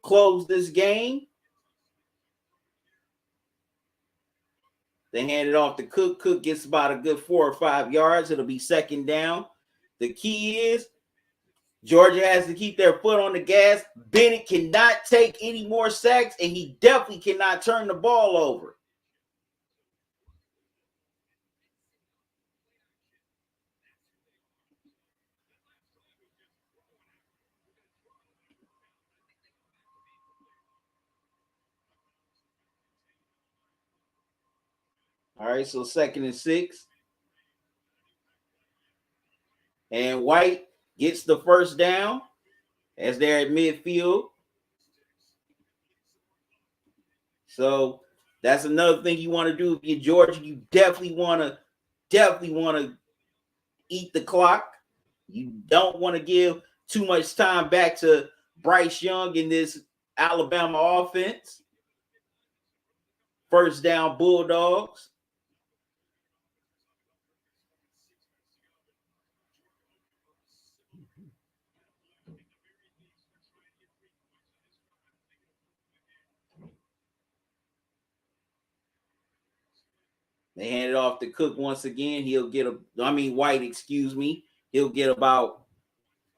close this game? They hand it off to Cook. Cook gets about a good 4 or 5 yards. It'll be 2nd down. The key is Georgia has to keep their foot on the gas. Bennett cannot take any more sacks, and he definitely cannot turn the ball over. All right, so 2nd and 6. And White gets the 1st down as they're at midfield. So that's another thing you want to do if you're Georgia. You definitely want to eat the clock. You don't want to give too much time back to Bryce Young in this Alabama offense. 1st down, Bulldogs. They hand it off to Cook once again. He'll get White, excuse me. He'll get about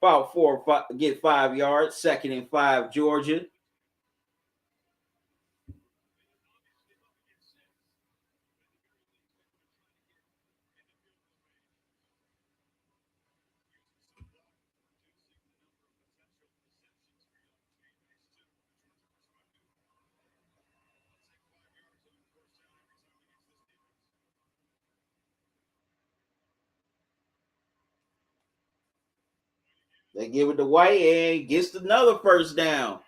4 or 5, get 5 yards. 2nd and 5, Georgia. They give it to White and gets another 1st down.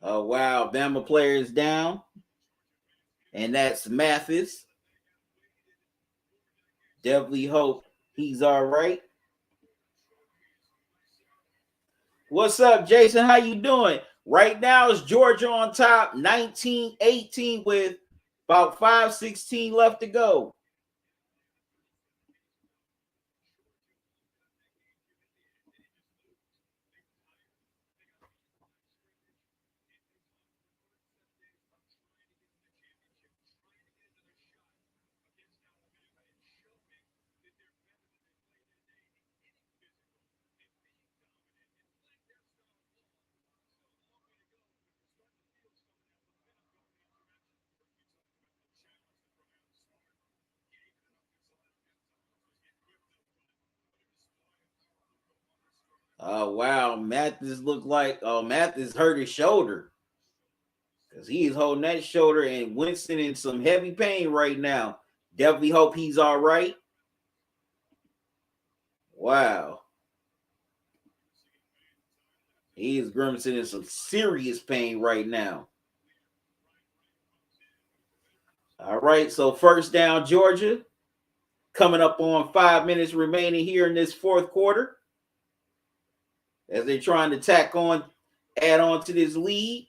Oh, wow. Bama player is down. And that's Mathis. Definitely hope he's all right. What's up, Jason? How you doing? Right now is Georgia on top, 19-18 with about 5:16 left to go. Oh, wow. Mathis hurt his shoulder. Because he is holding that shoulder, and Winston in some heavy pain right now. Definitely hope he's all right. Wow. He is grimacing in some serious pain right now. All right, so first down, Georgia. Coming up on 5 minutes remaining here in this fourth quarter. As they're trying to add on to this lead.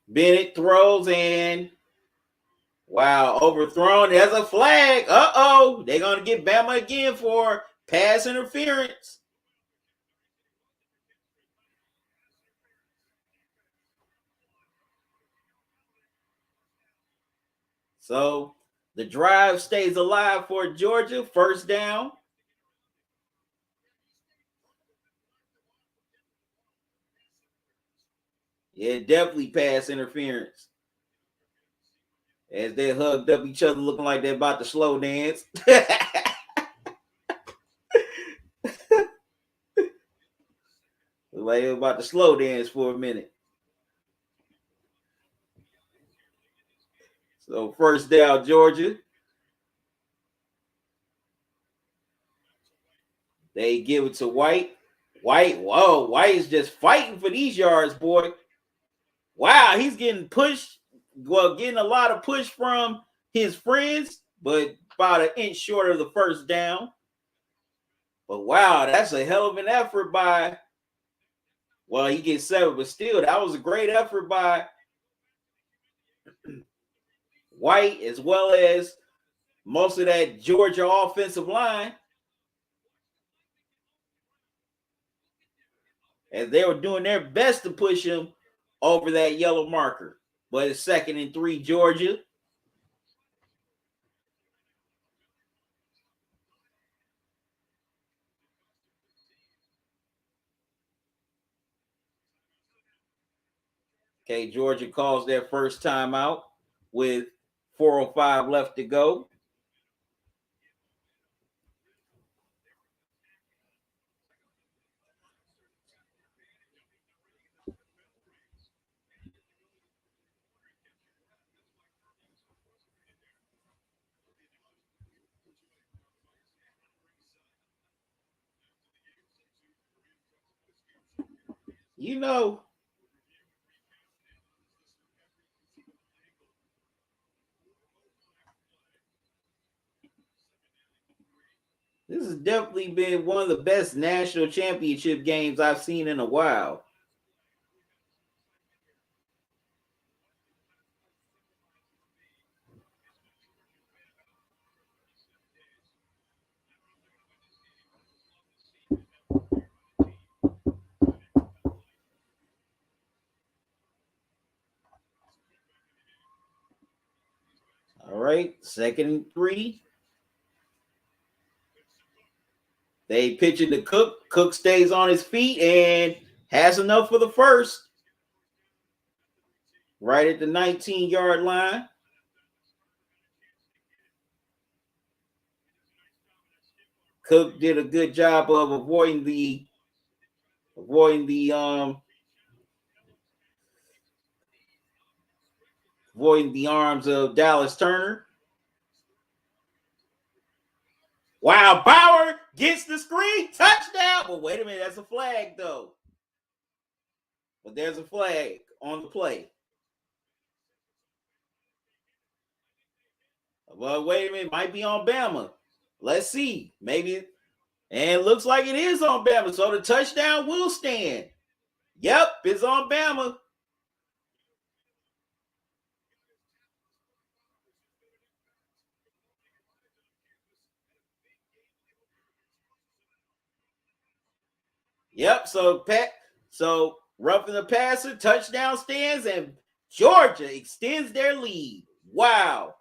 Bennett throws and wow, overthrown. There's a flag. Uh-oh. They're going to get Bama again for pass interference. So the drive stays alive for Georgia. First down. Yeah, definitely pass interference. As they hugged up each other looking like they're about to slow dance. Like they're about to slow dance for a minute. So first down, Georgia. They give it to White. Whoa, White is just fighting for these yards, boy. Wow, he's getting pushed. Well, getting a lot of push from his friends, but about an inch short of the first down. But wow, that's a hell of an effort by. Well, he gets 7, but still, that was a great effort by White as well as most of that Georgia offensive line. As they were doing their best to push him over that yellow marker. But it's 2nd and 3, Georgia. Okay, Georgia calls their first timeout with 4:05 left to go. You know, this has definitely been one of the best national championship games I've seen in a while. All right, 2nd and 3. They pitch it to Cook. Cook stays on his feet and has enough for the first. Right at the 19-yard line. Cook did a good job of avoiding the arms of Dallas Turner. Wow, Bauer gets the screen, touchdown. But wait a minute, that's a flag though. But there's a flag on the play. Well, wait a minute, might be on Bama. Let's see. Maybe. And it looks like it is on Bama. So the touchdown will stand. Yep, it's on Bama. Yep, so roughing the passer, touchdown stands, and Georgia extends their lead. Wow.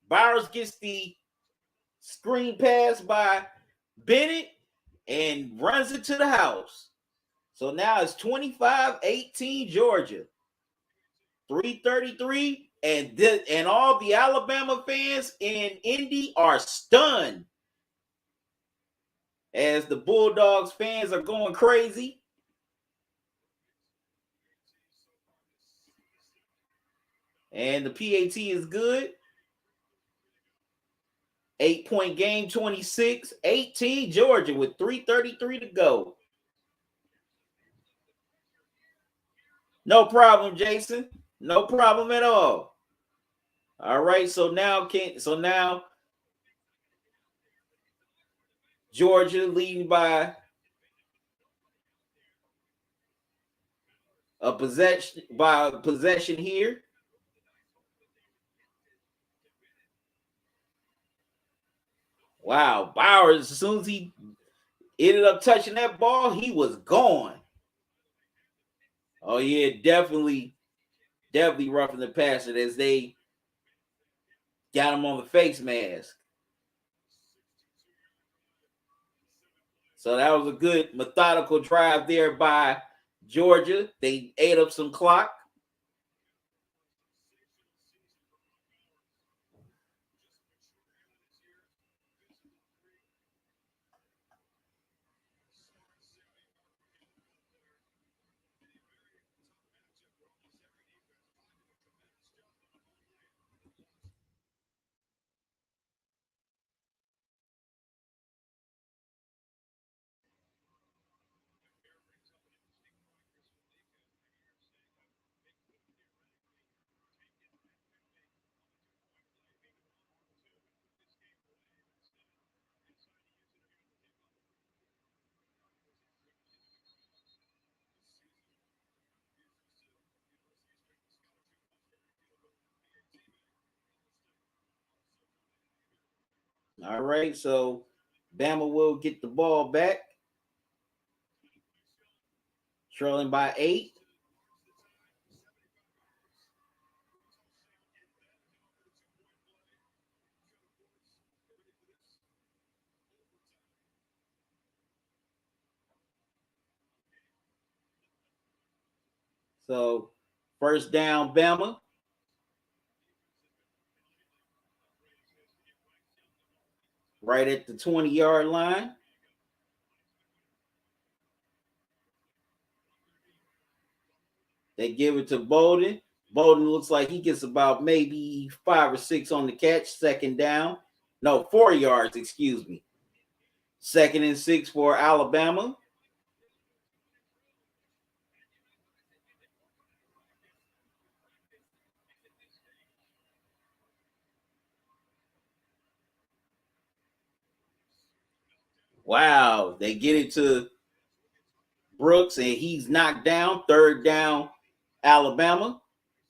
Bowers gets the screen pass by Bennett and runs it to the house. So now it's 25-18 Georgia. 3:33, and all the Alabama fans in Indy are stunned as the Bulldogs fans are going crazy. And the PAT is good. 8-point game, 26-18, Georgia with 3:33 to go. No problem, Jason. No problem at all. All right, so now Georgia leading by a possession here. Wow, Bowers, as soon as he ended up touching that ball, he was gone. Oh yeah, definitely roughing the passer as they got him on the face mask. So that was a good methodical drive there by Georgia. They ate up some clock. All right, so Bama will get the ball back, trailing by 8. So first down, Bama. Right at the 20-yard line. They give it to Bowden. Bowden looks like he gets about maybe 5 or 6 on the catch. Second down. No, 4 yards, excuse me. 2nd and 6 for Alabama. Wow, they get it to Brooks and he's knocked down. 3rd down, Alabama.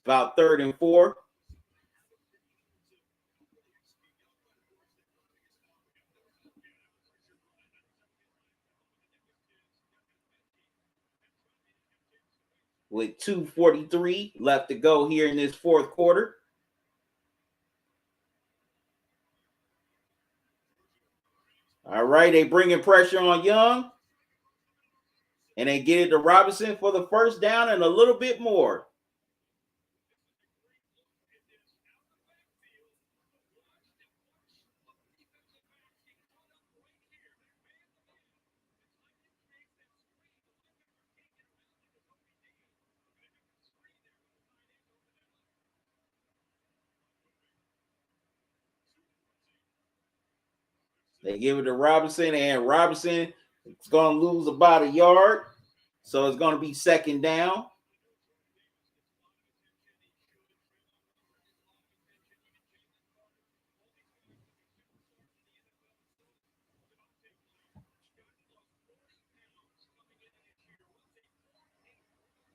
About 3rd and 4. With 2:43 left to go here in this 4th quarter. All right, they bringing pressure on Young. And they get it to Robinson for the first down and a little bit more. They give it to Robinson, and Robinson is going to lose about a yard. So it's going to be 2nd down.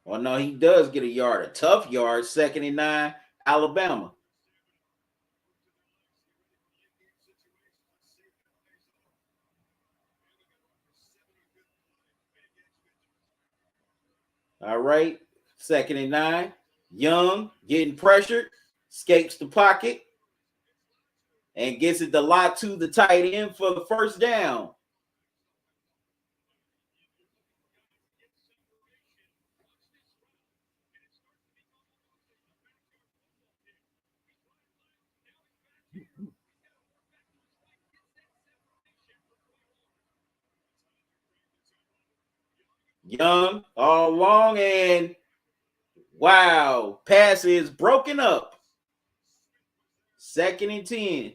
Well, no, he does get a yard, a tough yard. 2nd and 9, Alabama. All right, 2nd and 9. Young getting pressured, escapes the pocket, and gets it to Latu, the tight end, for the first down. Young all along, and wow, pass is broken up. 2nd and 10.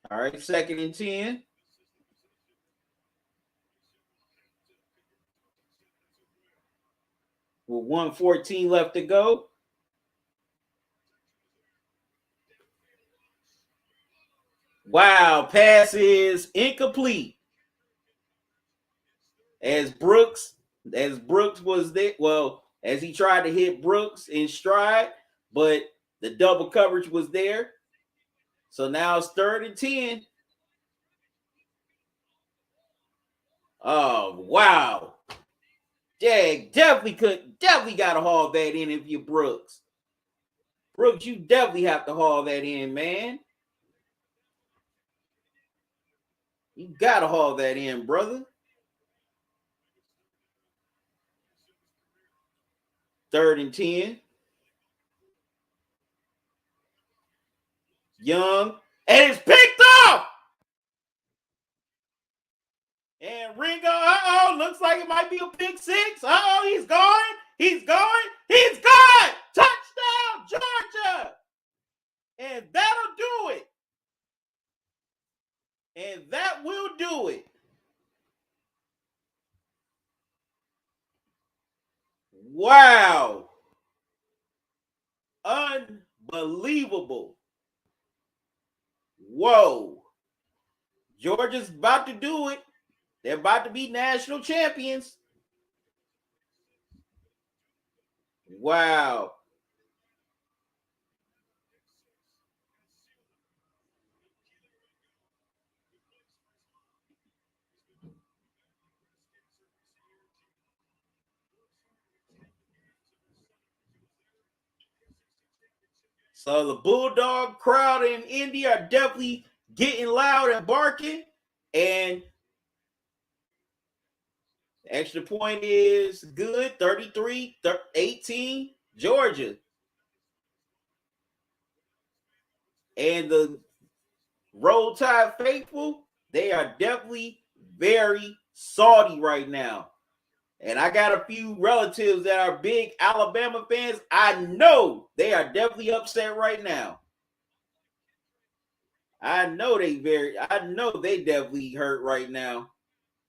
All right, 2nd and 10. With 1:14 left to go. Wow, pass is incomplete. As Brooks was there, well, as he tried to hit Brooks in stride, but the double coverage was there. So now it's 3rd and 10. Oh, wow. Yeah, definitely got to haul that in if you're Brooks. Brooks, you definitely have to haul that in, man. You got to haul that in, brother. 3rd and 10. Young, and it's picked off. And Ringo, looks like it might be a pick 6. He's going. He's gone. Touchdown, Georgia. And that'll do it. And that will do it. Wow. Unbelievable. Whoa. Georgia's about to do it. They're about to be national champions. Wow. So the Bulldog crowd in Indy are definitely getting loud and barking. And extra point is good. 33-18, Georgia. And the Roll Tide faithful, they are definitely very salty right now. And I got a few relatives that are big Alabama fans. I know they are definitely upset right now. I know they definitely hurt right now.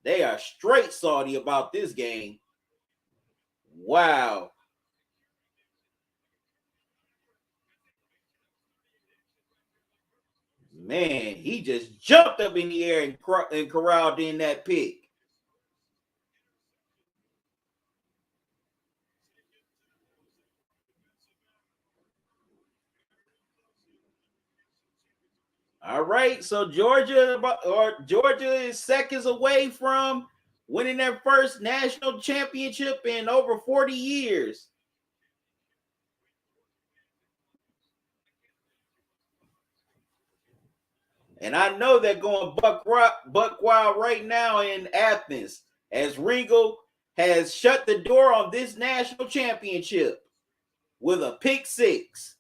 They are straight salty about this game. Wow. Man, he just jumped up in the air and corralled in that pick. All right, so Georgia is seconds away from winning their first national championship in over 40 years. And I know they're going buck wild right now in Athens as Ringo has shut the door on this national championship with a pick 6.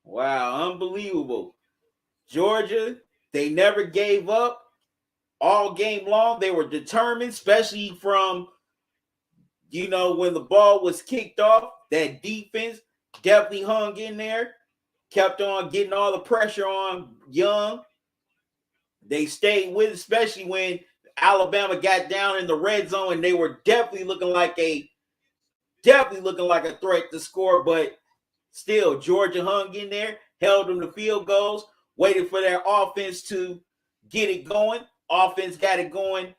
Wow, unbelievable. Georgia, they never gave up all game long. They were determined, especially from, when the ball was kicked off. That defense definitely hung in there, kept on getting all the pressure on Young. They stayed with, especially when Alabama got down in the red zone, and they were definitely looking like a threat to score, but still Georgia hung in there, held them to field goals, waited for their offense to get it going. Offense got it going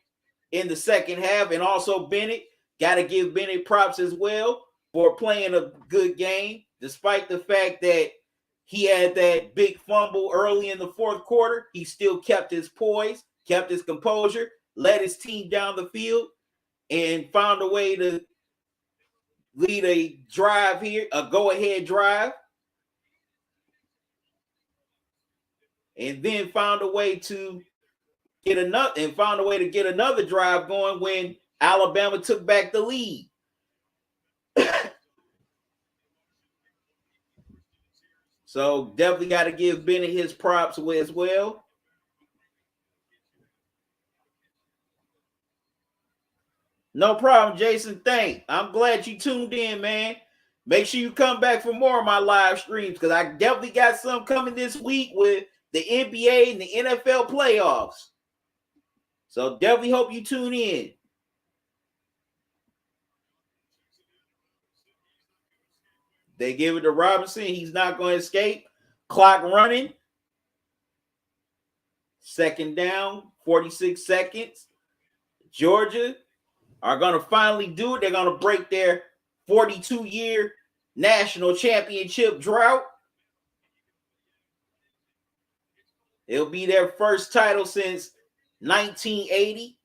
in the second half, and also Bennett, got to give Bennett props as well for playing a good game, despite the fact that he had that big fumble early in the fourth quarter. He still kept his poise, kept his composure, led his team down the field, and found a way to lead a drive here, a go-ahead drive, and then found a way to get another drive going when Alabama took back the lead. So definitely got to give Bennett his props as well. No problem, Jason. I'm glad you tuned in, man. Make sure you come back for more of my live streams because I definitely got some coming this week with the NBA and the NFL playoffs. So definitely hope you tune in. They give it to Robinson. He's not going to escape. Clock running. Second down, 46 seconds. Georgia are going to finally do it. They're going to break their 42-year national championship drought. It'll be their first title since 1980.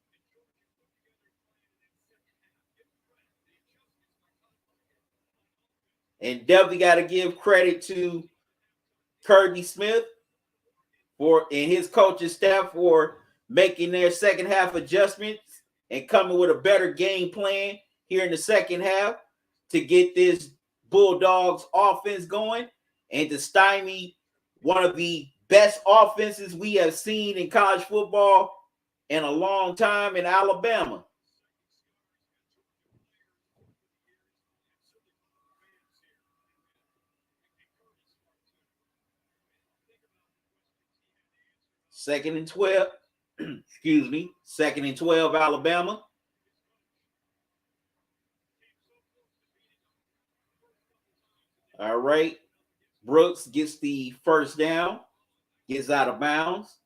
And definitely got to give credit to Kirby Smith and his coaching staff for making their second half adjustments and coming with a better game plan here in the second half to get this Bulldogs offense going and to stymie one of the best offenses we have seen in college football in a long time in Alabama. Second and 12. Excuse me. Second and 12, Alabama. All right. Brooks gets the first down, gets out of bounds.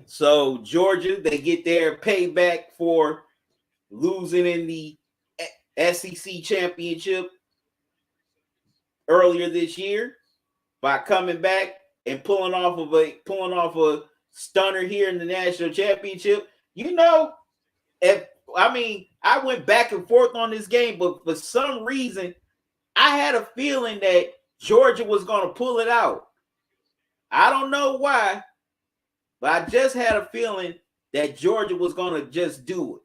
So Georgia, they get their payback for losing in the SEC championship earlier this year by coming back and pulling off a stunner here in the national championship. You know, I went back and forth on this game, but for some reason, I had a feeling that Georgia was going to pull it out. I don't know why, but I just had a feeling that Georgia was going to just do it.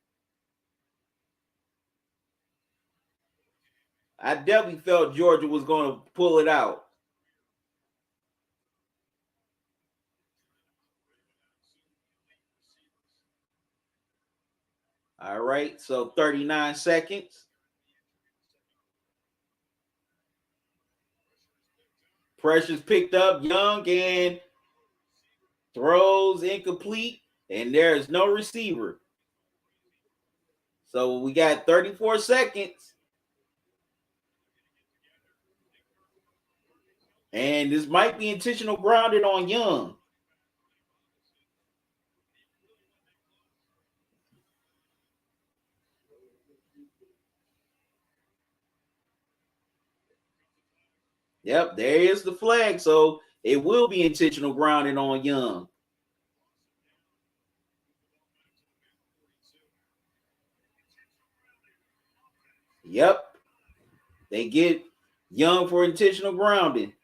I definitely felt Georgia was going to pull it out. All right, so 39 seconds. Pressure's picked up, Young, and throws incomplete, and there is no receiver. So we got 34 seconds. And this might be intentional grounded on Young. Yep, there is the flag. So it will be intentional grounding on Young. Yep. They get Young for intentional grounding.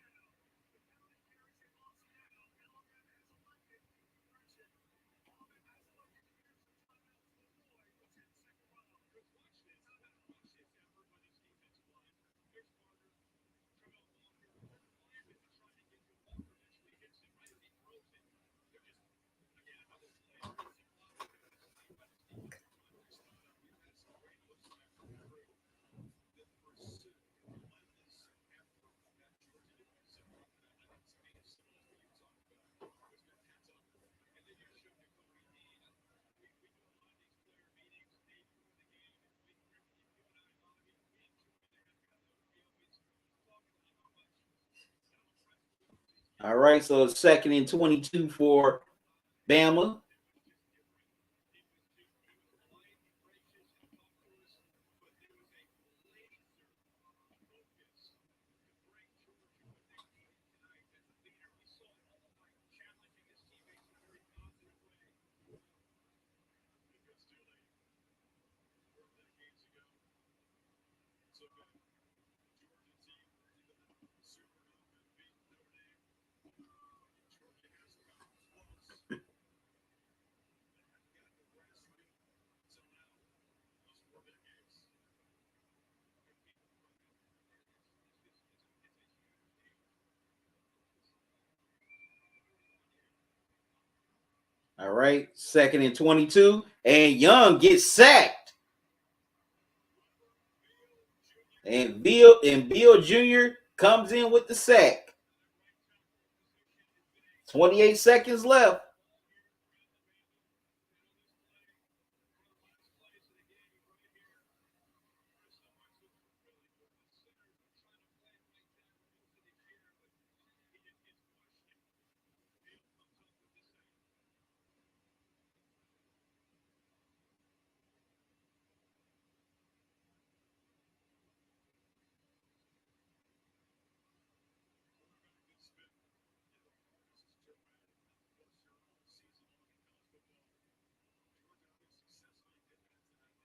All right, so it's second and 22 for Bama. All right, 2nd and 22, and Young gets sacked. And Bill Jr. comes in with the sack. 28 seconds left.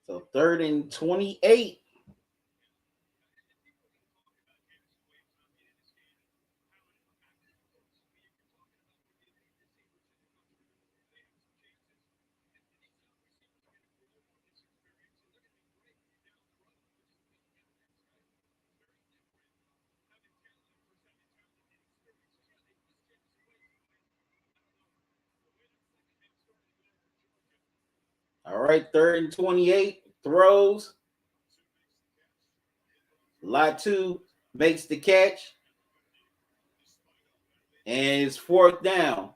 So 3rd and 28. All right, 3rd and 28. Throws. Latu makes the catch. And it's 4th down.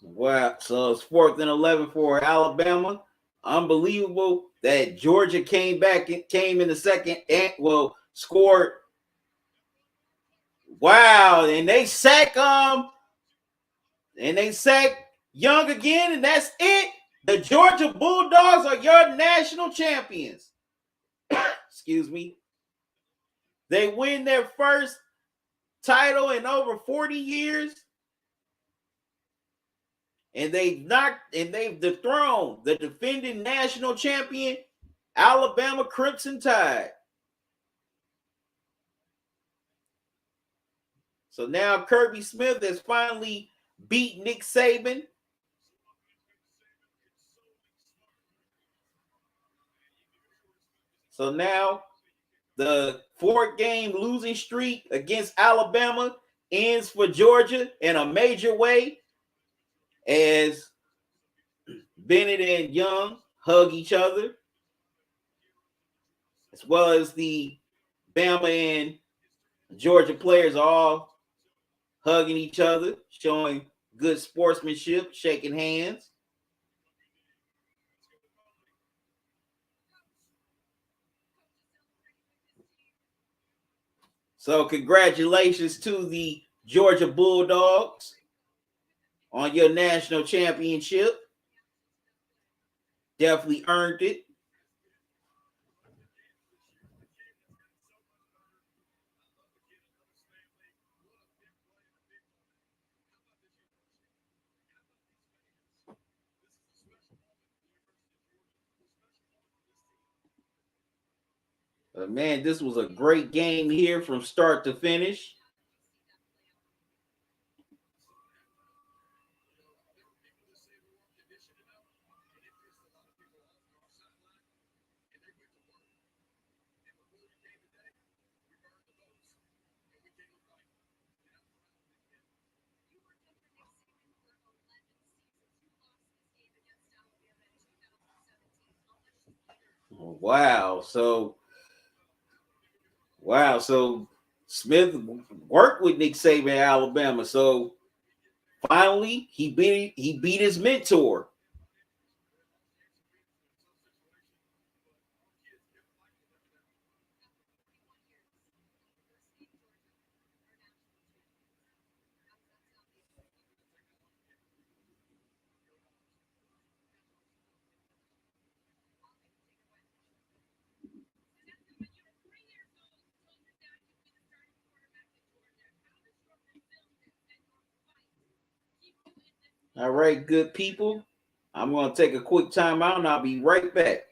Wow. So it's 4th and 11 for Alabama. Unbelievable that Georgia came in the second and scored. Wow. And they sack Young again, and that's it. The Georgia Bulldogs are your national champions. Excuse me. They win their first title in over 40 years. And they've dethroned the defending national champion, Alabama Crimson Tide. So now Kirby Smith has finally beat Nick Saban. So now the 4-game losing streak against Alabama ends for Georgia in a major way as Bennett and Young hug each other, as well as the Bama and Georgia players all hugging each other, showing good sportsmanship, shaking hands. So congratulations to the Georgia Bulldogs on your national championship. Definitely earned it. Man, this was a great game here from start to finish. Wow. So Smith worked with Nick Saban at Alabama. So finally he beat his mentor. All right, good people. I'm going to take a quick time out and I'll be right back.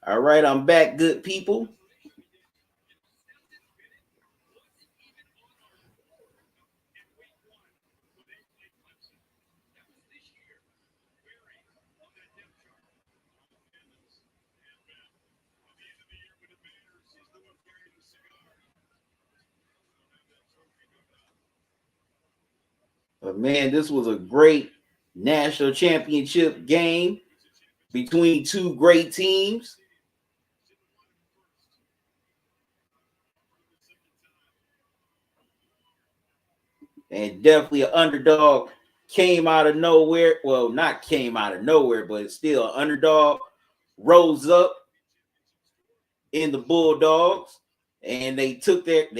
All right, I'm back, good people. But man, this was a great national championship game between two great teams. And definitely an underdog came out of nowhere. Well, not came out of nowhere, but still an underdog rose up in the Bulldogs, and they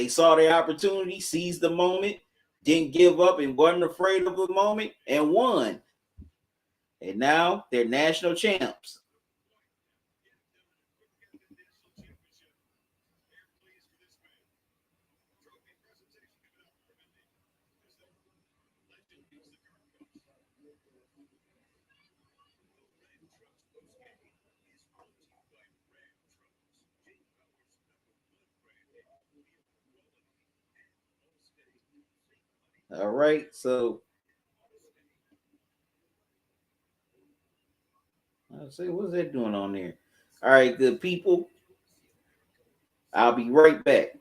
saw their opportunity, seized the moment, didn't give up, and wasn't afraid of the moment, and won. And now they're national champs. All right, so I'll say, what's that doing on there? All right, good people. I'll be right back.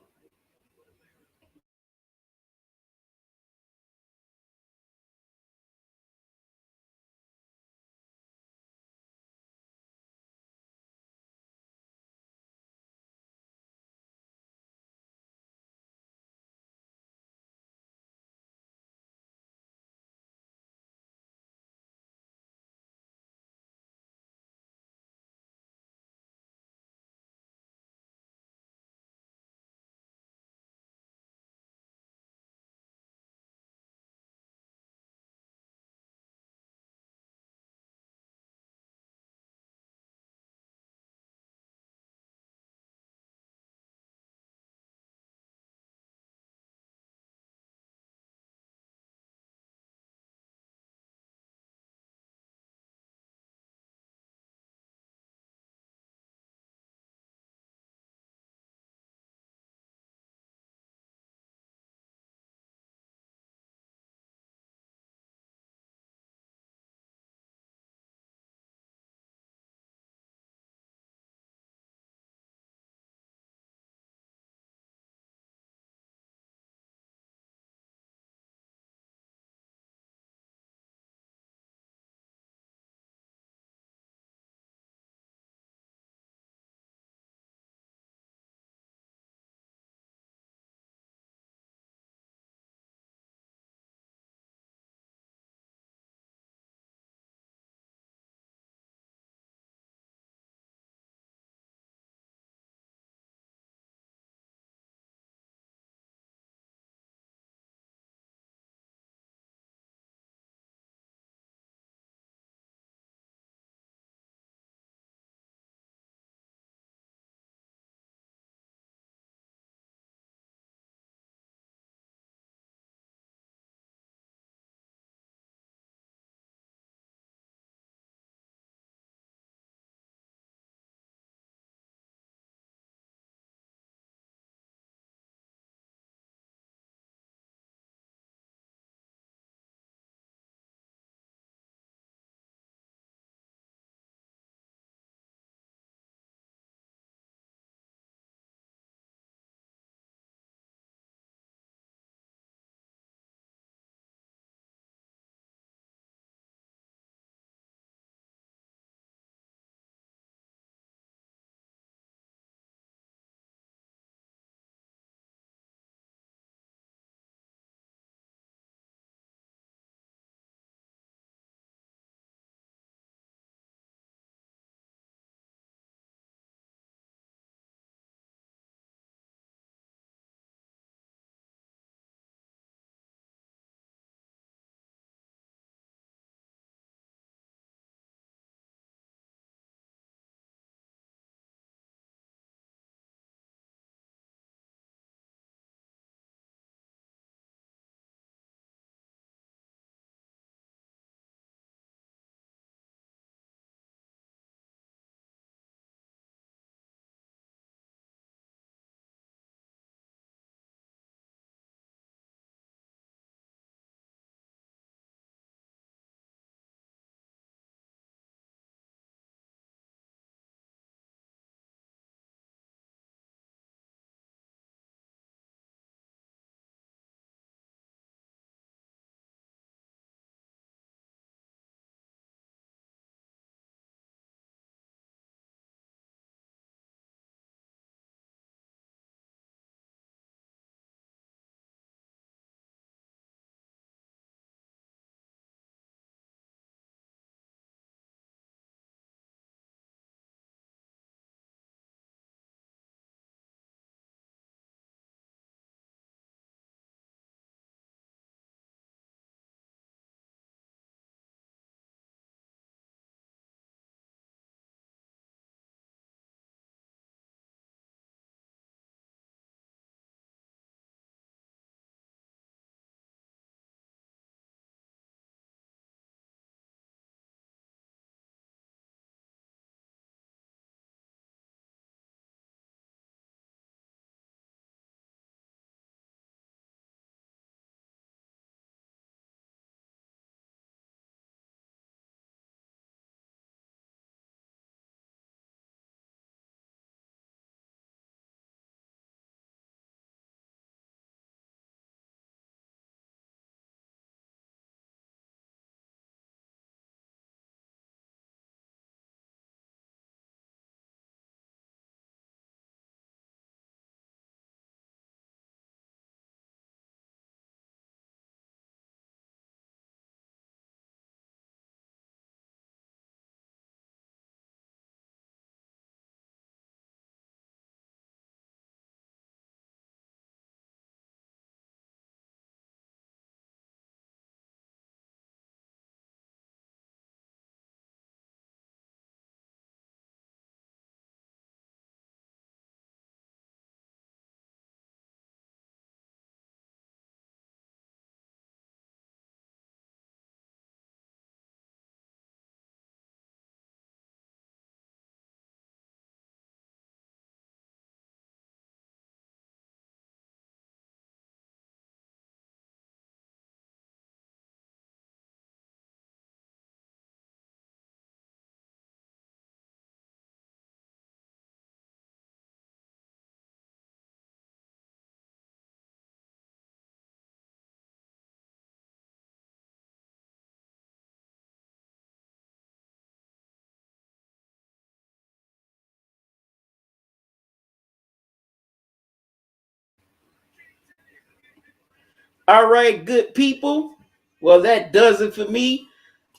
All right, good people. Well, that does it for me.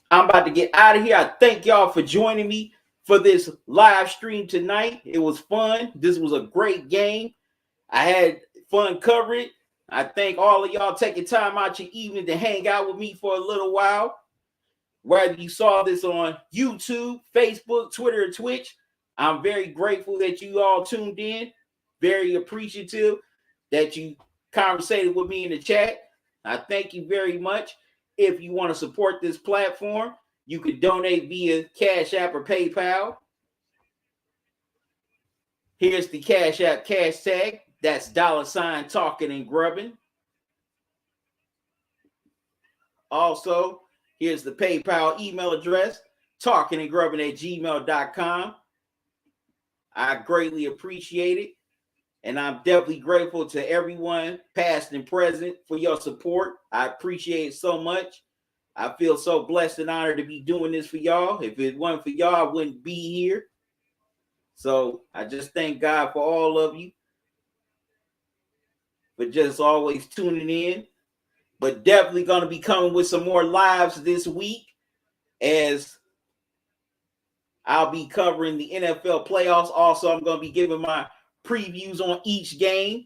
I'm about to get out of here. I thank y'all for joining me for this live stream tonight. It was fun. This was a great game. I had fun covering. I thank all of y'all taking time out your evening to hang out with me for a little while. Whether you saw this on YouTube, Facebook, Twitter, or Twitch, I'm very grateful that you all tuned in. Very appreciative that you conversated with me in the chat. I thank you very much. If you want to support this platform, you can donate via Cash App or PayPal. Here's the Cash App cash tag. That's $ talking and grubbing. Also, here's the PayPal email address, talkingandgrubbing@gmail.com. I greatly appreciate it. And I'm definitely grateful to everyone, past and present, for your support. I appreciate it so much. I feel so blessed and honored to be doing this for y'all. If it wasn't for y'all, I wouldn't be here. So I just thank God for all of you for just always tuning in. But definitely going to be coming with some more lives this week, as I'll be covering the NFL playoffs. Also, I'm going to be giving my previews on each game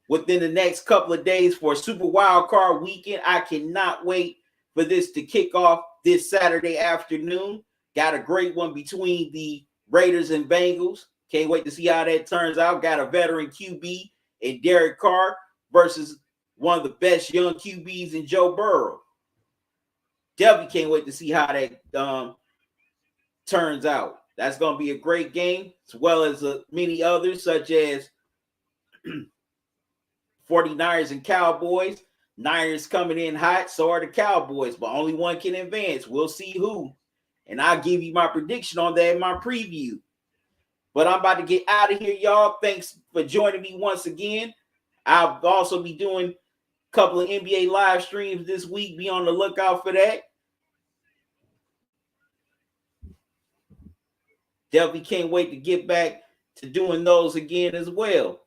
within the next couple of days for Super Wild Card Weekend. I cannot wait for this to kick off this Saturday afternoon. Got a great one between the Raiders and Bengals. Can't wait to see how that turns out. Got a veteran QB in Derek Carr versus one of the best young QBs in Joe Burrow. Definitely can't wait to see how that turns out. That's going to be a great game, as well as many others, such as 49ers and Cowboys. Niners coming in hot, so are the Cowboys, but only one can advance. We'll see who. And I'll give you my prediction on that in my preview. But I'm about to get out of here, y'all. Thanks for joining me once again. I'll also be doing a couple of NBA live streams this week. Be on the lookout for that. Definitely can't wait to get back to doing those again as well.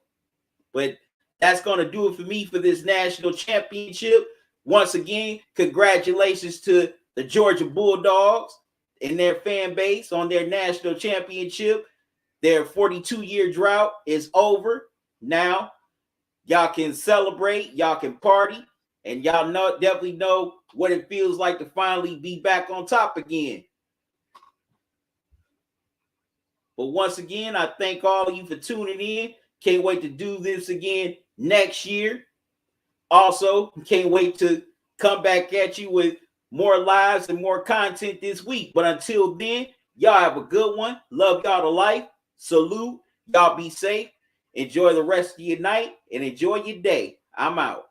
But that's going to do it for me for this national championship. Once again, congratulations to the Georgia Bulldogs and their fan base on their national championship. Their 42-year drought is over. Now, y'all can celebrate, y'all can party, and y'all definitely know what it feels like to finally be back on top again. But once again, I thank all of you for tuning in. Can't wait to do this again next year. Also, can't wait to come back at you with more lives and more content this week. But until then, y'all have a good one. Love y'all to life. Salute. Y'all be safe. Enjoy the rest of your night and enjoy your day. I'm out.